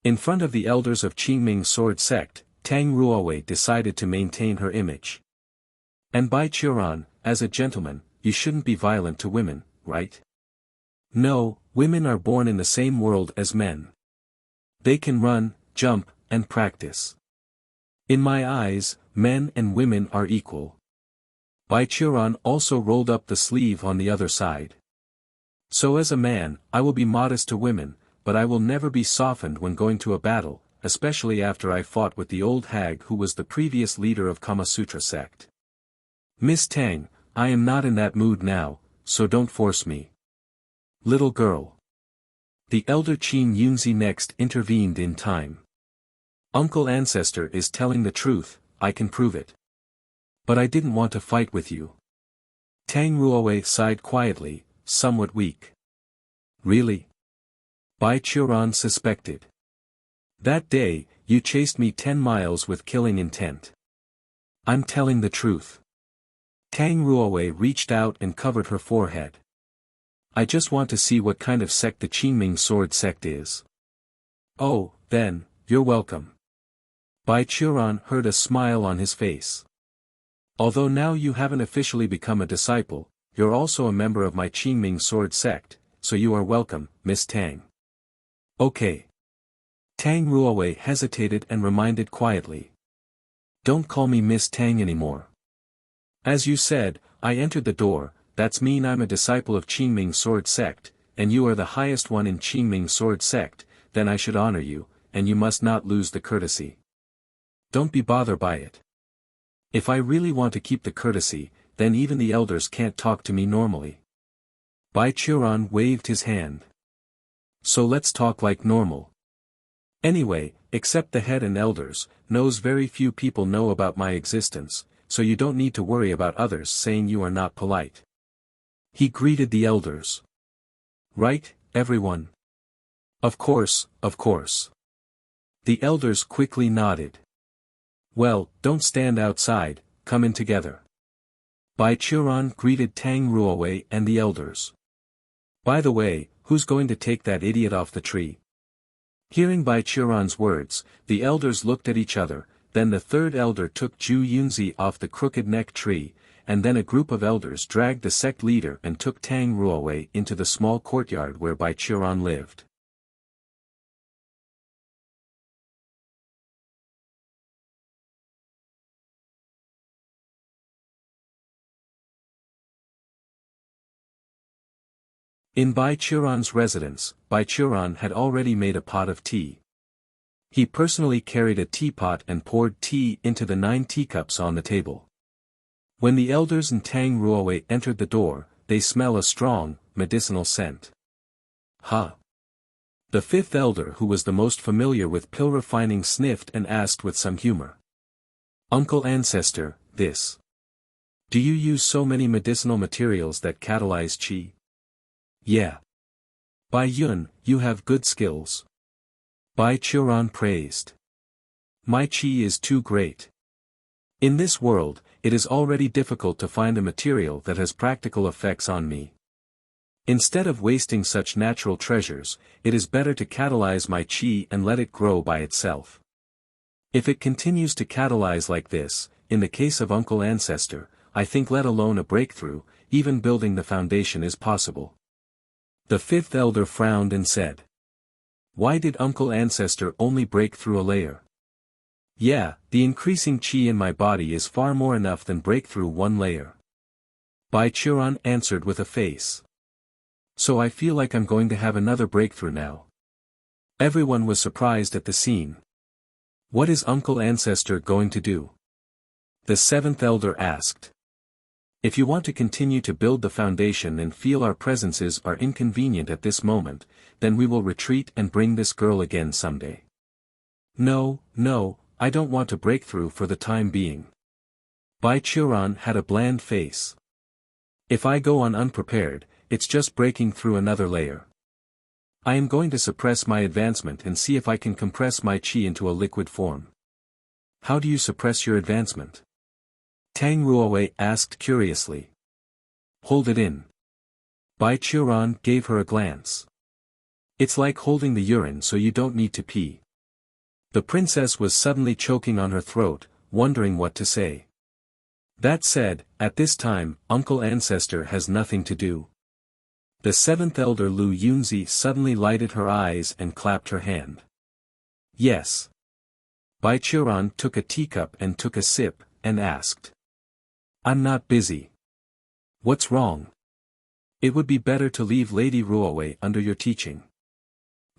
Speaker 1: In front of the elders of Qingming Sword Sect, Tang Ruowei decided to maintain her image. "And Baichuran, as a gentleman, you shouldn't be violent to women, right? No, women are born in the same world as men. They can run, jump, and practice. In my eyes, men and women are equal." Baichuran also rolled up the sleeve on the other side. "So as a man, I will be modest to women, but I will never be softened when going to a battle, especially after I fought with the old hag who was the previous leader of Kamasutra sect. Miss Tang, I am not in that mood now, so don't force me. Little girl. The elder Qin Yunzi next intervened in time. Uncle Ancestor is telling the truth, I can prove it. But I didn't want to fight with you. Tang Ruowei sighed quietly, somewhat weak. Really? Bai Qiuran suspected. That day, you chased me 10 miles with killing intent. I'm telling the truth. Tang Ruowei reached out and covered her forehead. I just want to see what kind of sect the Qingming sword sect is. Oh, then, you're welcome. Bai Qiuran heard a smile on his face. Although now you haven't officially become a disciple, you're also a member of my Qingming sword sect, so you are welcome, Miss Tang. Okay. Tang Ruowei hesitated and reminded quietly. Don't call me Miss Tang anymore. As you said, I entered the door, that's mean I'm a disciple of Qingming sword sect, and you are the highest one in Qingming sword sect, then I should honor you, and you must not lose the courtesy. Don't be bothered by it. If I really want to keep the courtesy, then even the elders can't talk to me normally. Bai Qiuran waved his hand. So let's talk like normal. Anyway, except the head and elders, knows very few people know about my existence, so you don't need to worry about others saying you are not polite. He greeted the elders. Right, everyone? Of course, of course. The elders quickly nodded. Well, don't stand outside, come in together. Bai Qiuran greeted Tang Ruowei and the elders. By the way, who's going to take that idiot off the tree? Hearing Bai Qiuran's words, the elders looked at each other, then the third elder took Zhu Yunzi off the crooked neck tree, and then a group of elders dragged the sect leader and took Tang Ruowei into the small courtyard where Bai Qiuran lived. In Bai Qiuran's residence, Bai Qiuran had already made a pot of tea. He personally carried a teapot and poured tea into the 9 teacups on the table. When the elders and Tang Ruowei entered the door, they smell a strong, medicinal scent. Ha! The fifth elder who was the most familiar with pill refining sniffed and asked with some humor. Uncle Ancestor, this. Do you use so many medicinal materials that catalyze qi? Yeah. Bai Yun, you have good skills. Bai Qiuran praised. My qi is too great. In this world, it is already difficult to find a material that has practical effects on me. Instead of wasting such natural treasures, it is better to catalyze my qi and let it grow by itself. If it continues to catalyze like this, in the case of Uncle Ancestor, I think let alone a breakthrough, even building the foundation is possible. The fifth elder frowned and said. Why did Uncle Ancestor only break through a layer? Yeah, the increasing qi in my body is far more enough than break through one layer. Bai Qiuran answered with a face. So I feel like I'm going to have another breakthrough now. Everyone was surprised at the scene. What is Uncle Ancestor going to do? The seventh elder asked. If you want to continue to build the foundation and feel our presences are inconvenient at this moment, then we will retreat and bring this girl again someday. No, I don't want to break through for the time being. Bai Qiuran had a bland face. If I go on unprepared, it's just breaking through another layer. I am going to suppress my advancement and see if I can compress my qi into a liquid form. How do you suppress your advancement? Tang Ruowei asked curiously. Hold it in. Bai Qiuran gave her a glance. It's like holding the urine so you don't need to pee. The princess was suddenly choking on her throat, wondering what to say. That said, at this time, Uncle Ancestor has nothing to do. The seventh elder Lu Yunzi suddenly lighted her eyes and clapped her hand. Yes. Bai Qiuran took a teacup and took a sip, and asked. I'm not busy. What's wrong? It would be better to leave Lady Ruowei under your teaching.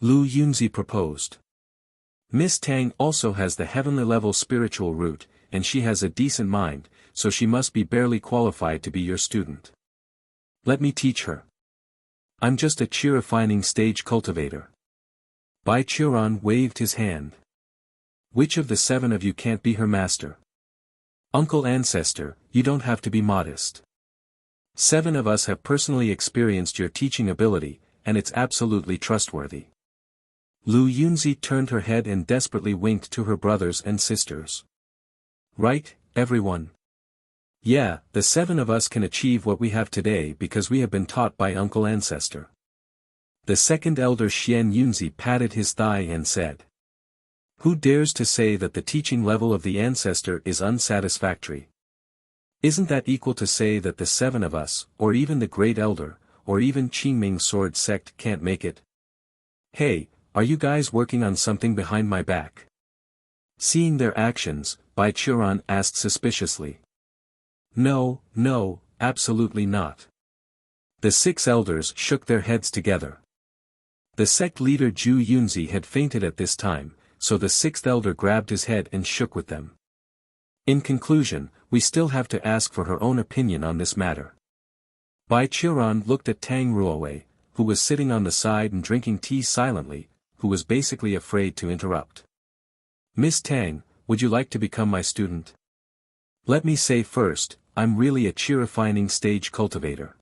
Speaker 1: Lu Yunzi proposed. Miss Tang also has the heavenly level spiritual root, and she has a decent mind, so she must be barely qualified to be your student. Let me teach her. I'm just a chi-refining stage cultivator. Bai Qiuran waved his hand. Which of the 7 of you can't be her master? Uncle Ancestor, you don't have to be modest. 7 of us have personally experienced your teaching ability, and it's absolutely trustworthy. Lu Yunzi turned her head and desperately winked to her brothers and sisters. Right, everyone? Yeah, the 7 of us can achieve what we have today because we have been taught by Uncle Ancestor. The second elder Xian Yunzi patted his thigh and said. Who dares to say that the teaching level of the Ancestor is unsatisfactory? Isn't that equal to say that the 7 of us, or even the Great Elder, or even Qingming Sword Sect can't make it? Hey, are you guys working on something behind my back? Seeing their actions, Bai Qiuran asked suspiciously. No, absolutely not. The 6 elders shook their heads together. The sect leader Zhu Yunzi had fainted at this time, so the 6th elder grabbed his head and shook with them. In conclusion, we still have to ask for her own opinion on this matter. Bai Qiuran looked at Tang Ruowei, who was sitting on the side and drinking tea silently, who was basically afraid to interrupt. Miss Tang, would you like to become my student? Let me say first, I'm really a chi-refining stage cultivator.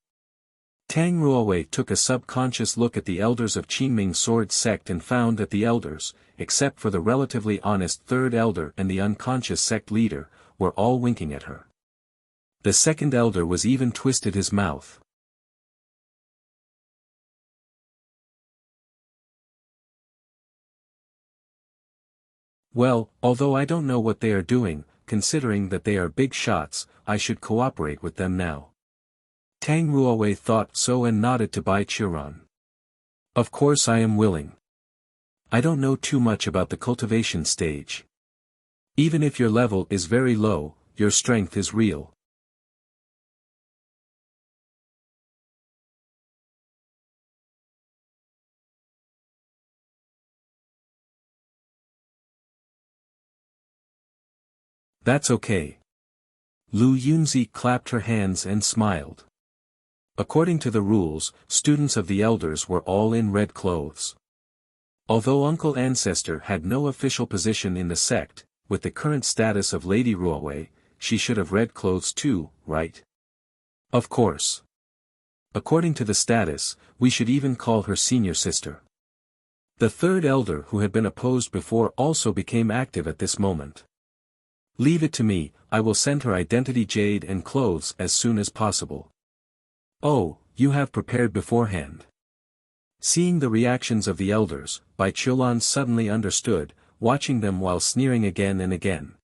Speaker 1: Tang Ruowei took a subconscious look at the elders of Qingming Sword Sect and found that the elders, except for the relatively honest 3rd elder and the unconscious sect leader, were all winking at her. The 2nd elder was even twisted his mouth. Well, although I don't know what they are doing, considering that they are big shots, I should cooperate with them now. Tang Ruowei thought so and nodded to Bai Qiuran. Of course I am willing. I don't know too much about the cultivation stage. Even if your level is very low, your strength is real. That's okay. Lu Yunzi clapped her hands and smiled. According to the rules, students of the elders were all in red clothes. Although Uncle Ancestor had no official position in the sect, with the current status of Lady Ruowei, she should have red clothes too, right? Of course. According to the status, we should even call her senior sister. The 3rd elder who had been opposed before also became active at this moment. Leave it to me, I will send her identity jade and clothes as soon as possible. Oh, you have prepared beforehand. Seeing the reactions of the elders, Bai Qiuran suddenly understood, watching them while sneering again and again.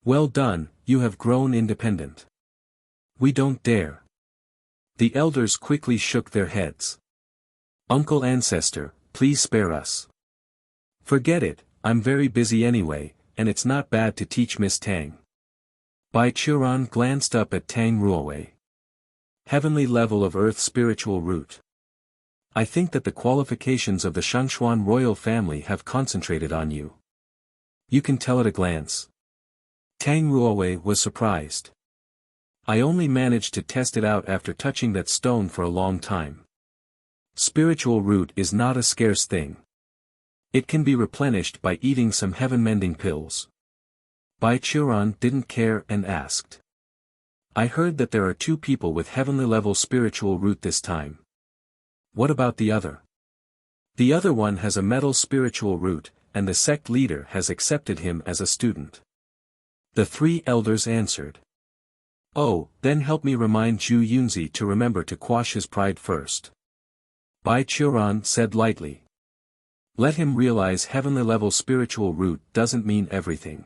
Speaker 1: Well done, you have grown independent. We don't dare. The elders quickly shook their heads. Uncle Ancestor, please spare us. Forget it, I'm very busy anyway, and it's not bad to teach Miss Tang. Bai Qiuran glanced up at Tang Ruowei. Heavenly level of earth spiritual root. I think that the qualifications of the Shangxuan royal family have concentrated on you. You can tell at a glance. Tang Ruowei was surprised. I only managed to test it out after touching that stone for a long time. Spiritual root is not a scarce thing. It can be replenished by eating some heaven-mending pills. Bai Qiuran didn't care and asked. I heard that there are 2 people with heavenly level spiritual root this time. What about the other? The other one has a metal spiritual root, and the sect leader has accepted him as a student. The 3 elders answered. Oh, then help me remind Zhu Yunzi to remember to quash his pride first. Bai Qiuran said lightly. Let him realize heavenly level spiritual root doesn't mean everything.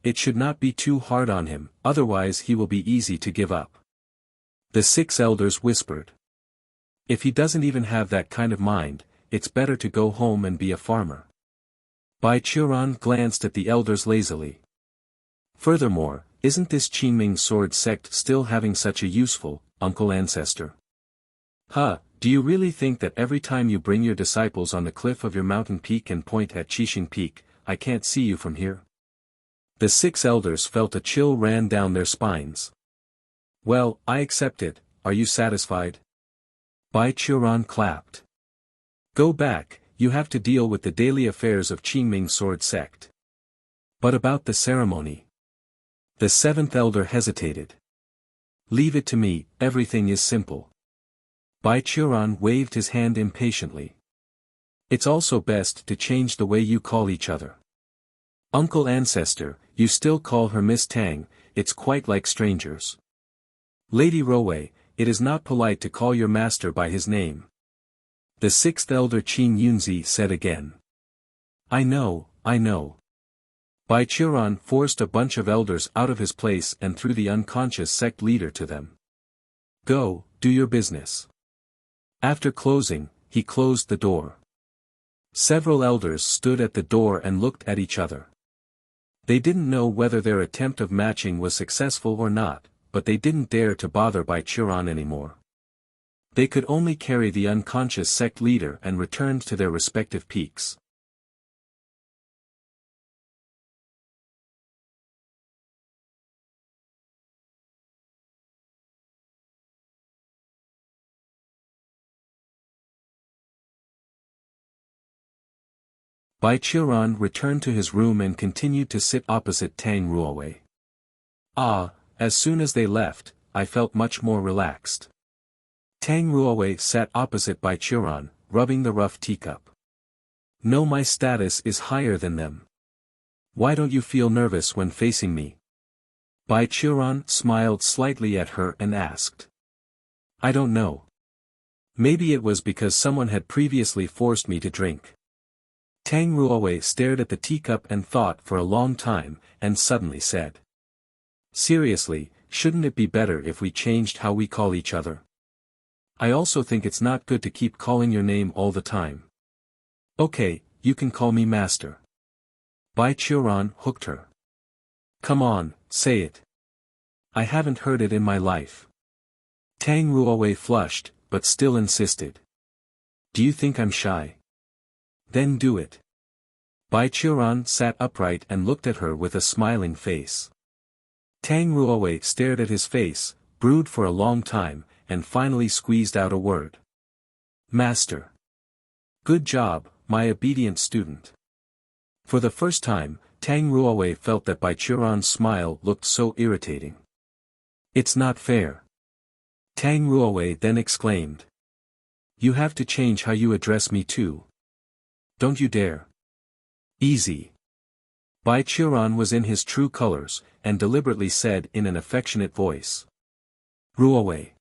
Speaker 1: It should not be too hard on him, otherwise he will be easy to give up. The 6 elders whispered. If he doesn't even have that kind of mind, it's better to go home and be a farmer. Bai Qiuran glanced at the elders lazily. Furthermore, isn't this Qingming sword sect still having such a useful, Uncle Ancestor? Do you really think that every time you bring your disciples on the cliff of your mountain peak and point at Qixing Peak, I can't see you from here? The 6 elders felt a chill ran down their spines. Well, I accept it, are you satisfied? Bai Qiuran clapped. Go back, you have to deal with the daily affairs of Qingming Sword Sect. But about the ceremony? The 7th elder hesitated. Leave it to me, everything is simple. Bai Qiuran waved his hand impatiently. It's also best to change the way you call each other. Uncle Ancestor, you still call her Miss Tang, it's quite like strangers. Lady Rowei, it is not polite to call your master by his name. The 6th elder Qin Yunzi said again. I know. Bai Qiuran forced a bunch of elders out of his place and threw the unconscious sect leader to them. Go, do your business. After closing, he closed the door. Several elders stood at the door and looked at each other. They didn't know whether their attempt of matching was successful or not, but they didn't dare to bother Bai Qiuran anymore. They could only carry the unconscious sect leader and returned to their respective peaks. Bai Qiuran returned to his room and continued to sit opposite Tang Ruowei. As soon as they left, I felt much more relaxed. Tang Ruowei sat opposite Bai Qiuran, rubbing the rough teacup. No, my status is higher than them. Why don't you feel nervous when facing me? Bai Qiuran smiled slightly at her and asked. I don't know. Maybe it was because someone had previously forced me to drink. Tang Ruowei stared at the teacup and thought for a long time, and suddenly said. Seriously, shouldn't it be better if we changed how we call each other? I also think it's not good to keep calling your name all the time. Okay, you can call me Master. Bai Qiuran hooked her. Come on, say it. I haven't heard it in my life. Tang Ruowei flushed, but still insisted. Do you think I'm shy? Then do it. Bai Qiuran sat upright and looked at her with a smiling face. Tang Ruowei stared at his face, brooded for a long time, and finally squeezed out a word. Master. Good job, my obedient student. For the first time, Tang Ruowei felt that Bai Qiuran's smile looked so irritating. It's not fair. Tang Ruowei then exclaimed. You have to change how you address me too. Don't you dare. Easy. Bai Qiuran was in his true colors, and deliberately said in an affectionate voice. Ruowei.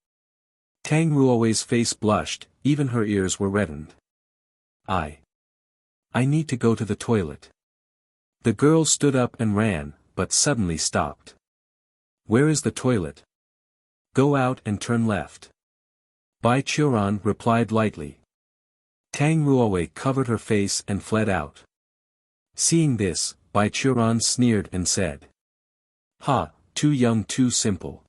Speaker 1: Tang Ruowei's face blushed, even her ears were reddened. I need to go to the toilet. The girl stood up and ran, but suddenly stopped. Where is the toilet? Go out and turn left. Bai Qiuran replied lightly. Tang Ruowei covered her face and fled out. Seeing this, Bai Qiuran sneered and said. Ha, too young, too simple.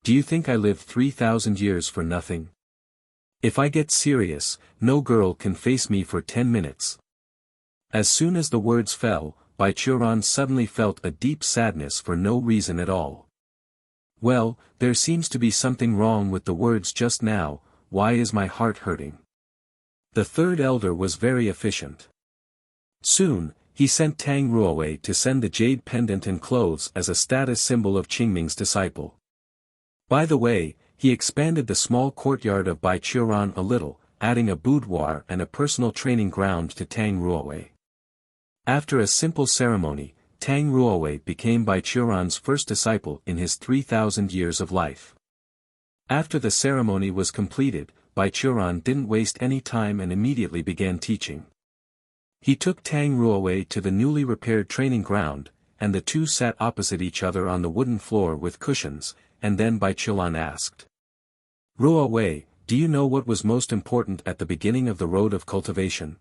Speaker 1: Do you think I lived 3,000 years for nothing? If I get serious, no girl can face me for 10 minutes. As soon as the words fell, Bai Qiuran suddenly felt a deep sadness for no reason at all. Well, there seems to be something wrong with the words just now, why is my heart hurting? The 3rd elder was very efficient. Soon, he sent Tang Ruowei to send the jade pendant and clothes as a status symbol of Qingming's disciple. By the way, he expanded the small courtyard of Bai Qiuran a little, adding a boudoir and a personal training ground to Tang Ruowei. After a simple ceremony, Tang Ruowei became Bai Qiuran's first disciple in his 3,000 years of life. After the ceremony was completed, Bai Qiuran didn't waste any time and immediately began teaching. He took Tang Ruowei to the newly repaired training ground, and the two sat opposite each other on the wooden floor with cushions, and then Bai Qiuran asked. Ruowei, do you know what was most important at the beginning of the road of cultivation?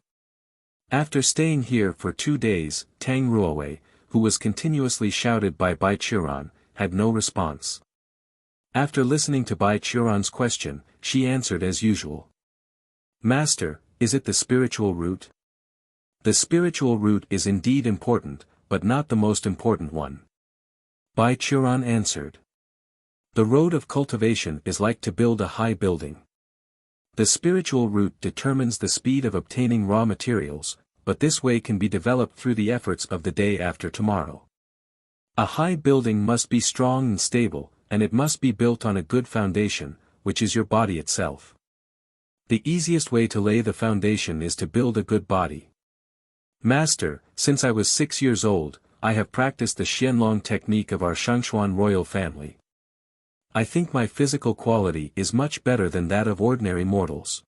Speaker 1: After staying here for 2 days, Tang Ruowei, who was continuously shouted by Bai Qiuran, had no response. After listening to Bai Qiuran's question, she answered as usual. Master, is it the spiritual route? The spiritual route is indeed important, but not the most important one. Bai Churan answered. The road of cultivation is like to build a high building. The spiritual route determines the speed of obtaining raw materials, but this way can be developed through the efforts of the day after tomorrow. A high building must be strong and stable, and it must be built on a good foundation, which is your body itself. The easiest way to lay the foundation is to build a good body. Master, since I was 6 years old, I have practiced the Xianlong technique of our Shangxuan royal family. I think my physical quality is much better than that of ordinary mortals.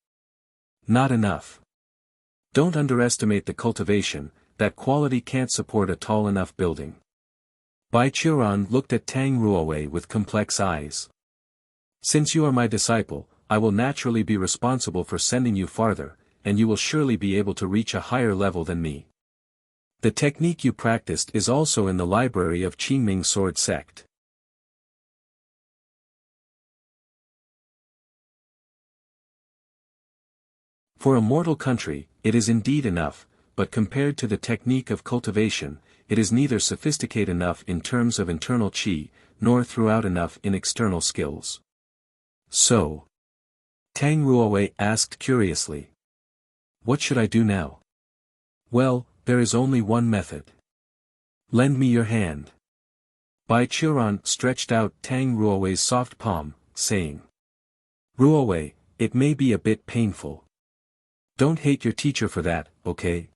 Speaker 1: Not enough. Don't underestimate the cultivation, that quality can't support a tall enough building. Bai Churan looked at Tang Ruowei with complex eyes. Since you are my disciple, I will naturally be responsible for sending you farther, and you will surely be able to reach a higher level than me. The technique you practiced is also in the library of Qingming Sword Sect. For a mortal country, it is indeed enough, but compared to the technique of cultivation, it is neither sophisticated enough in terms of internal qi, nor throughout enough in external skills. So? Tang Ruowei asked curiously. What should I do now? Well, there is only one method. Lend me your hand. Bai Churan stretched out Tang Ruowei's soft palm, saying. Ruowei, it may be a bit painful. Don't hate your teacher for that, okay?